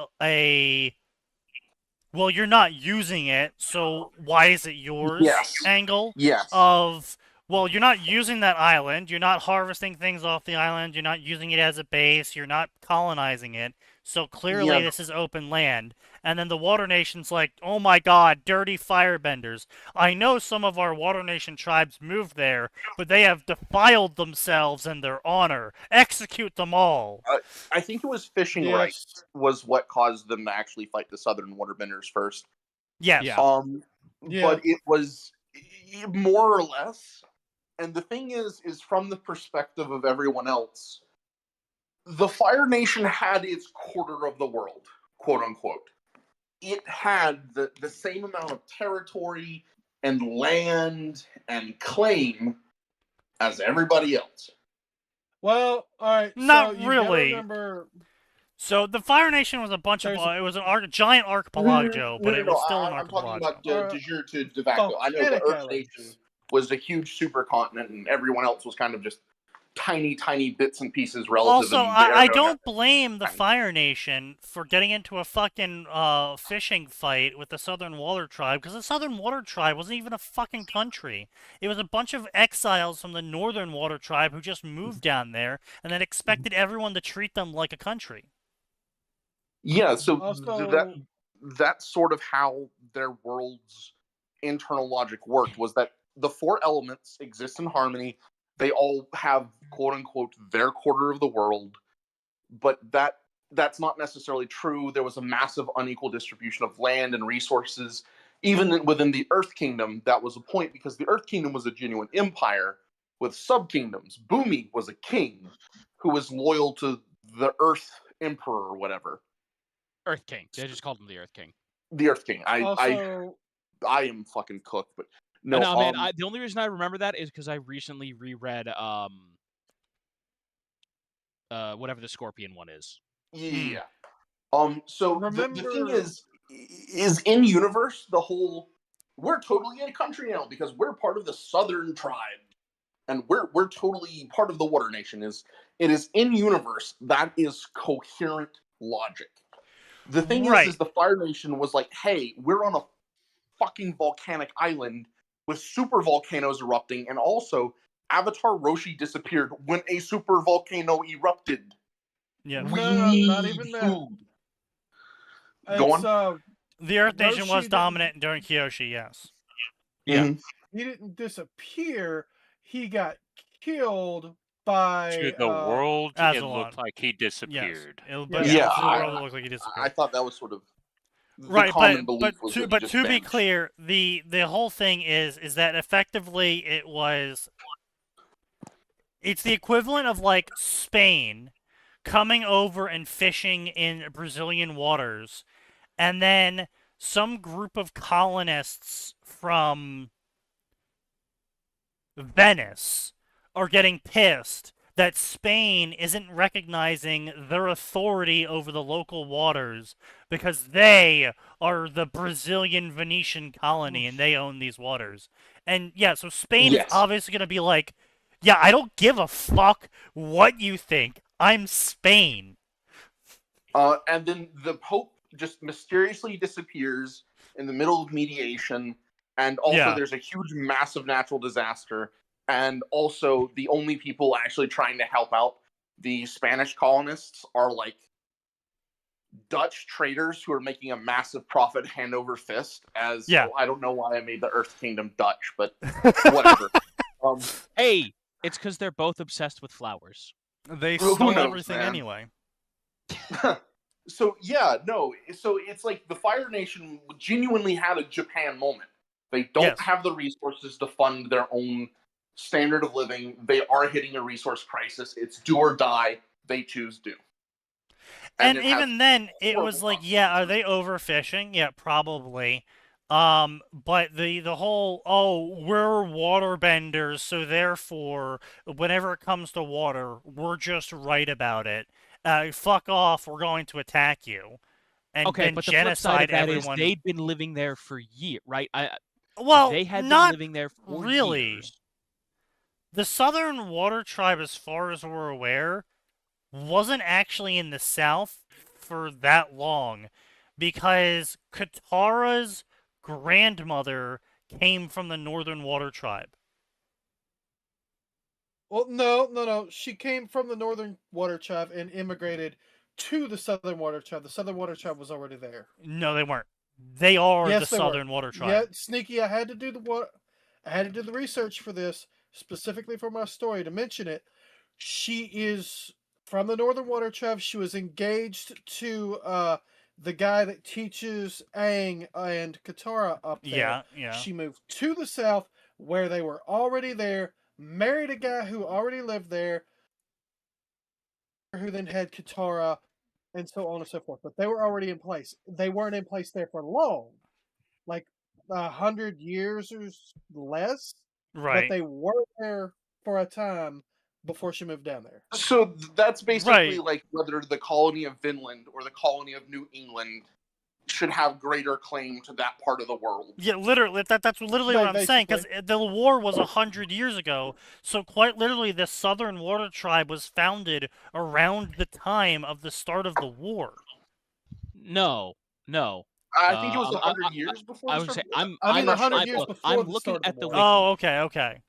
well, you're not using it, so why is it yours? Yes. Angle Yes. of, well, you're not using that island, you're not harvesting things off the island, you're not using it as a base, you're not colonizing it, so clearly this is open land. And then the Water Nation's like, oh my god, dirty firebenders. I know some of our Water Nation tribes moved there, but they have defiled themselves and their honor. Execute them all. I think it was fishing Yes. rights was what caused them to actually fight the Southern Waterbenders first. Yes. Yeah. But it was more or less. And the thing is from the perspective of everyone else, the Fire Nation had its quarter of the world, quote unquote. It had the same amount of territory and land and claim as everybody else. Well, all right. Not so you really. gotta remember, So the Fire Nation was a bunch of, it was a giant archipelago, but it was still an I'm talking archipelago. about de jure to de facto. I know the volcanic Earth islands. Nation was a huge supercontinent, and everyone else was kind of just tiny bits and pieces relative. Also, and they are I known don't blame the tiny. Fire Nation for getting into a fucking fishing fight with the Southern Water Tribe, because the Southern Water Tribe wasn't even a fucking country. It was a bunch of exiles from the Northern Water Tribe who just moved down there and then expected everyone to treat them like a country. Yeah, so Also, that's sort of how their world's internal logic worked, was that the four elements exist in harmony. They all have, quote unquote, their quarter of the world, but that's not necessarily true. There was a massive unequal distribution of land and resources. Even within the Earth Kingdom, that was a point, because the Earth Kingdom was a genuine empire with sub-kingdoms. Boomy was a king who was loyal to the Earth Emperor or whatever. Earth King. They just called him the Earth King. The Earth King. I am fucking cooked, but no, man. The only reason I remember that is because I recently reread whatever the Scorpion one is. Yeah. So remember, the thing is in universe, we're totally in a country now because we're part of the Southern Tribe, and we're totally part of the Water Nation. It is in universe that is coherent logic. The thing is the Fire Nation was like, hey, we're on a fucking volcanic island with super volcanoes erupting, and also Avatar Roshi disappeared when a super volcano erupted. Yeah. No, not even that. Go on. The Earth Nation Roshi was dominant during Kyoshi, yes. Yeah. He didn't disappear. He got killed by To the world, it Aslan. looked like he disappeared. Yes. Yeah. Yeah, to the world, it looked like he disappeared. I thought that was sort of the Right, common belief. but to be clear, the whole thing is that effectively it's the equivalent of like Spain coming over and fishing in Brazilian waters, and then some group of colonists from Venice are getting pissed that Spain isn't recognizing their authority over the local waters because they are the Brazilian Venetian colony and they own these waters. And yeah, so Spain is obviously going to be like, yeah, I don't give a fuck what you think. I'm Spain. And then the Pope just mysteriously disappears in the middle of mediation, and also there's a huge, massive natural disaster. And also, the only people actually trying to help out the Spanish colonists are like Dutch traders who are making a massive profit hand over fist. I don't know why I made the Earth Kingdom Dutch, but whatever. Hey, it's because they're both obsessed with flowers. They stole everything anyway. So it's like the Fire Nation genuinely had a Japan moment. They don't have the resources to fund their own standard of living. They are hitting a resource crisis. It's do or die. They choose do. And even then, it was like, are they overfishing? Yeah, probably. But the whole, we're waterbenders, so therefore, whenever it comes to water, we're just right about it. Fuck off, we're going to attack you. And okay, but the flip side of that is they'd been living there for years, right? They had been living there for years. The Southern Water Tribe, as far as we're aware, wasn't actually in the South for that long, because Katara's grandmother came from the Northern Water Tribe. Well, no. She came from the Northern Water Tribe and immigrated to the Southern Water Tribe. The Southern Water Tribe was already there. No, they weren't. They are the Southern Water Tribe. Yeah, Sneaky. I had to do the research for this, specifically for my story, to mention it. She is from the Northern Water Tribe. She was engaged to the guy that teaches Aang and Katara up there. Yeah. She moved to the South, where they were already there, married a guy who already lived there, who then had Katara, and so on and so forth. But they were already in place. They weren't in place there for long, like 100 years or less. Right. But they were there for a time before she moved down there. So that's basically like whether the colony of Vinland or the colony of New England should have greater claim to that part of the world. Yeah, literally. That's literally what I'm saying. Because the war was 100 years ago, so quite literally, the Southern Water Tribe was founded around the time of the start of the war. No. I think it was 100 years before. I would say I'm 100 years before I'm the looking start of at the the war. wiki. Oh, okay.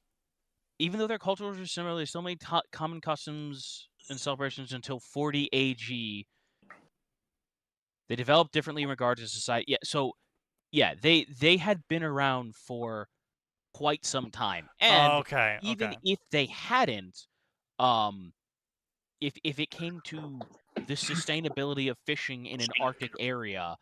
Even though their cultures are similar, they still made common customs and celebrations until 40 AG. They developed differently in regard to society. Yeah, so they had been around for quite some time, and even if they hadn't, if it came to the sustainability of fishing in an Arctic area,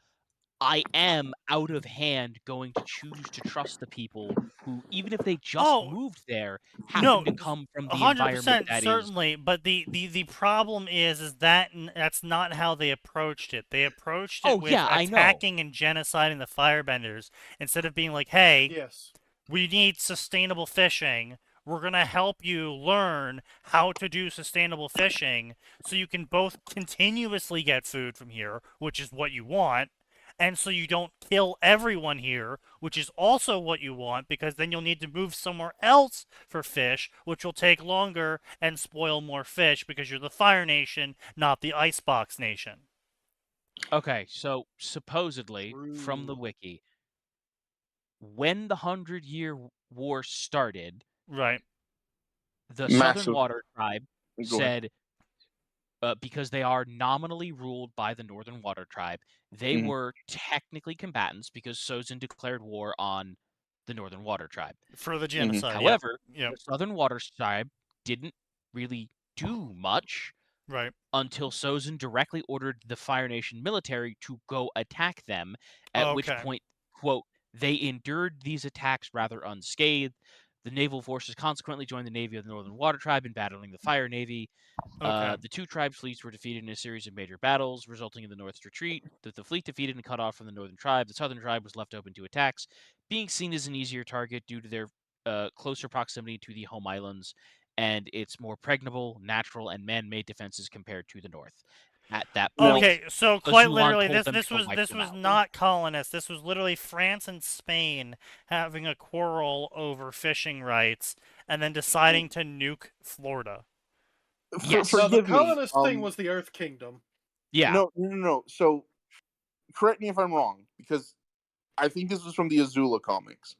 I am out of hand going to choose to trust the people who, even if they just moved there, happen to come from the environment 100% that certainly. But the problem is that that's not how they approached it. They approached it with attacking and genociding the firebenders instead of being like, hey, we need sustainable fishing. We're going to help you learn how to do sustainable fishing so you can both continuously get food from here, which is what you want, and so you don't kill everyone here, which is also what you want, because then you'll need to move somewhere else for fish, which will take longer and spoil more fish because you're the Fire Nation, not the Icebox Nation. Okay, so supposedly, from the wiki, when the 100-Year War started, right, the Southern Water Tribe said, because they are nominally ruled by the Northern Water Tribe, they were technically combatants because Sozin declared war on the Northern Water Tribe. For the genocide, However, the Southern Water Tribe didn't really do much until Sozin directly ordered the Fire Nation military to go attack them, at which point, quote, they endured these attacks rather unscathed. The naval forces consequently joined the Navy of the Northern Water Tribe in battling the Fire Navy. The two tribes' fleets were defeated in a series of major battles, resulting in the North's retreat. The fleet defeated and cut off from the Northern Tribe. The Southern Tribe was left open to attacks, being seen as an easier target due to their closer proximity to the home islands and its more pregnable, natural, and man-made defenses compared to the North. At that point, so quite literally, this was not colonists. This was literally France and Spain having a quarrel over fishing rights, and then deciding to nuke Florida. No, the colonist thing was the Earth Kingdom. Yeah. No. So, correct me if I'm wrong, because I think this was from the Azula comics.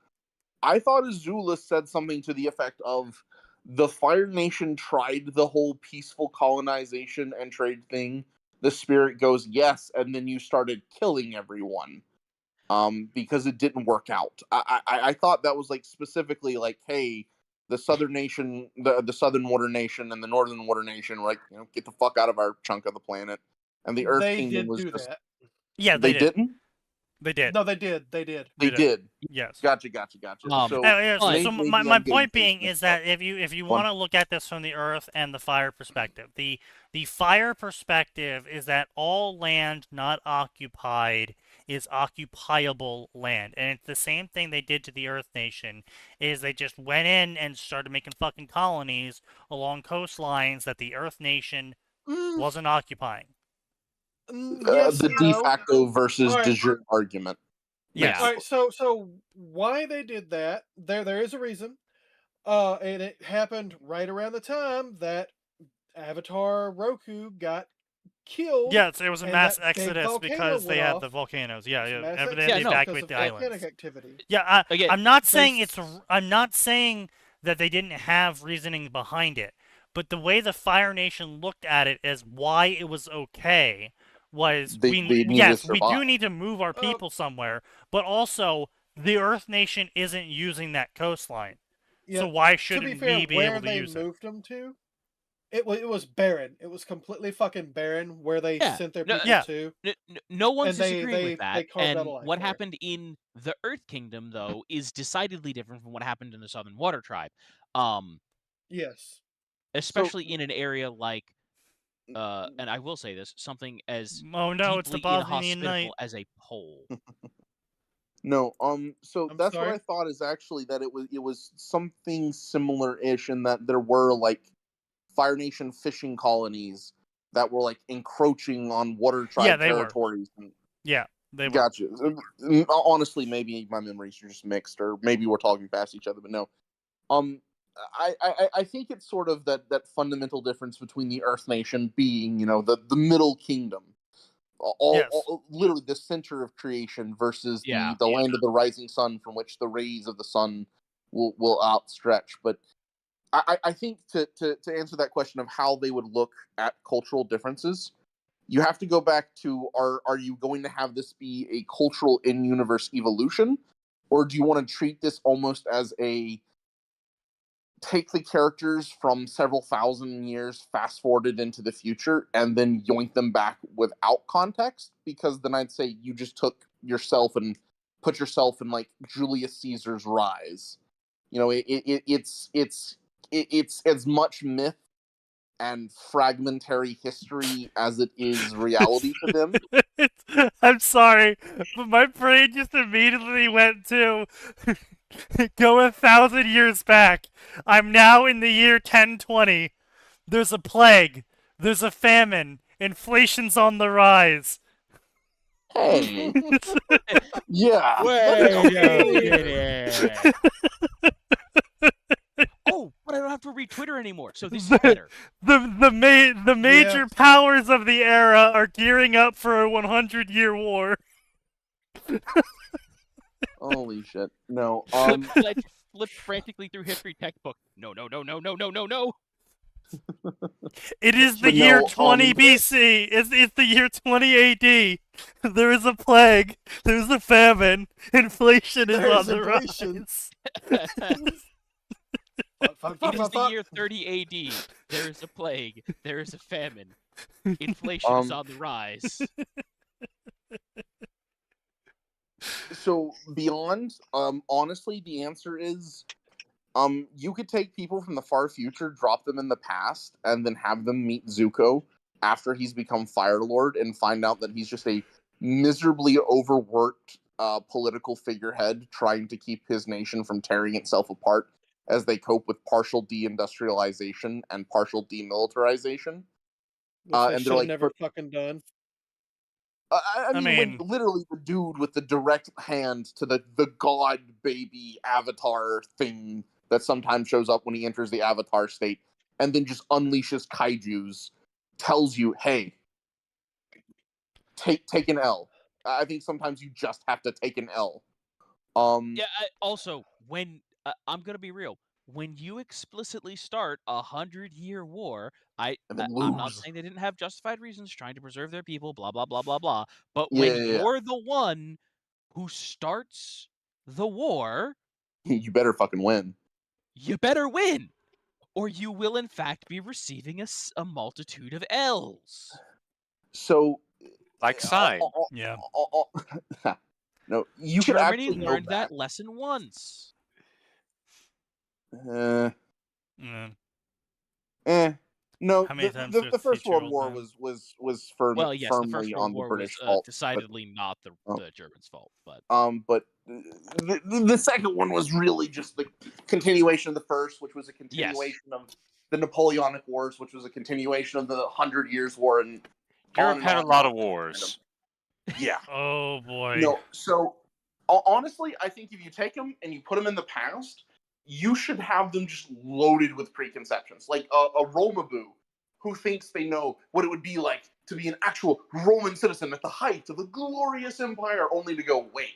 I thought Azula said something to the effect of, the Fire Nation tried the whole peaceful colonization and trade thing. The spirit goes, yes, and then you started killing everyone. Because it didn't work out. I thought that was like specifically like, hey, the Southern Nation, the Southern Water Nation and the Northern Water Nation, like, get the fuck out of our chunk of the planet. And the Earth Kingdom was just... that. Yeah, they didn't? They did. No, they did. They did. Yes. Gotcha. So my point being is that if you want to look at this from the Earth and the Fire perspective, the Fire perspective is that all land not occupied is occupiable land, and it's the same thing they did to the Earth Nation. Is they just went in and started making fucking colonies along coastlines that the Earth Nation wasn't occupying. The de facto versus de jure argument. Yes. All right. So why they did that? There is a reason. And it happened right around the time that Avatar Roku got killed. Yes, it was a mass exodus because they had the volcanoes. They evacuate the islands. Activity. Yeah, I'm not saying that they didn't have reasoning behind it, but the way the Fire Nation looked at it as why it was okay was we do need to move our people somewhere, but also the Earth Nation isn't using that coastline, so why shouldn't we be able to use it? Moved them to? It was barren. It was completely fucking barren where they sent their people to. No one's disagreeing with that. And what there. happened in the Earth Kingdom, though, is decidedly different from what happened in the Southern Water Tribe. Yes. Especially in an area like, and I will say this, something as it's the Bosnian night as a pole. No, so that's what I thought is actually that it was something similar-ish in that there were like Fire Nation fishing colonies that were like encroaching on Water Tribe territories. They were. Gotcha. Honestly, maybe my memories are just mixed, or maybe we're talking past each other. But no, I think it's sort of that fundamental difference between the Earth Nation being, the Middle Kingdom, literally the center of creation, versus the land of the rising sun, from which the rays of the sun will outstretch. But I think to answer that question of how they would look at cultural differences, you have to go back to, are you going to have this be a cultural in-universe evolution, or do you want to treat this almost as a take the characters from several thousand years fast forwarded into the future and then yoink them back without context? Because then I'd say you just took yourself and put yourself in like Julius Caesar's rise. It's as much myth and fragmentary history as it is reality to them. I'm sorry, but my brain just immediately went to go 1,000 years back. I'm now in the year 1020. There's a plague. There's a famine. Inflation's on the rise. Hey. Yeah. Wait a minute. Oh, but I don't have to read Twitter anymore, so this is better. The major powers of the era are gearing up for a 100-year war. Holy shit. No. Flip frantically through history textbook. No. It is the year 20 BC. It's the year 20 AD. There is a plague. There's a famine. Inflation is on the rise. It is the year 30 AD. There is a plague. There is a famine. Inflation is on the rise. So beyond, honestly, the answer is, you could take people from the far future, drop them in the past, and then have them meet Zuko after he's become Fire Lord and find out that he's just a miserably overworked political figurehead trying to keep his nation from tearing itself apart as they cope with partial deindustrialization and partial demilitarization. And they're like, never fucking done. I mean, when literally the dude with the direct hand to the god baby avatar thing that sometimes shows up when he enters the avatar state and then just unleashes kaijus, tells you, hey, take an L. I think sometimes you just have to take an L. Also, when I'm gonna be real, when you explicitly start a 100-year war, I'm not saying they didn't have justified reasons trying to preserve their people, blah blah blah blah blah. But when you're the one who starts the war, you better fucking win. You better win, or you will in fact be receiving a multitude of L's. So, like sign. Yeah. No, you could Germany actually learned that lesson once. No, How many times the First World War was firmly on the British fault. Decidedly not the Germans' fault, but the second one was really just the continuation of the first, which was a continuation of the Napoleonic Wars, which was a continuation of the 100 Years' War, and Europe had a lot of wars. Yeah. Oh boy. No, so honestly, I think if you take them and you put them in the past, you should have them just loaded with preconceptions. Like a Romaboo who thinks they know what it would be like to be an actual Roman citizen at the height of a glorious empire, only to go, wait,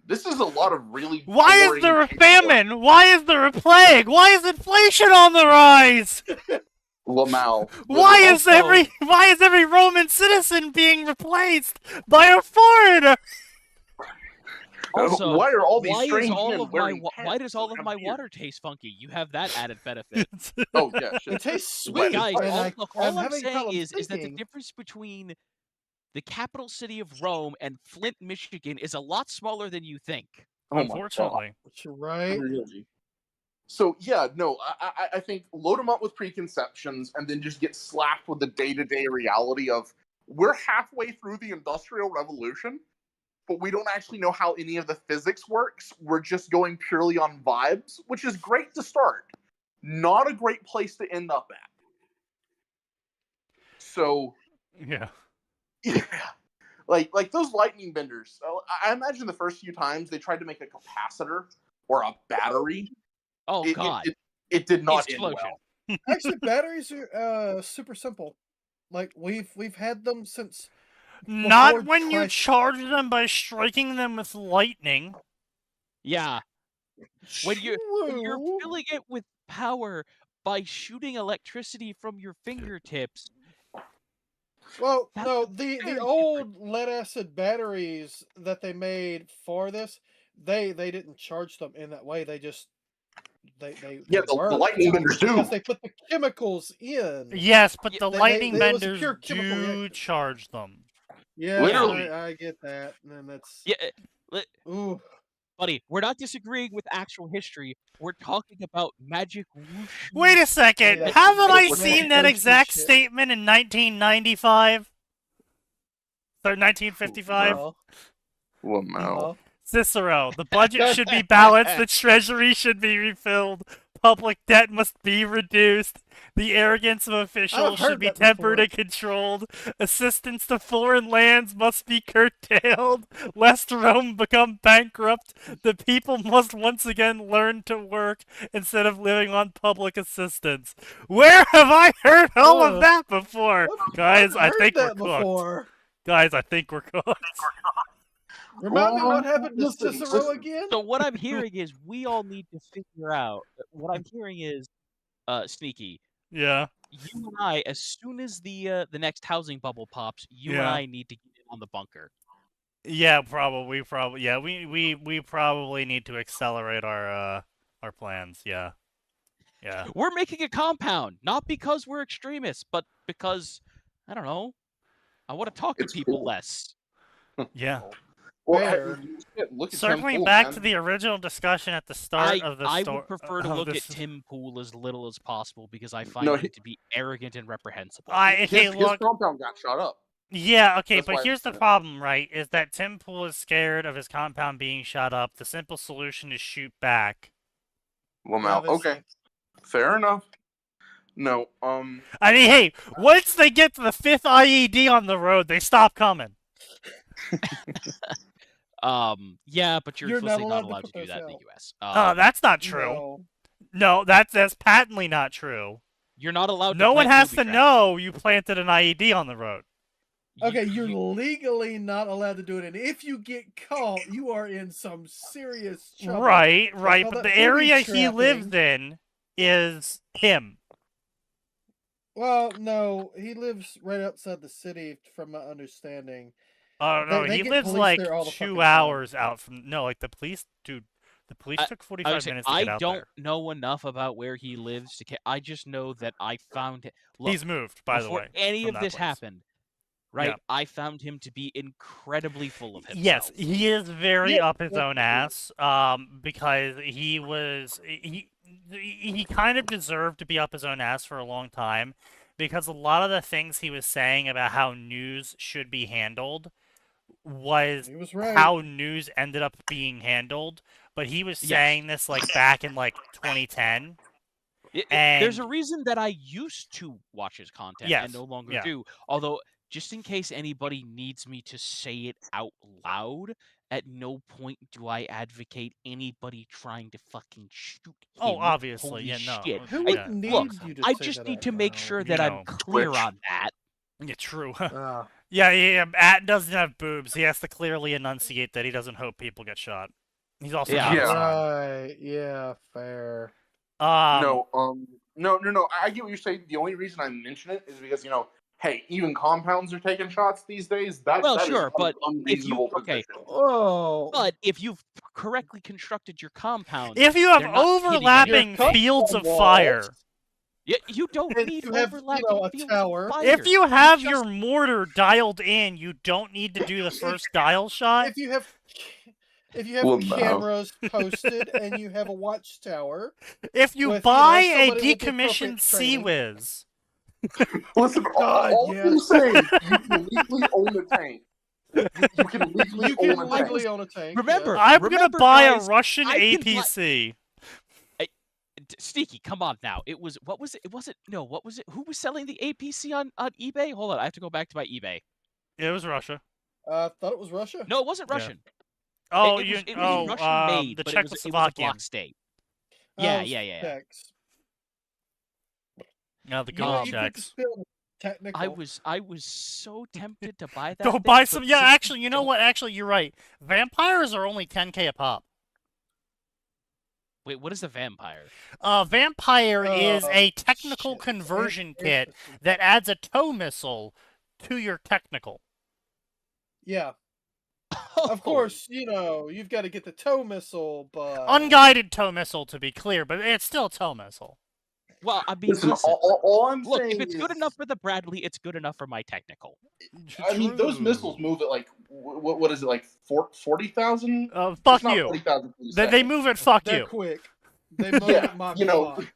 this is a lot of really Why is there a famine? Why is there a plague? Why is inflation on the rise? Lamau. Why is every Roman citizen being replaced by a foreigner? Also, why are all these why does all of my water taste funky? You have that added benefit. Oh yeah, shit. It tastes sweet. Guys, Look, all I'm saying is that the difference between the capital city of Rome and Flint, Michigan is a lot smaller than you think. Unfortunately. You're right. Really? So yeah, no, I think load them up with preconceptions and then just get slapped with the day-to-day reality of we're halfway through the Industrial Revolution, but we don't actually know how any of the physics works. We're just going purely on vibes, which is great to start. Not a great place to end up at. So yeah. Like those lightning benders. I imagine the first few times they tried to make a capacitor or a battery. Oh God! It did not end Explosion. well. Actually, batteries are super simple. Like we've had them since. Not before when you Christ. charge them by striking them with lightning. Yeah. When you're True. filling it with power by shooting electricity from your fingertips. Well, That's no, very the old lead acid batteries that they made for this, they didn't charge them in that way. They just they Yeah, the worked lightning benders do. because they put the chemicals in. Yes, but Yeah, the They- lightning it was a benders pure chemical do reaction. charge them. Yeah, Literally. I get that, and then that's Yeah, ooh. buddy, we're not disagreeing with actual history. We're talking about magic whoosh. Wait a second, that's haven't I magic seen that potion exact shit. statement in 1995? Or 1955? Uh-huh, Well, no. uh-huh. Cicero, the budget should be balanced, the treasury should be refilled, public debt must be reduced, the arrogance of officials I've should heard be that tempered before. and controlled, assistance to foreign lands must be curtailed, lest Rome become bankrupt, the people must once again learn to work instead of living on public assistance. Where have I heard all of that before? Guys, I've I heard think we're that cooked. before. Guys, I think we're cooked. Remind me what happened to Listen, Cicero listen. again? So what I'm hearing is we all need to figure out. What I'm hearing is, Sneaky, Yeah. you and I, as soon as the next housing bubble pops, you and Yeah. I need to get in on the bunker. Yeah, probably. Yeah, we probably need to accelerate our plans. Yeah. Yeah. We're making a compound, not because we're extremists, but because I don't know. I want to talk to It's people cool. less. Yeah. Well, Fair. look at Circling Tim Pool, back man. to the original discussion at the start of the I story. would prefer to look at Tim Pool as little as possible because I find No, him to be arrogant and reprehensible. Okay, his look. compound got shot up. Yeah, okay, That's but why here's the it's- problem, right? Is that Tim Pool is scared of his compound being shot up. The simple solution is shoot back. Well, now, Obviously. okay, fair enough. No, I mean, hey, once they get to the 5th IED on the road, they stop coming. Yeah, but you're You're not supposedly not allowed to allowed put to do those that in the out. U.S. Oh, that's not true. No. No, that's patently not true. You're not allowed to No one plant has booby to traps. know you planted an IED on the road. Okay, you're legally not allowed to do it, and if you get caught, you are in some serious trouble. Right, They right, call but that the area booby he lives trapping. in is him. Well, no, he lives right outside the city, from my understanding. Oh no, They he get lives police like there all the fucking 2 time. hours out from. No, like the police, dude. The police took I 45 would say, minutes to I get out don't there. know enough about where he lives to. I just know that I found him. Look, He's moved, by the before way. any from of that this place. happened, right? Yeah. I found him to be incredibly full of himself. Yes, he is very Yeah, up his own ass. Because he kind of deserved to be up his own ass for a long time, because a lot of the things he was saying about how news should be handled was He was right. how news ended up being handled. But he was Yes. saying this like back in like 2010. There's a And reason that I used to watch his content Yes, and no longer yeah. do. Although, just in case anybody needs me to say it out loud, at no point do I advocate anybody trying to fucking shoot him. Oh, obviously, Holy yeah, no. shit. Who I- would yeah. need Look, you to I say just that need out to make loud? sure You that I'm know. clear Twitch. on that. Yeah, true. Ah. Yeah. At doesn't have boobs. He has to clearly enunciate that he doesn't hope people get shot. He's also Yeah. not Yeah. a son. Right, yeah, fair. no, I get what you're saying. The only reason I mention it is because hey, even compounds are taking shots these days. That Well, is sure, an but unreasonable okay. position. Oh, But if you've correctly constructed your compound, If you have they're not hitting overlapping Your fields of walls. fire, you don't And need you have, overlapping a fields tower. of fire. if you have just- your mortar dialed in, you don't need to do the first dial shot. If you have Well, no. cameras posted and you have a watchtower, If you with, buy a somebody with the decommissioned appropriate training. Sea-Whiz, Listen, God, all yes. I'm saying, you can legally own a tank. You can legally you can own a tank. legally own a tank. Remember, yeah. I'm gonna remember, buy guys, a Russian I can buy- APC. Sneaky, come on now. It was what was it? It wasn't no. What was it? Who was selling the APC on eBay? Hold on, I have to go back to my eBay. It was Russia. I thought it was Russia. No, it wasn't Yeah. Russian. Oh, It was Russian made, the but it was a Czechoslovakian. bloc state. Oh, Yeah, it was yeah. Czechs. Yeah, the You know, good you could Czechs. just build technical. I was so tempted to buy that. Go thing, buy but some. Yeah, since actually, you know what? Actually, you're right. Vampires are only 10K a pop. Wait, what is a vampire? Vampire is a technical shit. conversion Air kit system. that adds a tow missile to your technical. Yeah. Of course, you know, you've got to get the tow missile, but Unguided tow missile, to be clear, but it's still a tow missile. Well, I mean, Listen, listen. all I'm Look, saying if it's good is- enough for the Bradley, it's good enough for my technical. I mean, those missiles move at like what is it, like 40,000? Fuck you. 40,000. They move it. Fuck they're you. quick. They move Yeah, at Mach you know, 5.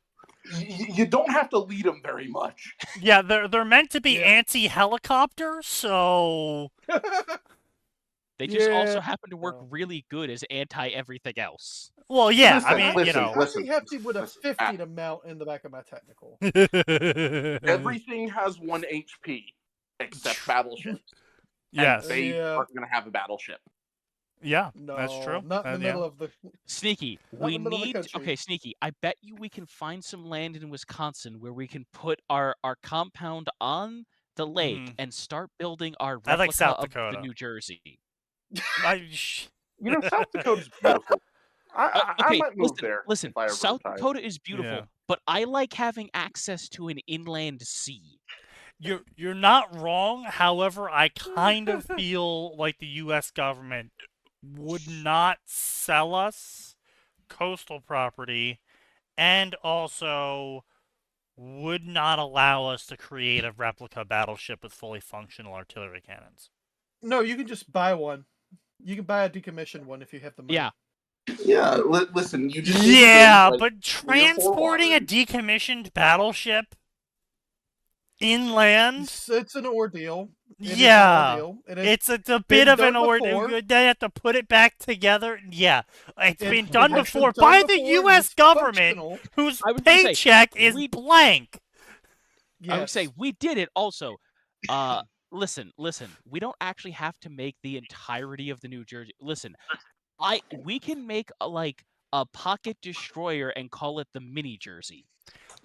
you don't have to lead them very much. Yeah, they're meant to be Yeah. anti-helicopter, so They just also Yeah. happen to work No. really good as anti-everything else. well, yeah. Listen, I mean, you listen, know. I'd be happy with a listen. 50 to mount in the back of my technical. Everything has 1 HP except battleships. Yes. And they Yeah. aren't going to have a battleship. Yeah, No, that's true. not in the middle of the. Sneaky, Not we in the middle of the need. country. Okay, Sneaky. I bet you we can find some land in Wisconsin where we can put our compound on the lake Mhm. and start building our I replica like South of Dakota. the New Jersey. You know, South Dakota's beautiful. I Okay, might move listen, there. listen. if I ever South retire. Dakota is beautiful, Yeah. but I like having access to an inland sea. You're not wrong. However, I kind of feel like the U.S. government would not sell us coastal property, and also would not allow us to create a replica battleship with fully functional artillery cannons. No, you can just buy one. You can buy a decommissioned one if you have the money. Yeah. Yeah, listen, you just need to Yeah, raise, like, but 3 or 4 transporting a waters. decommissioned battleship inland, It's an ordeal. It is an yeah, ordeal. It has it's a bit been of an done ordeal. before. They have to put it back together. Yeah, it's been done has been before done by the before, and U.S. it's government, functional. whose I was gonna say, paycheck is we- blank. I would say Yes. we did it also. Listen. We don't actually have to make the entirety of the New Jersey. Listen, we can make a pocket destroyer and call it the mini Jersey.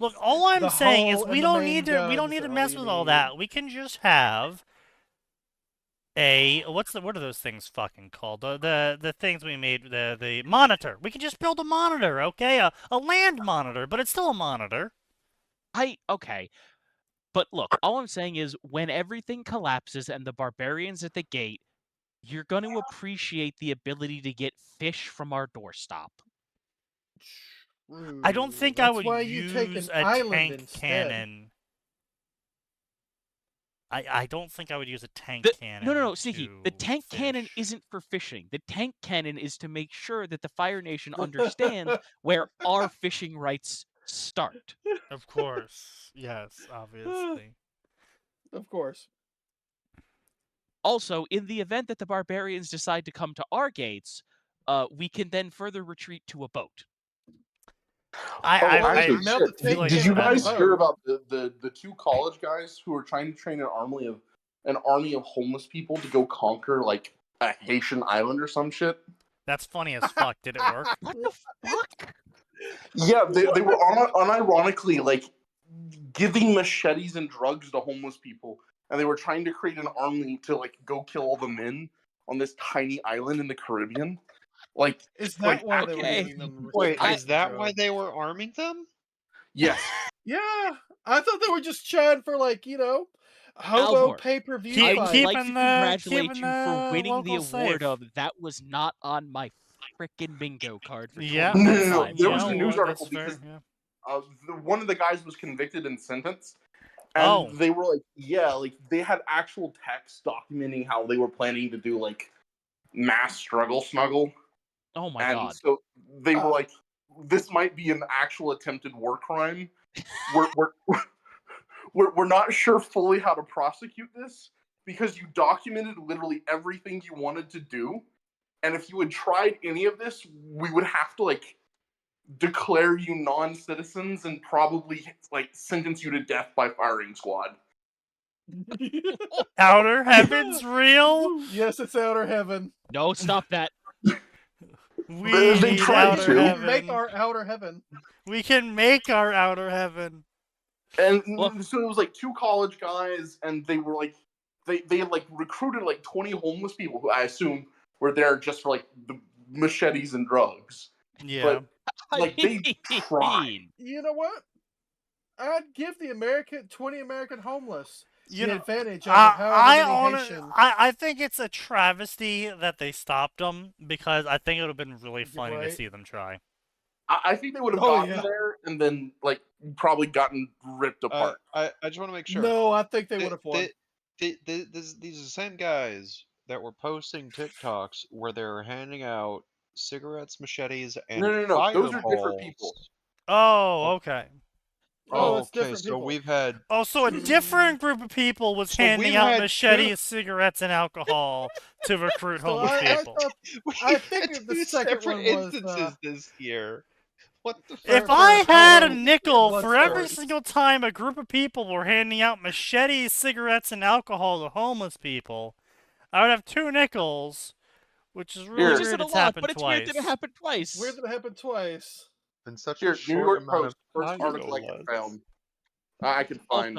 Look, all I'm The saying is hull we and the don't main need to guns are all mess you with all need. that. We can just have a what are those things fucking called? The things we made, the monitor. We can just build a monitor, okay? A land monitor, but it's still a monitor. Okay. But look, all I'm saying is when everything collapses and the barbarians at the gate, you're going to appreciate the ability to get fish from our doorstop. I don't think That's I would why you take use an a island tank instead. cannon. I don't think I would use a tank cannon. No, Sneaky. The to tank cannon fish. isn't for fishing. The tank cannon is to make sure that the Fire Nation understands where our fishing rights start. Of course. Yes, obviously. Of course. Also, in the event that the barbarians decide to come to our gates, we can then further retreat to a boat. Actually, now the feel like did it's you a bad guys boat. hear about the 2 college guys who were trying to train an army of homeless people to go conquer like a Haitian island or some shit? That's funny as fuck. Did it work? What the fuck? Yeah, they were unironically like giving machetes and drugs to homeless people, and they were trying to create an army to like go kill all the men on this tiny island in the Caribbean. Like, Is that why they were okay. giving them? Wait, restricted is that why drugs? they were arming them? yes, Yeah, I thought they were just trying for like hobo Alvor, pay-per-view I Keep- would fight. keep- like to keeping the- congratulate keeping you for the winning the locals award safe. of that was not on my frickin' bingo card for Yeah, No, no, that's no, fine. there You was know a news what, article that's fair, because yeah. one of the guys was convicted and sentenced, and Oh. they were like, yeah, like they had actual text documenting how they were planning to do like mass struggle snuggle. Oh my And god. so they were like, this might be an actual attempted war crime. We're not sure fully how to prosecute this because you documented literally everything you wanted to do. And if you had tried any of this, we would have to like declare you non-citizens and probably like sentence you to death by firing squad. Outer Heaven's real? Yes, it's Outer Heaven. No, stop that. We They need tried Outer to. We Heaven. can make our Outer Heaven. We can make our Outer Heaven. And Look. so it was like 2 college guys, and they were like, they had like recruited like 20 homeless people who I assume were there just for like the machetes and drugs. Yeah. But like they tried. You know what? I'd give the 20 American homeless You the know, advantage of however many Haitian. I think it's a travesty that they stopped them because I think it would have been really funny to right. see them try. I think they would have Oh, gotten yeah. there and then like probably gotten ripped apart. I just want to make sure. No, I think they would have won. These are the same guys that were posting TikToks where they're handing out cigarettes, machetes, and No. Those are different people. Oh, okay. Oh, it's okay. different So people. we've had. Oh, so a different group of people was So handing we've out had machetes, cigarettes, and alcohol to recruit So homeless I people. thought, We I had think that the two second separate one was, instances this year. What the If fuck? I had a Blood nickel for every stories. single time a group of people were handing out machetes, cigarettes, and alcohol to homeless people, I would have 2 nickels, which is really Here. Which weird isn't a it's lot, happened but it's twice. weird that it happened twice. weird that it happened twice. In such Here, a New short York amount Post, of first time, article I no can less. found. I can find.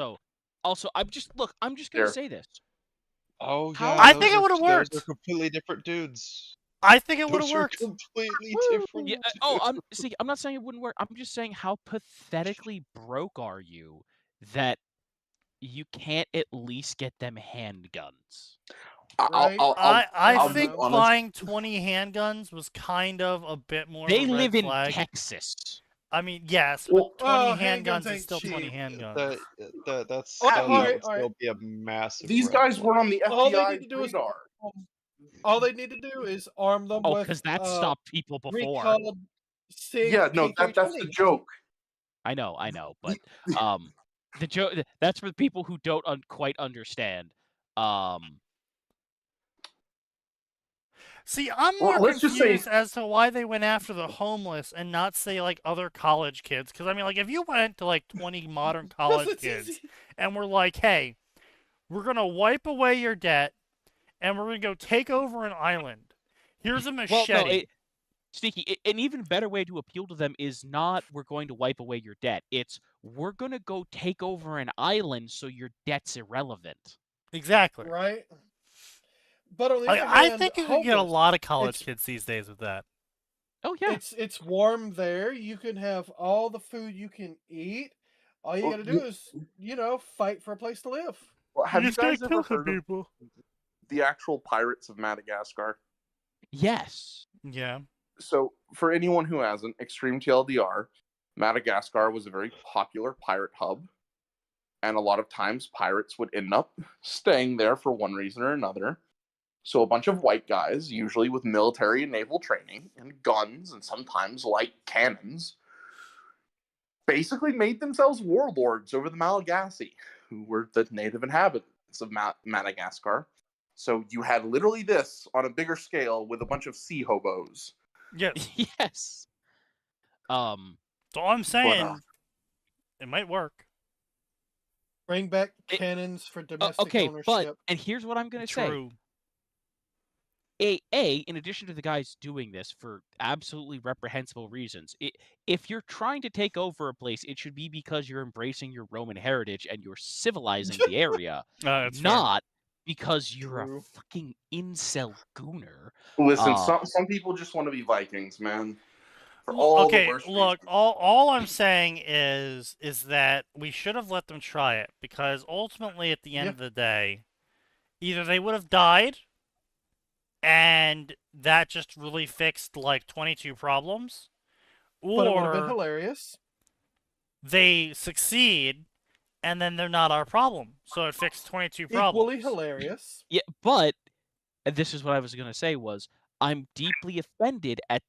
Also, I'm just gonna There. say this. Oh How- yeah, I those think it are- would've Those worked. are completely different dudes. I think it would have Those are worked. completely Woo! different. Yeah. I'm not saying it wouldn't work. I'm just saying how pathetically broke are you that you can't at least get them handguns. Right? I I'll be think honest. buying 20 handguns was kind of a bit more They of a red live in flag. Texas. I mean, yes, Well, but 20 handguns handguns is ain't still 20 cheap. handguns. That's Oh, that alright, would still be a massive. These red guys flag. were on the All they FBI need to do is radar. all they need to do is arm them Oh, with because that stopped people before. recalled SIG Yeah, no, that's the P320s. joke. I know, but the joke that's for the people who don't quite understand. See, I'm Well, more let's just say- confused as to why they went after the homeless and not say like other college kids. Because I mean, like if you went to like 20 modern college it's kids easy. and we're like, hey, we're gonna wipe away your debt and we're gonna go take over an island. Here's a Well, machete. no, Sneaky, an even better way to appeal to them is not we're going to wipe away your debt. It's we're going to go take over an island so your debt's irrelevant. Exactly. Right? But on the Like, other I hand, think you can get a homeless, lot of college it's- kids these days with that. Oh yeah. It's warm there. You can have all the food you can eat. All you Well, gotta do is, fight for a place to live. Well, have you just gotta guys ever kill some heard of people. the actual Pirates of Madagascar? Yes. Yeah. So, for anyone who hasn't, extreme TLDR, Madagascar was a very popular pirate hub, and a lot of times pirates would end up staying there for one reason or another. So a bunch of white guys, usually with military and naval training, and guns, and sometimes light cannons, basically made themselves warlords over the Malagasy, who were the native inhabitants of Madagascar. So you had literally this on a bigger scale with a bunch of sea hobos. Yes. Yes. So I'm saying it might work. Bring back cannons for domestic okay, ownership. and here's what I'm going to say. True. In addition to the guys doing this for absolutely reprehensible reasons, if you're trying to take over a place, it should be because you're embracing your Roman heritage and you're civilizing the area, That's fair. not because you're True. a fucking incel gooner. Listen, some people just want to be Vikings, man. For all Okay, the worst look, reasons. all I'm saying is that we should have let them try it, because ultimately at the end of the day, either they would have died and that just really fixed like 22 problems, But it would have been or hilarious. they succeed and then they're not our problem, so it fixed 22 problems. Equally hilarious. Yeah, but and this is what I was going to say was I'm deeply offended at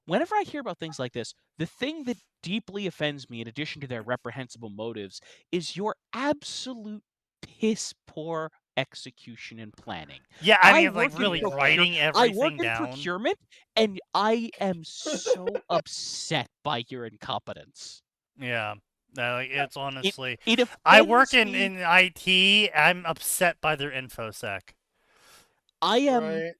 whenever I hear about things like this, the thing that deeply offends me in addition to their reprehensible motives is your absolute piss poor execution and planning. Yeah, I mean, work like in really writing I everything work in down. procurement and I am so upset by your incompetence. Yeah. It's honestly. It I work offends in me. IT. I'm upset by their infosec. I Right.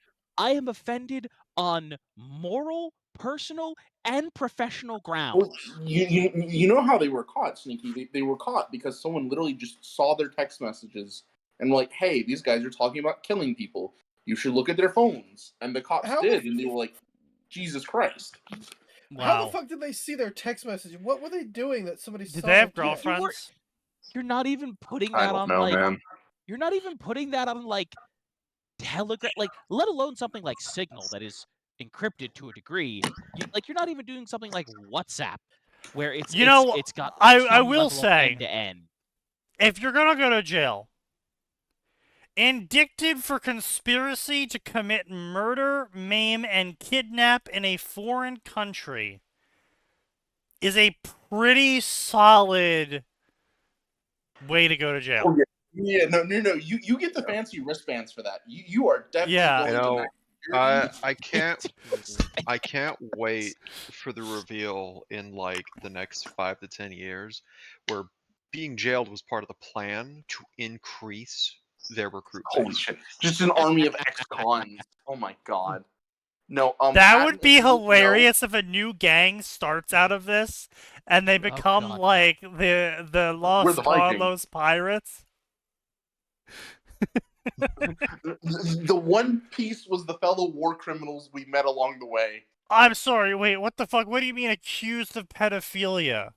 am offended on moral, personal, and professional grounds. Well, you know how they were caught, Sneaky. They were caught because someone literally just saw their text messages and like, hey, these guys are talking about killing people. You should look at their phones. And the cops How did, the- and they were like, Jesus Christ. How the Wow. fuck did they see their text message? What were they doing that somebody Did saw they have their text? girlfriends? You're not even putting I that don't on know, like. man. You're not even putting that on like Telegram, like let alone something like Signal that is encrypted to a degree. You're not even doing something like WhatsApp, where it's got I some will level of say, end to end. if you're gonna go to jail, indicted for conspiracy to commit murder, maim, and kidnap in a foreign country is a pretty solid way to go to jail. Oh, yeah, no. You get the fancy wristbands for that. You are definitely Yeah. going You know, to I can't wait for the reveal in like the next 5 to 10 years where being jailed was part of the plan to increase their recruit base. Holy shit. Just an army of ex-cons. Oh my god. No, That Atin, would if be you didn't know- hilarious if a new gang starts out of this and they become God, no. like the We're Los the Vikings. Carlos Pirates. The one piece was the fellow war criminals we met along the way. I'm sorry, wait, what the fuck? What do you mean accused of pedophilia?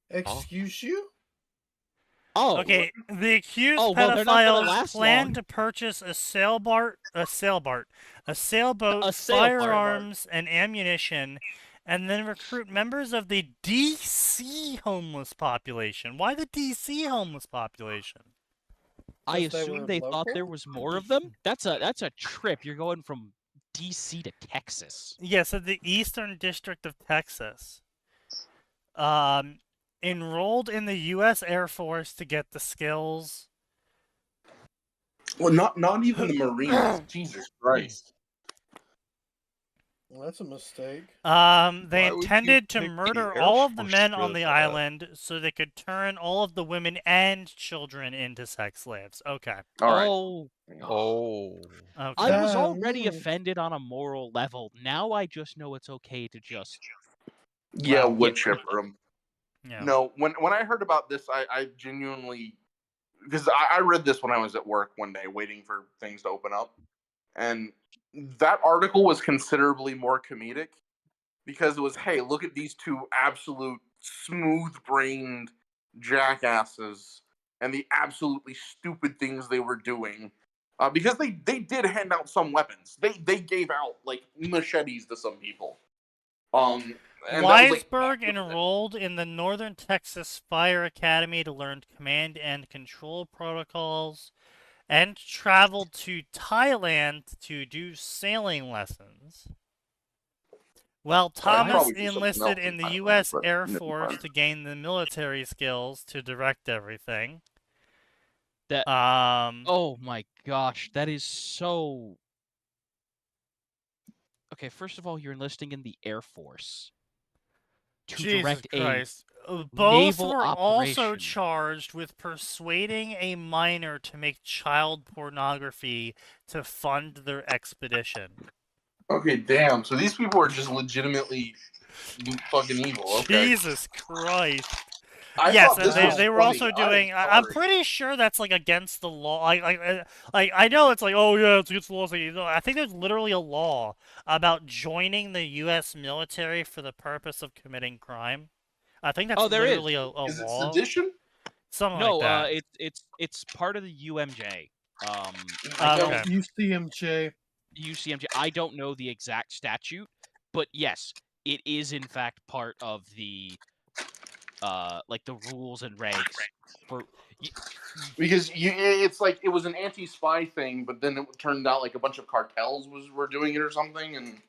Excuse you? Oh, Okay, the accused Oh, well, they're not gonna pedophiles last plan long. to purchase a sailboat, A sailboat. firearms, and ammunition, and then recruit members of the DC homeless population. Why the DC homeless population? I 'Cause they assume were they thought local? there was more of them. That's a trip. You're going from DC to Texas. Yeah, so the Eastern District of Texas. Enrolled in the U.S. Air Force to get the skills. Well, not even the Marines. Jesus Christ. Well, that's a mistake. They Why would you intended to pick the murder Air all of the Force men to on go the to that? island so they could turn all of the women and children into sex slaves. Okay. All right. Oh, Oh. Okay. I was already Mm. offended on a moral level. Now I just know it's okay to just. Yeah, Wow. wood chipper 'em. Yeah. No, when I heard about this, I genuinely, because I read this when I was at work one day waiting for things to open up, and that article was considerably more comedic because it was, hey, look at these two absolute smooth-brained jackasses and the absolutely stupid things they were doing. Because they did hand out some weapons. They gave out like machetes to some people. And that was, like, Weisberg enrolled in the Northern Texas Fire Academy to learn command and control protocols and traveled to Thailand to do sailing lessons. While Thomas probably do something enlisted else in in the Thailand, U.S. but Air never Force mind. to gain the military skills to direct everything. That- Um, Oh my gosh, that is so. Okay, first of all, you're enlisting in the Air Force to Jesus direct Christ. a Both naval were also operation. charged with persuading a minor to make child pornography to fund their expedition. Okay, damn. So these people are just legitimately fucking evil. Okay. Jesus Christ. I Yes, thought this and was they were funny. also doing. I'm sorry. pretty sure that's like against the law. Like I know it's like, oh yeah, it's against the law. It's like, I think there's literally a law about joining the U.S. military for the purpose of committing crime. I think that's Oh, there is. literally a Is it law. sedition? Something No, like that. it's part of the UMJ. I Okay. don't UCMJ. UCMJ. I don't know the exact statute, but yes, it is in fact part of the like the rules and regs for. Because it's like it was an anti-spy thing, but then it turned out like a bunch of cartels were doing it or something, and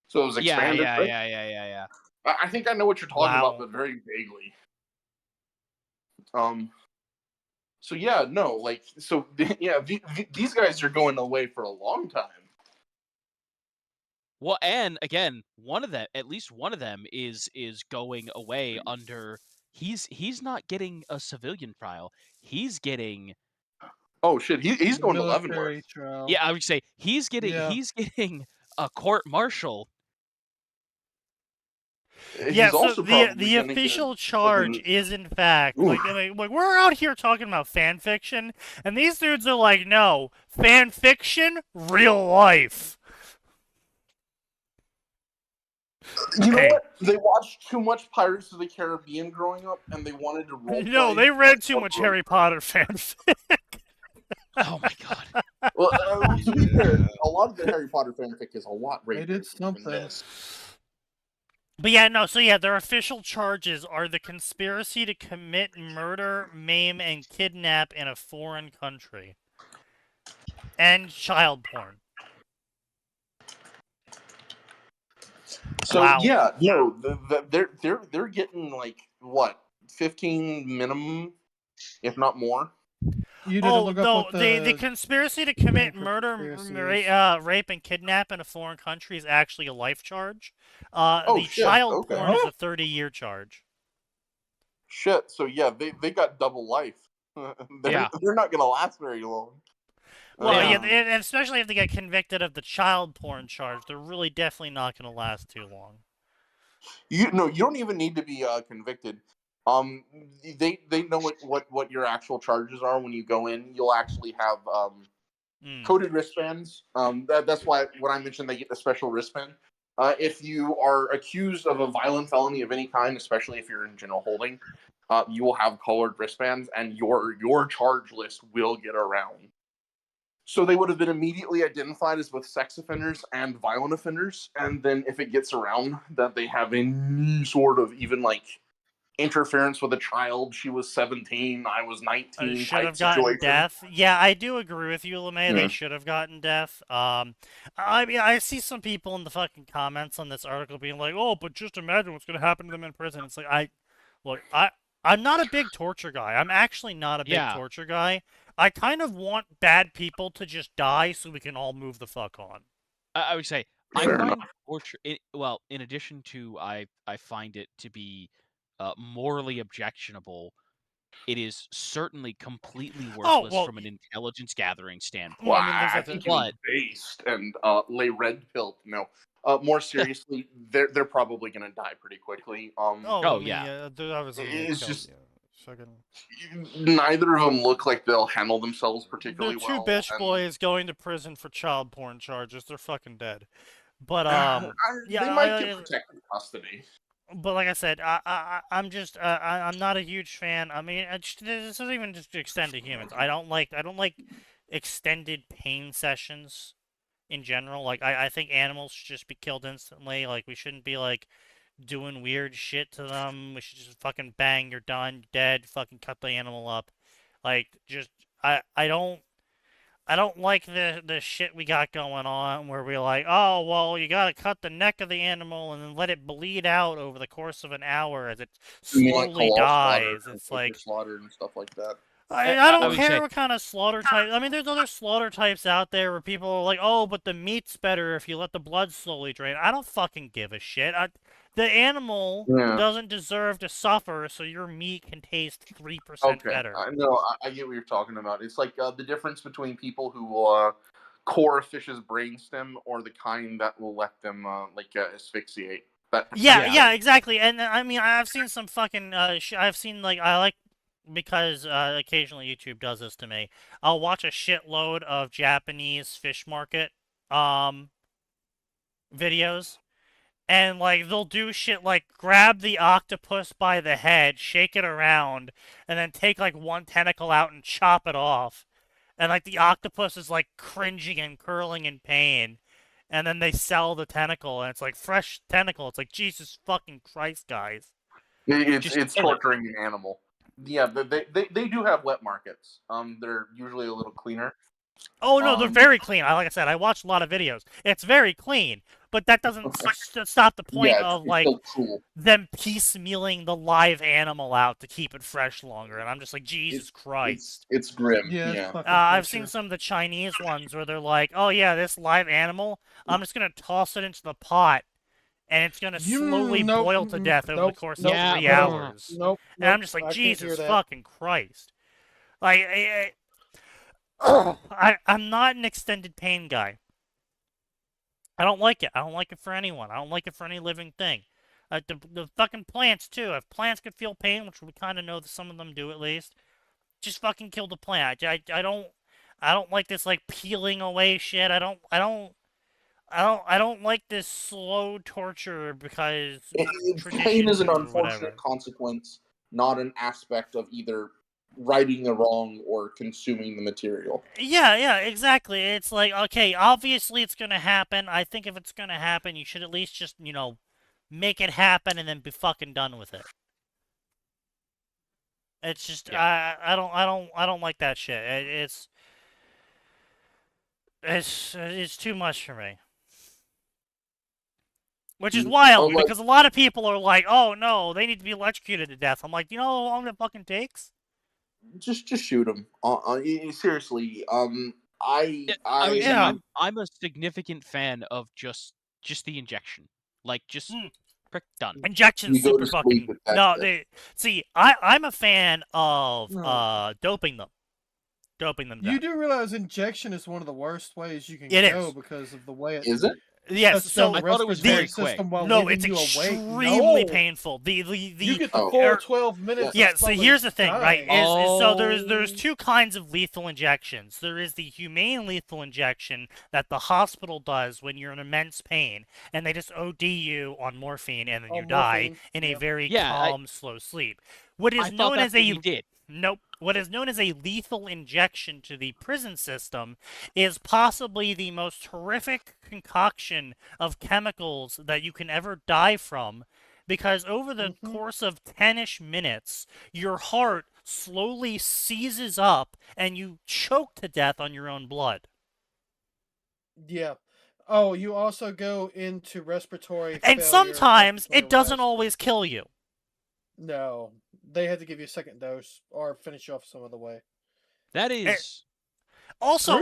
so it was expanded. right? Yeah. I think I know what you're talking Wow. about, but very vaguely. So yeah, no, like so yeah, these guys are going away for a long time. Well, and again, one of them, at least one of them, is going away under. He's not getting a civilian trial. He's getting. Oh shit, he's going to Military Leavenworth. trial. Yeah, I would say he's getting a court martial. Yeah, He's so also probably the gonna get official charge fucking- is in fact like we're out here talking about fan fiction, and these dudes are like, no, fan fiction, real life. You know Hey. what? They watched too much Pirates of the Caribbean growing up, and they wanted to role No, play. they read too much Harry Potter fanfic. Oh my god. Well, to be fair, a lot of the Harry Potter fanfic is a lot They rapier did than something. this. But yeah, no, so yeah, their official charges are the conspiracy to commit murder, maim, and kidnap in a foreign country. And child porn. So Wow. yeah, no, they're getting like what 15 minimum, if not more. You need to Oh, look no, up what the conspiracy to commit for murder, conspiracy rape, and kidnap in a foreign country is actually a life charge. Oh, The shit, child okay. porn is a 30-year charge. Shit. So yeah, they got double life. Yeah. They're not gonna last very long. Well, yeah, Yeah. and especially if they get convicted of the child porn charge, they're really definitely not going to last too long. You don't even need to be convicted. They know what your actual charges are when you go in. You'll actually have coded wristbands. That's why when I mentioned they get the special wristband. If you are accused of a violent felony of any kind, especially if you're in general holding, you will have colored wristbands, and your charge list will get around. So they would have been immediately identified as both sex offenders and violent offenders, and then if it gets around that they have any sort of even like interference with a child, she was 17, I was 19, Should type have gotten situation. death. Yeah, I do agree with you, LeMay. Yeah. They should have gotten death. I mean, I see some people in the fucking comments on this article being like, "Oh, but just imagine what's going to happen to them in prison." It's like, I'm not a big torture guy. I'm actually not a big torture guy. I kind of want bad people to just die so we can all move the fuck on. I would say I find torture. Well, in addition to I find it to be morally objectionable. It is certainly completely worthless from an intelligence gathering standpoint. Well, I think you mean based and lay red pill. No, more seriously, they're probably gonna die pretty quickly. It's just neither of them look like they'll handle themselves particularly They're two well. bitch boys going to prison for child porn charges. They're fucking dead. But they might get protective custody. But like I said, I'm just I'm not a huge fan. I mean, this doesn't even just extend to humans. I don't like extended pain sessions in general. Like I think animals should just be killed instantly. Like we shouldn't be like doing weird shit to them. We should just fucking bang, you're done, you're dead, fucking cut the animal up. Like just I don't like the shit we got going on where we're like, oh, well, you gotta cut the neck of the animal and then let it bleed out over the course of an hour as it slowly dies. It's like slaughter and stuff like that. I don't care what kind of slaughter type. I mean, there's other slaughter types out there where people are like, oh, but the meat's better if you let the blood slowly drain. I don't fucking give a shit. The animal doesn't deserve to suffer, so your meat can taste 3% better. No, I get what you're talking about. It's like the difference between people who will core a fish's brainstem or the kind that will let them asphyxiate. Yeah, exactly. And I mean, I've seen some fucking. I've seen because occasionally YouTube does this to me. I'll watch a shitload of Japanese fish market videos. And, like, they'll do shit like grab the octopus by the head, shake it around, and then take, like, one tentacle out and chop it off. And, like, the octopus is, like, cringing and curling in pain. And then they sell the tentacle, and it's, like, fresh tentacle. It's like, Jesus fucking Christ, guys. It's torturing an animal. Yeah, they do have wet markets. They're usually a little cleaner. Oh no, they're very clean. Like I said, I watched a lot of videos. It's very clean, but that doesn't stop the point of like still cool. them piecemealing the live animal out to keep it fresh longer. And I'm just like, Jesus Christ. It's grim. Yeah, Yeah. I've seen some of the Chinese ones where they're like, oh yeah, this live animal, I'm just gonna toss it into the pot, and it's gonna slowly boil to death over the course of 3 hours. And I'm just like, Jesus fucking Christ. Like, I'm not an extended pain guy. I don't like it. I don't like it for anyone. I don't like it for any living thing. The fucking plants, too. If plants could feel pain, which we kind of know that some of them do at least, just fucking kill the plant. I don't like this, like, peeling away shit. I don't like this slow torture because Pain is an or unfortunate whatever. consequence, not an aspect of either righting the wrong or consuming the material. Yeah, exactly. It's like, okay, obviously it's gonna happen. I think if it's gonna happen, you should at least just, make it happen and then be fucking done with it. It's just, I don't like that shit. It's too much for me. Which is wild, because a lot of people are like, oh no, they need to be electrocuted to death. I'm like, you know how long that fucking takes? Just shoot him. Seriously. I'm a significant fan of just the injection. Like, just prick, done. Injections super fucking. No, I'm a fan of doping them. Doping them down. You do realize injection is one of the worst ways you can go because of the way it is. It? Yes, so I thought it was very quick. No, it's extremely painful. You get the full 12 minutes. Yeah, so here's the thing, right? So there's two kinds of lethal injections. There is the humane lethal injection that the hospital does when you're in immense pain, and they just OD you on morphine, and then you die in a very calm, slow sleep. What is known as a Nope. What is known as a lethal injection to the prison system is possibly the most horrific concoction of chemicals that you can ever die from, because over the course of 10-ish minutes, your heart slowly seizes up and you choke to death on your own blood. Yeah. Oh, you also go into respiratory and sometimes it doesn't always kill you. No. They had to give you a second dose or finish you off some other way. That is... Also,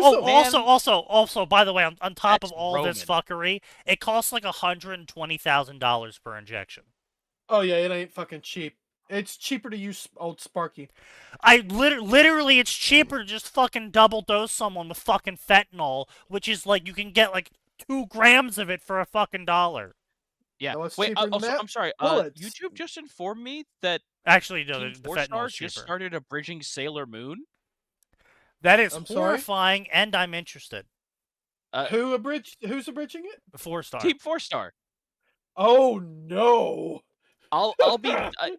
by the way, on top of all this fuckery, it costs like $120,000 per injection. Oh yeah, it ain't fucking cheap. It's cheaper to use old Sparky. Literally, it's cheaper to just fucking double dose someone with fucking fentanyl, which is like, you can get like 2 grams of it for a fucking $1. Yeah. No, wait, I'm sorry. YouTube just informed me that actually, no, Team the 4-Star fentanyl's cheaper. just started abridging Sailor Moon. That is horrifying, and I'm interested. Who's abridging it? 4-Star. Team 4-Star. Oh no! I'll be. Excuse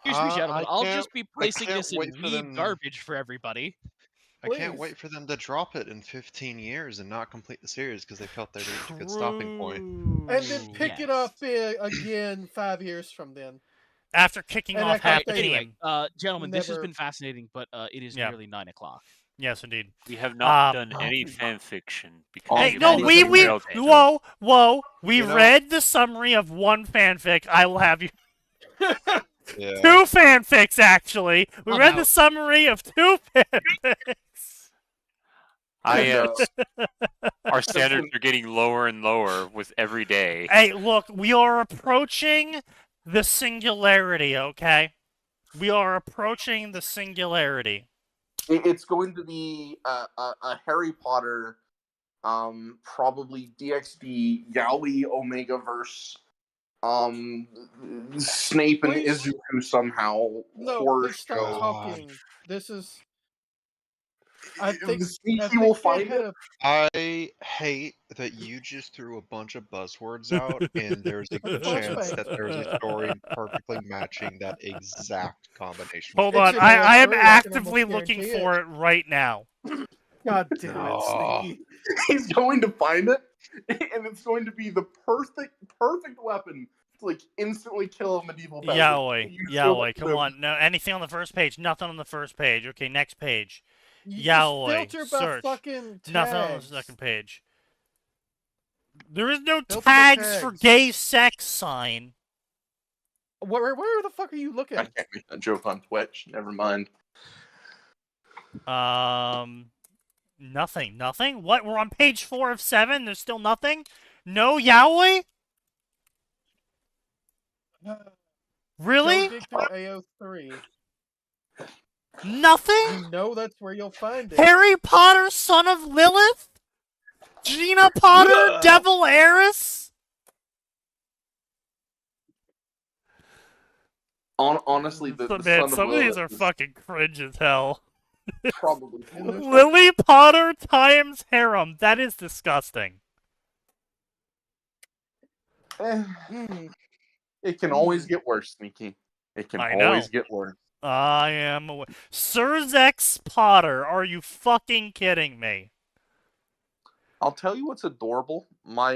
me, gentlemen. I'll just be placing this in meme garbage for everybody. I can't wait for them to drop it in 15 years and not complete the series because they felt they reached a good stopping point. And then pick it up again 5 years from then. After kicking off half the anyway, gentlemen, this has been fascinating, but it is nearly 9 o'clock. Yes, indeed. We have not done any fan fiction. Hey, no, we read the summary of one fanfic. I will have you. Yeah. 2 fanfics, actually. We read the summary of 2 fanfics. Our standards are getting lower and lower with every day. Hey, look, we are approaching the singularity, okay? We are approaching the singularity. It's going to be a Harry Potter, probably DxD, Yowie Omega-verse, Snape and Izuku somehow. No, stop talking. This is... I think Sneaky will find it. I hate that you just threw a bunch of buzzwords out, and there's a good chance that there's a story perfectly matching that exact combination. Hold on, I am actively looking for it right now. God damn it, Sneaky. He's going to find it, and it's going to be the perfect weapon to like instantly kill a medieval peasant. Yaoi, come on. No, anything on the first page? Nothing on the first page. Okay, next page. You Yaoi. just filter by Search. fucking tags. Nothing on the second page. There is no Filter by tags for tags. gay sex sign. Where the fuck are you looking? I can't make that joke on Twitch. Never mind. Nothing. Nothing? What? We're on page 4 of 7? There's still nothing? No yaoi? Really? Go dig through AO3. Nothing? You know that's where you'll find it. Harry Potter, son of Lilith? Gina Potter, devil heiress? Honestly, the Man, son of some of these Lilith are is fucking cringe as hell. probably Lily Potter times harem. That is disgusting. It can always get worse, Sneaky. It can I always know. get worse. I am aware. Sirzex Potter, are you fucking kidding me? I'll tell you what's adorable. My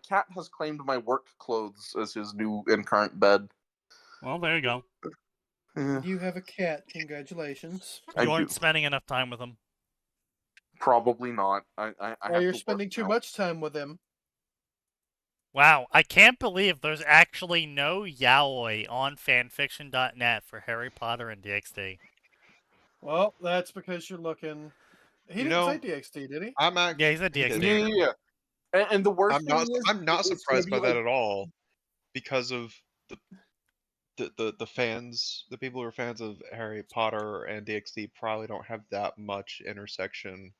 cat has claimed my work clothes as his new and current bed. Well, there you go. You have a cat. Congratulations. You aren't spending enough time with him. Probably not. I Or you're spending too much time with him. Wow, I can't believe there's actually no yaoi on fanfiction.net for Harry Potter and DxD. Well, that's because you're looking. He didn't say DxD, did he? Yeah, he said DxD. Yeah. And the worst I'm not. thing is, I'm not it's gonna surprised be by that like- at all, because of the fans, the people who are fans of Harry Potter and DxD probably don't have that much intersection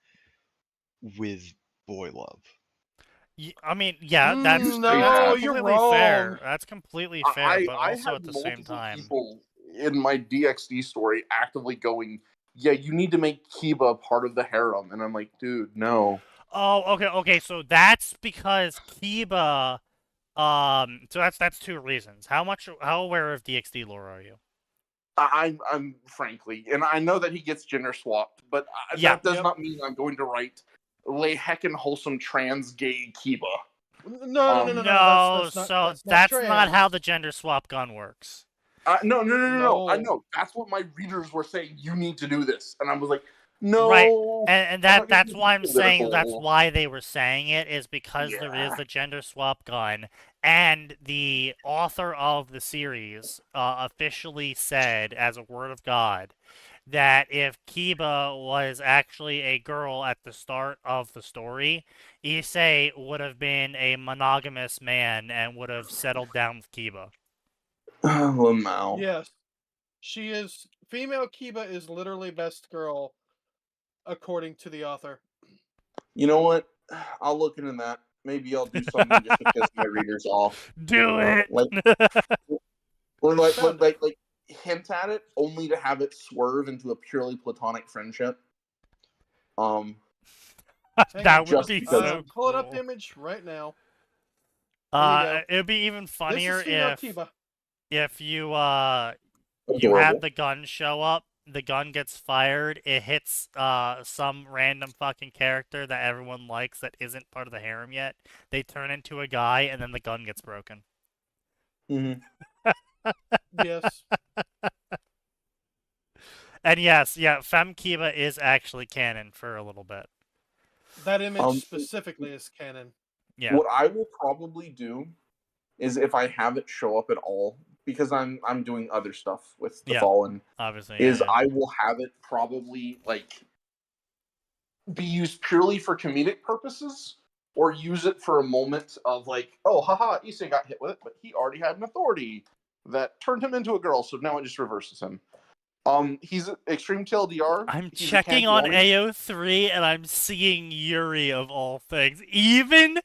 with boy love. I mean, yeah, that's no, you're completely wrong. fair. That's completely fair, but I also had at the same multiple time. people in my DxD story actively going, "Yeah, you need to make Kiba part of the harem," and I'm like, "Dude, no." Oh, okay. So that's because Kiba. So that's 2 reasons. How aware of DxD lore are you? I'm frankly, and I know that he gets gender swapped, but that does not mean I'm going to write lay heckin' wholesome trans gay Kiba. No. That's trans. not how the gender swap gun works. No. No. I know. That's what my readers were saying. You need to do this, and I was like, no. Right, and that's why I'm saying that's political. why they were saying it, is because there is the gender swap gun, and the author of the series officially said, as a word of God, that if Kiba was actually a girl at the start of the story, Issei would have been a monogamous man and would have settled down with Kiba. Lamau. Yes. She is. Female Kiba is literally best girl, according to the author. You know what? I'll look into that. Maybe I'll do something just to piss my readers off. Do it! Like hint at it, only to have it swerve into a purely platonic friendship. That would just be because- so Pull it up cool. the image right now. There you It'd be even funnier This is female if Kiba. you Adorable. have the gun show up, the gun gets fired, it hits some random fucking character that everyone likes that isn't part of the harem yet. They turn into a guy, and then the gun gets broken. Mm-hmm. Yes. And yes, Femme Kiba is actually canon for a little bit. That image specifically is canon. Yeah. What I will probably do is, if I have it show up at all, because I'm doing other stuff with the Fallen, obviously, I will have it probably be used purely for comedic purposes, or use it for a moment of like, oh, haha, Issei got hit with it, but he already had an authority that turned him into a girl, so now it just reverses him. He's extreme TLDR. I'm He's checking on AO3 and I'm seeing Yuri of all things. Even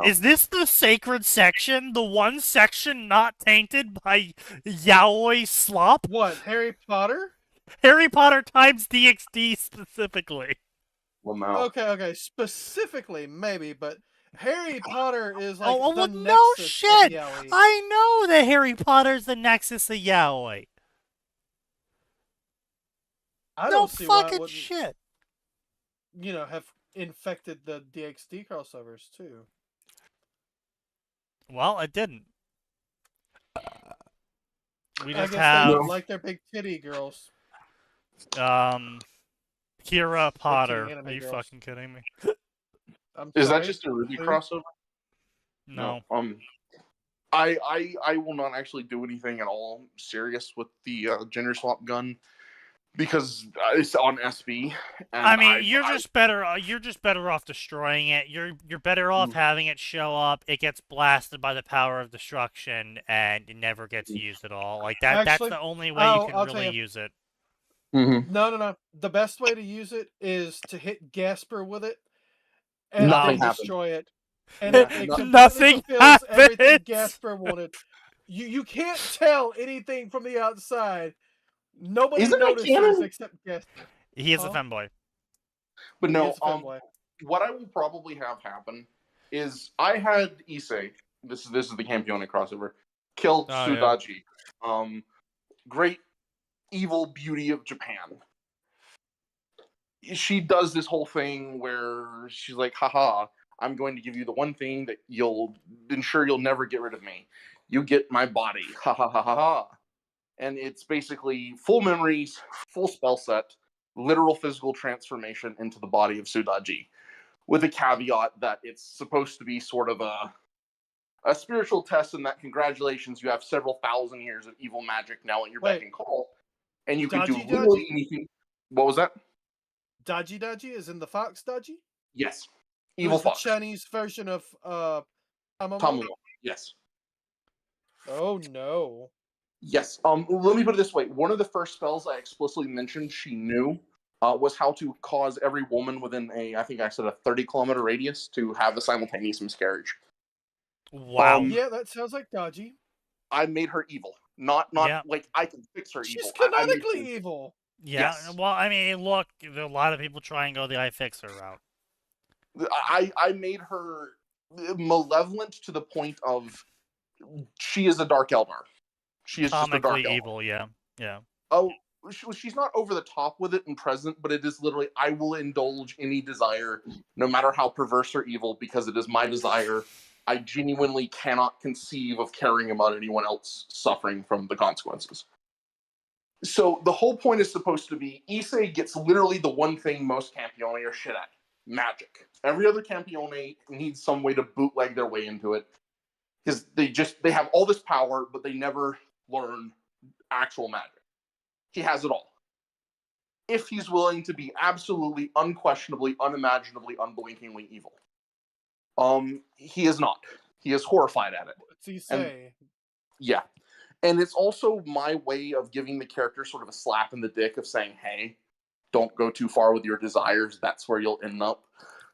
is this the sacred section? The one section not tainted by yaoi slop? What, Harry Potter? Harry Potter times DxD specifically. Okay, specifically maybe, but Harry Potter is like Oh, the well, nexus no of shit! yaoi. I know that Harry Potter's the nexus of yaoi. I No don't see why it fucking wouldn't, shit. have infected the DxD crossovers too. Well, it didn't. We I just guess have they like their big titty girls. Kira Potter. anime Are you girls. fucking kidding me? I'm Is sorry, that just a Ruby who? crossover? No. I will not actually do anything at all serious with the gender swap gun because it's on SB. And I mean, you're just better off destroying it. You're better off having it show up. It gets blasted by the power of destruction, and it never gets used at all. Like that. Actually, that's the only way you can I'll tell really you. use it. Mm-hmm. No. The best way to use it is to hit Gasper with it, and Nothing then happened. destroy it. And Yeah, it completely nothing fulfills everything happens. Gasper wanted. You can't tell anything from the outside. Nobody Isn't that notices canon? except Gasper. He is a Huh? femboy. But He no, is a femboy. what I will probably have happen is I had Issei. This is the Campione crossover. Kill Oh, Sudaji. Great evil beauty of Japan. She does this whole thing where she's like, haha, I'm going to give you the one thing that you'll ensure you'll never get rid of me. You get my body. Ha ha ha ha ha. And it's basically full memories, full spell set, literal physical transformation into the body of Sudaji. With a caveat that it's supposed to be sort of a spiritual test, and that congratulations, you have several thousand years of evil magic now at your beck and call. And you can do Daji literally Daji? anything. What was that? Daji is in the fox Daji? Yes. Evil Who's the fox. Chinese version of Tamamo? Tamamo. Yes. Oh no. Yes. Let me put it this way. One of the first spells I explicitly mentioned she knew was how to cause every woman within I think I said a 30-kilometer radius to have a simultaneous miscarriage. Wow. Yeah, that sounds like Daji. I made her evil. Not Yeah. like I can fix her She's evil. canonically evil. Yeah. Yes. Well, I mean, look, there are a lot of people try and go the iFixer route. I made her malevolent to the point of she is a Dark Eldar. She is just a Dark Comically Eldar. evil. Yeah. Yeah. Oh, she's not over the top with it and present, but it is literally, I will indulge any desire, no matter how perverse or evil, because it is my desire. I genuinely cannot conceive of caring about anyone else suffering from the consequences. So the whole point is supposed to be, Issei gets literally the one thing most Campione are shit at. Magic. Every other Campione needs some way to bootleg their way into it. Because they have all this power, but they never learn actual magic. He has it all. If he's willing to be absolutely, unquestionably, unimaginably, unblinkingly evil. He is not. He is horrified at it. What's he say? Yeah. And it's also my way of giving the character sort of a slap in the dick of saying, hey, don't go too far with your desires. That's where you'll end up.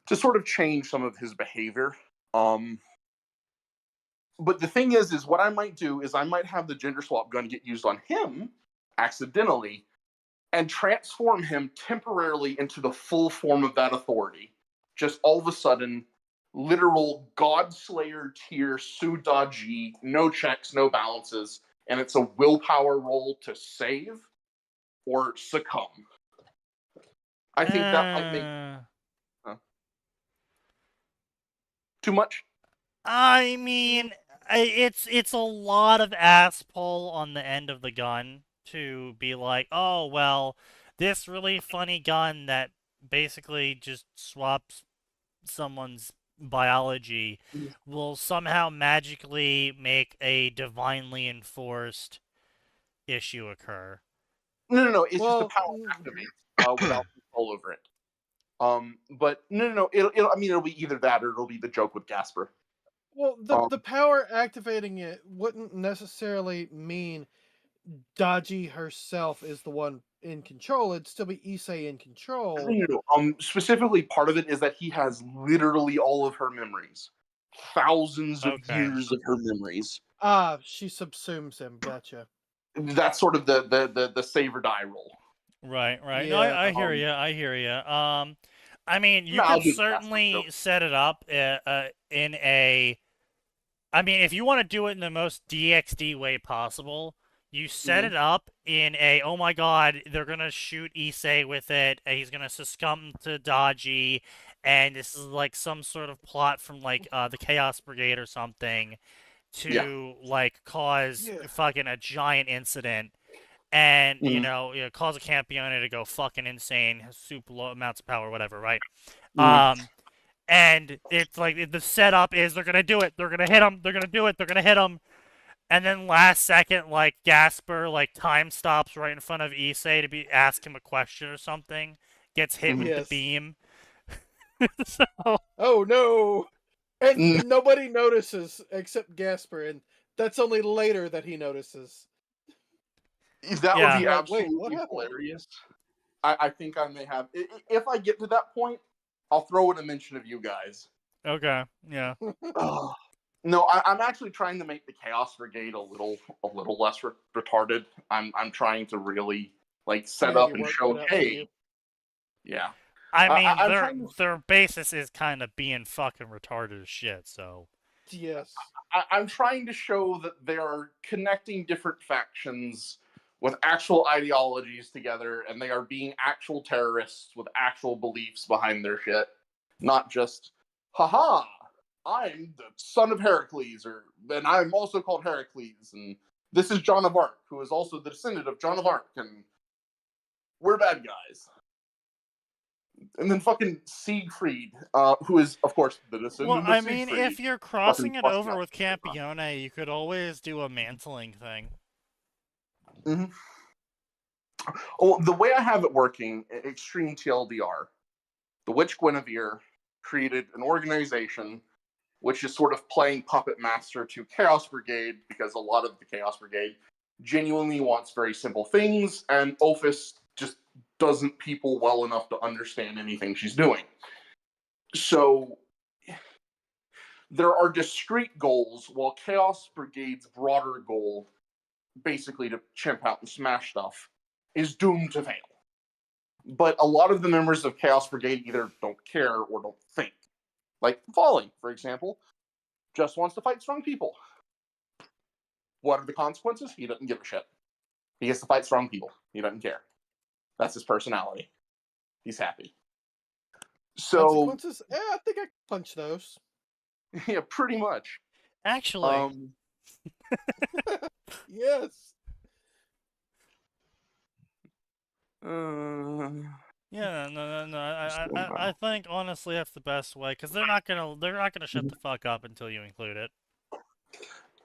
To sort of change some of his behavior. But the thing is what I might do is I might have the gender swap gun get used on him accidentally and transform him temporarily into the full form of that authority. Just all of a sudden, literal Godslayer tier Sudaji, no checks, no balances, and it's a willpower roll to save or succumb. I think that might make too much. I mean, it's a lot of ass pull on the end of the gun to be like, oh well, this really funny gun that basically just swaps someone's biology will somehow magically make a divinely enforced issue occur. No. It's just the power activates without control over it. But no. It'll be either that or it'll be the joke with Gasper. Well, the power activating it wouldn't necessarily mean Daji herself is the one in control. It'd still be Issei in control. No. Specifically, part of it is that he has literally all of her memories. Thousands of years of her memories. Ah, she subsumes him. Gotcha. That's sort of the save or die roll. Right. Yeah, No, I hear you. I mean, you could certainly set it up in a... I mean, if you want to do it in the most DXD way possible, you set it up in a, oh my god, they're going to shoot Issei with it, and he's going to succumb to Daji, and this is like some sort of plot from like the Chaos Brigade or something to like cause fucking a giant incident. and you Mhm. know, cause a Campione to go fucking insane, has super low amounts of power, whatever, right? Mhm. And it's like the setup is they're gonna do it, they're gonna hit him, they're gonna do it, they're gonna hit him, and then last second, like Gasper, like time stops right in front of Issei to ask him a question or something, gets hit with the Yes. beam. So Oh no! And Mm. nobody notices except Gasper, and that's only later that he notices. That would Yeah. be Like, wait, what absolutely happened? hilarious. I think I may have. If I get to that point, I'll throw in a mention of you guys. Okay. Yeah. Ugh. No, I'm actually trying to make the Chaos Brigade a little less retarded. I'm trying to really like You set have up your and work show, cut out for you. hey, yeah. I mean, I'm their trying to. their basis is kind of being fucking retarded as shit. So Yes. I'm trying to show that they are connecting different factions with actual ideologies together, and they are being actual terrorists with actual beliefs behind their shit, not just, haha, I'm the son of Heracles, and I'm also called Heracles, and this is Joan of Arc, who is also the descendant of Joan of Arc, and we're bad guys. And then fucking Siegfried, who is, of course, the descendant well, of I mean, Siegfried. if you're crossing it busting over out with the shit. Campione, you could always do a mantling thing. Mm-hmm. Well, the way I have it working, extreme TLDR, the Witch Guinevere created an organization which is sort of playing puppet master to Chaos Brigade, because a lot of the Chaos Brigade genuinely wants very simple things, and Ophis just doesn't people well enough to understand anything she's doing. So there are discrete goals, while Chaos Brigade's broader goal, basically to chimp out and smash stuff, is doomed to fail. But a lot of the members of Chaos Brigade either don't care or don't think. Like Volley, for example, just wants to fight strong people. What are the consequences? He doesn't give a shit. He gets to fight strong people. He doesn't care. That's his personality. He's happy. So, Consequences? I think I can punch those. yeah, pretty much. Actually, Yes. yeah, no. I think honestly that's the best way because they're not gonna shut the fuck up until you include it.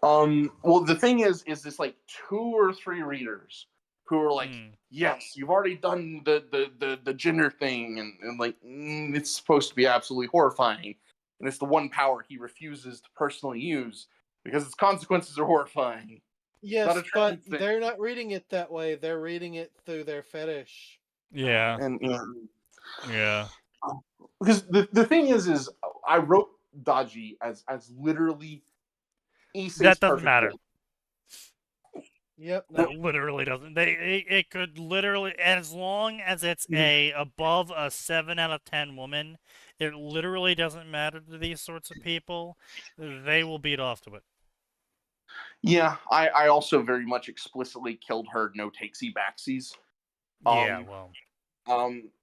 Well, the thing is this like 2 or 3 readers who are like, yes, you've already done the gender thing, and like, it's supposed to be absolutely horrifying, and it's the one power he refuses to personally use because its consequences are horrifying. Yes, but they're not reading it that way. They're reading it through their fetish. Yeah. And yeah. Because the thing is I wrote Daji as literally Issei's that doesn't perfect matter. world. Yep. That literally doesn't. It could literally, as long as it's above a 7 out of 10 woman, it literally doesn't matter to these sorts of people. They will beat off to it. Yeah, I also very much explicitly killed her no takesy backsies. Yeah, well.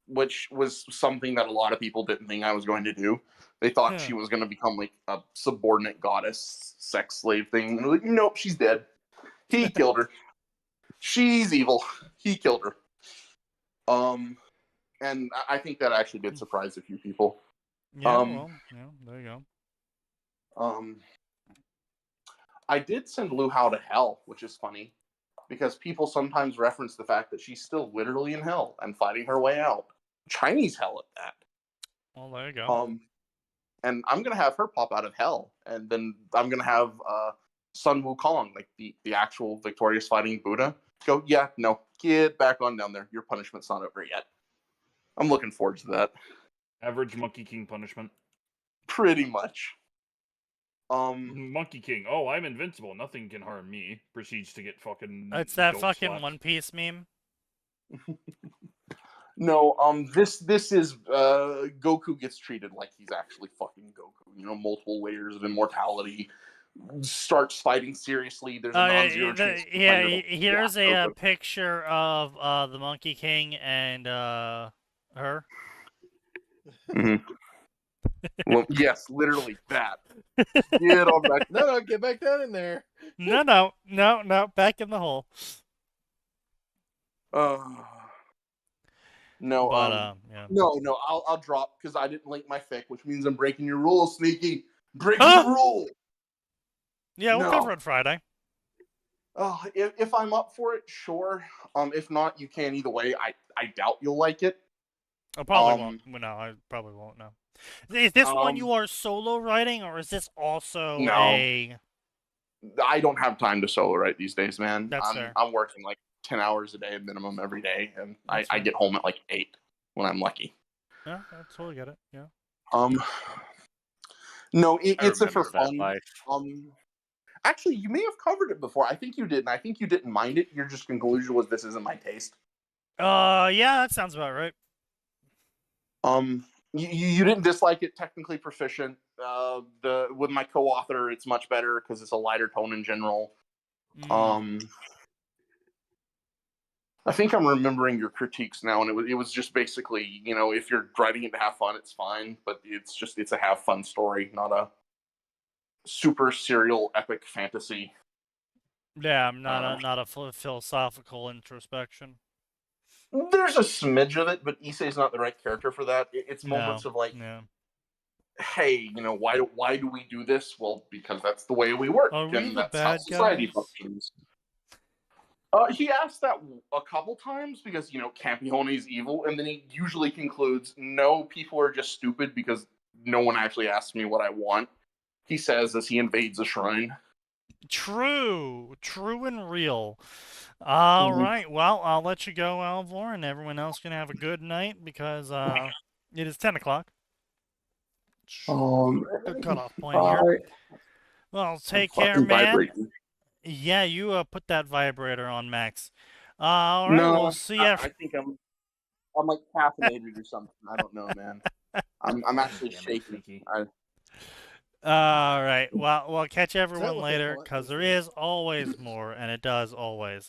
Which was something that a lot of people didn't think I was going to do. They thought she was going to become like a subordinate goddess sex slave thing. And like, nope, she's dead. He killed her. She's evil. He killed her. And I think that actually did surprise a few people. Yeah, well, yeah, there you go. I did send Lu Hao to hell, which is funny, because people sometimes reference the fact that she's still literally in hell and fighting her way out. Chinese hell at that. Well, there you go. And I'm gonna have her pop out of hell, and then I'm gonna have Sun Wukong, like the actual victorious fighting Buddha, go, yeah, no, get back on down there. Your punishment's not over yet. I'm looking forward to that. Average Monkey King punishment. Pretty much. Monkey King. Oh, I'm invincible. Nothing can harm me. Proceeds to get fucking. It's that fucking slapped. One Piece meme. No, this is Goku gets treated like he's actually fucking Goku. You know, multiple layers of immortality. Starts fighting seriously. There's a non-zero chance. Yeah, here's a picture of the Monkey King and her. Mm-hmm. Well, yes, literally that. Get on back. No, get back down in there. No, back in the hole. Uh, no, But yeah. no, I'll drop because I didn't link my fic, which means I'm breaking your rules, Sneaky. Breaking Huh? the rule. Yeah, we'll No. cover it Friday. If I'm up for it, sure. If not, you can either way. I doubt you'll like it. I probably won't. Well, no, I probably won't. No. Is this one you are solo writing, or is this also No. a? I don't have time to solo write these days, man. That's fair. I'm working like 10 hours a day minimum every day, and That's I fair. get home at like 8 when I'm lucky. Yeah, I totally get it. Yeah. No, it's a for remember that fun. life. Actually, you may have covered it before. I think you did, and I think you didn't mind it. Your just conclusion was this isn't my taste. Yeah, that sounds about right. You didn't dislike it. Technically proficient. With my co-author, it's much better because it's a lighter tone in general. I think I'm remembering your critiques now, and it was just basically, if you're writing it to have fun, it's fine, but it's a have fun story, not a super serial epic fantasy. Yeah, not a philosophical introspection. There's a smidge of it, but Issei's not the right character for that. It's moments of like, hey, why do we do this? Well, because that's the way we work, and that's how society functions. He asked that a couple times because, Campione is evil, and then he usually concludes, no, people are just stupid because no one actually asks me what I want. He says as he invades a shrine. True and real. All right, well, I'll let you go, Alvor, and everyone else can have a good night because it is 10 o'clock. Good cutoff point here. Well, take care, man. Vibrating. Yeah, you put that vibrator on, Max. All right, we'll see you. I think I'm like caffeinated or something. I don't know, man. I'm actually shaking. All right, well, we'll catch everyone later because there is always more, and it does always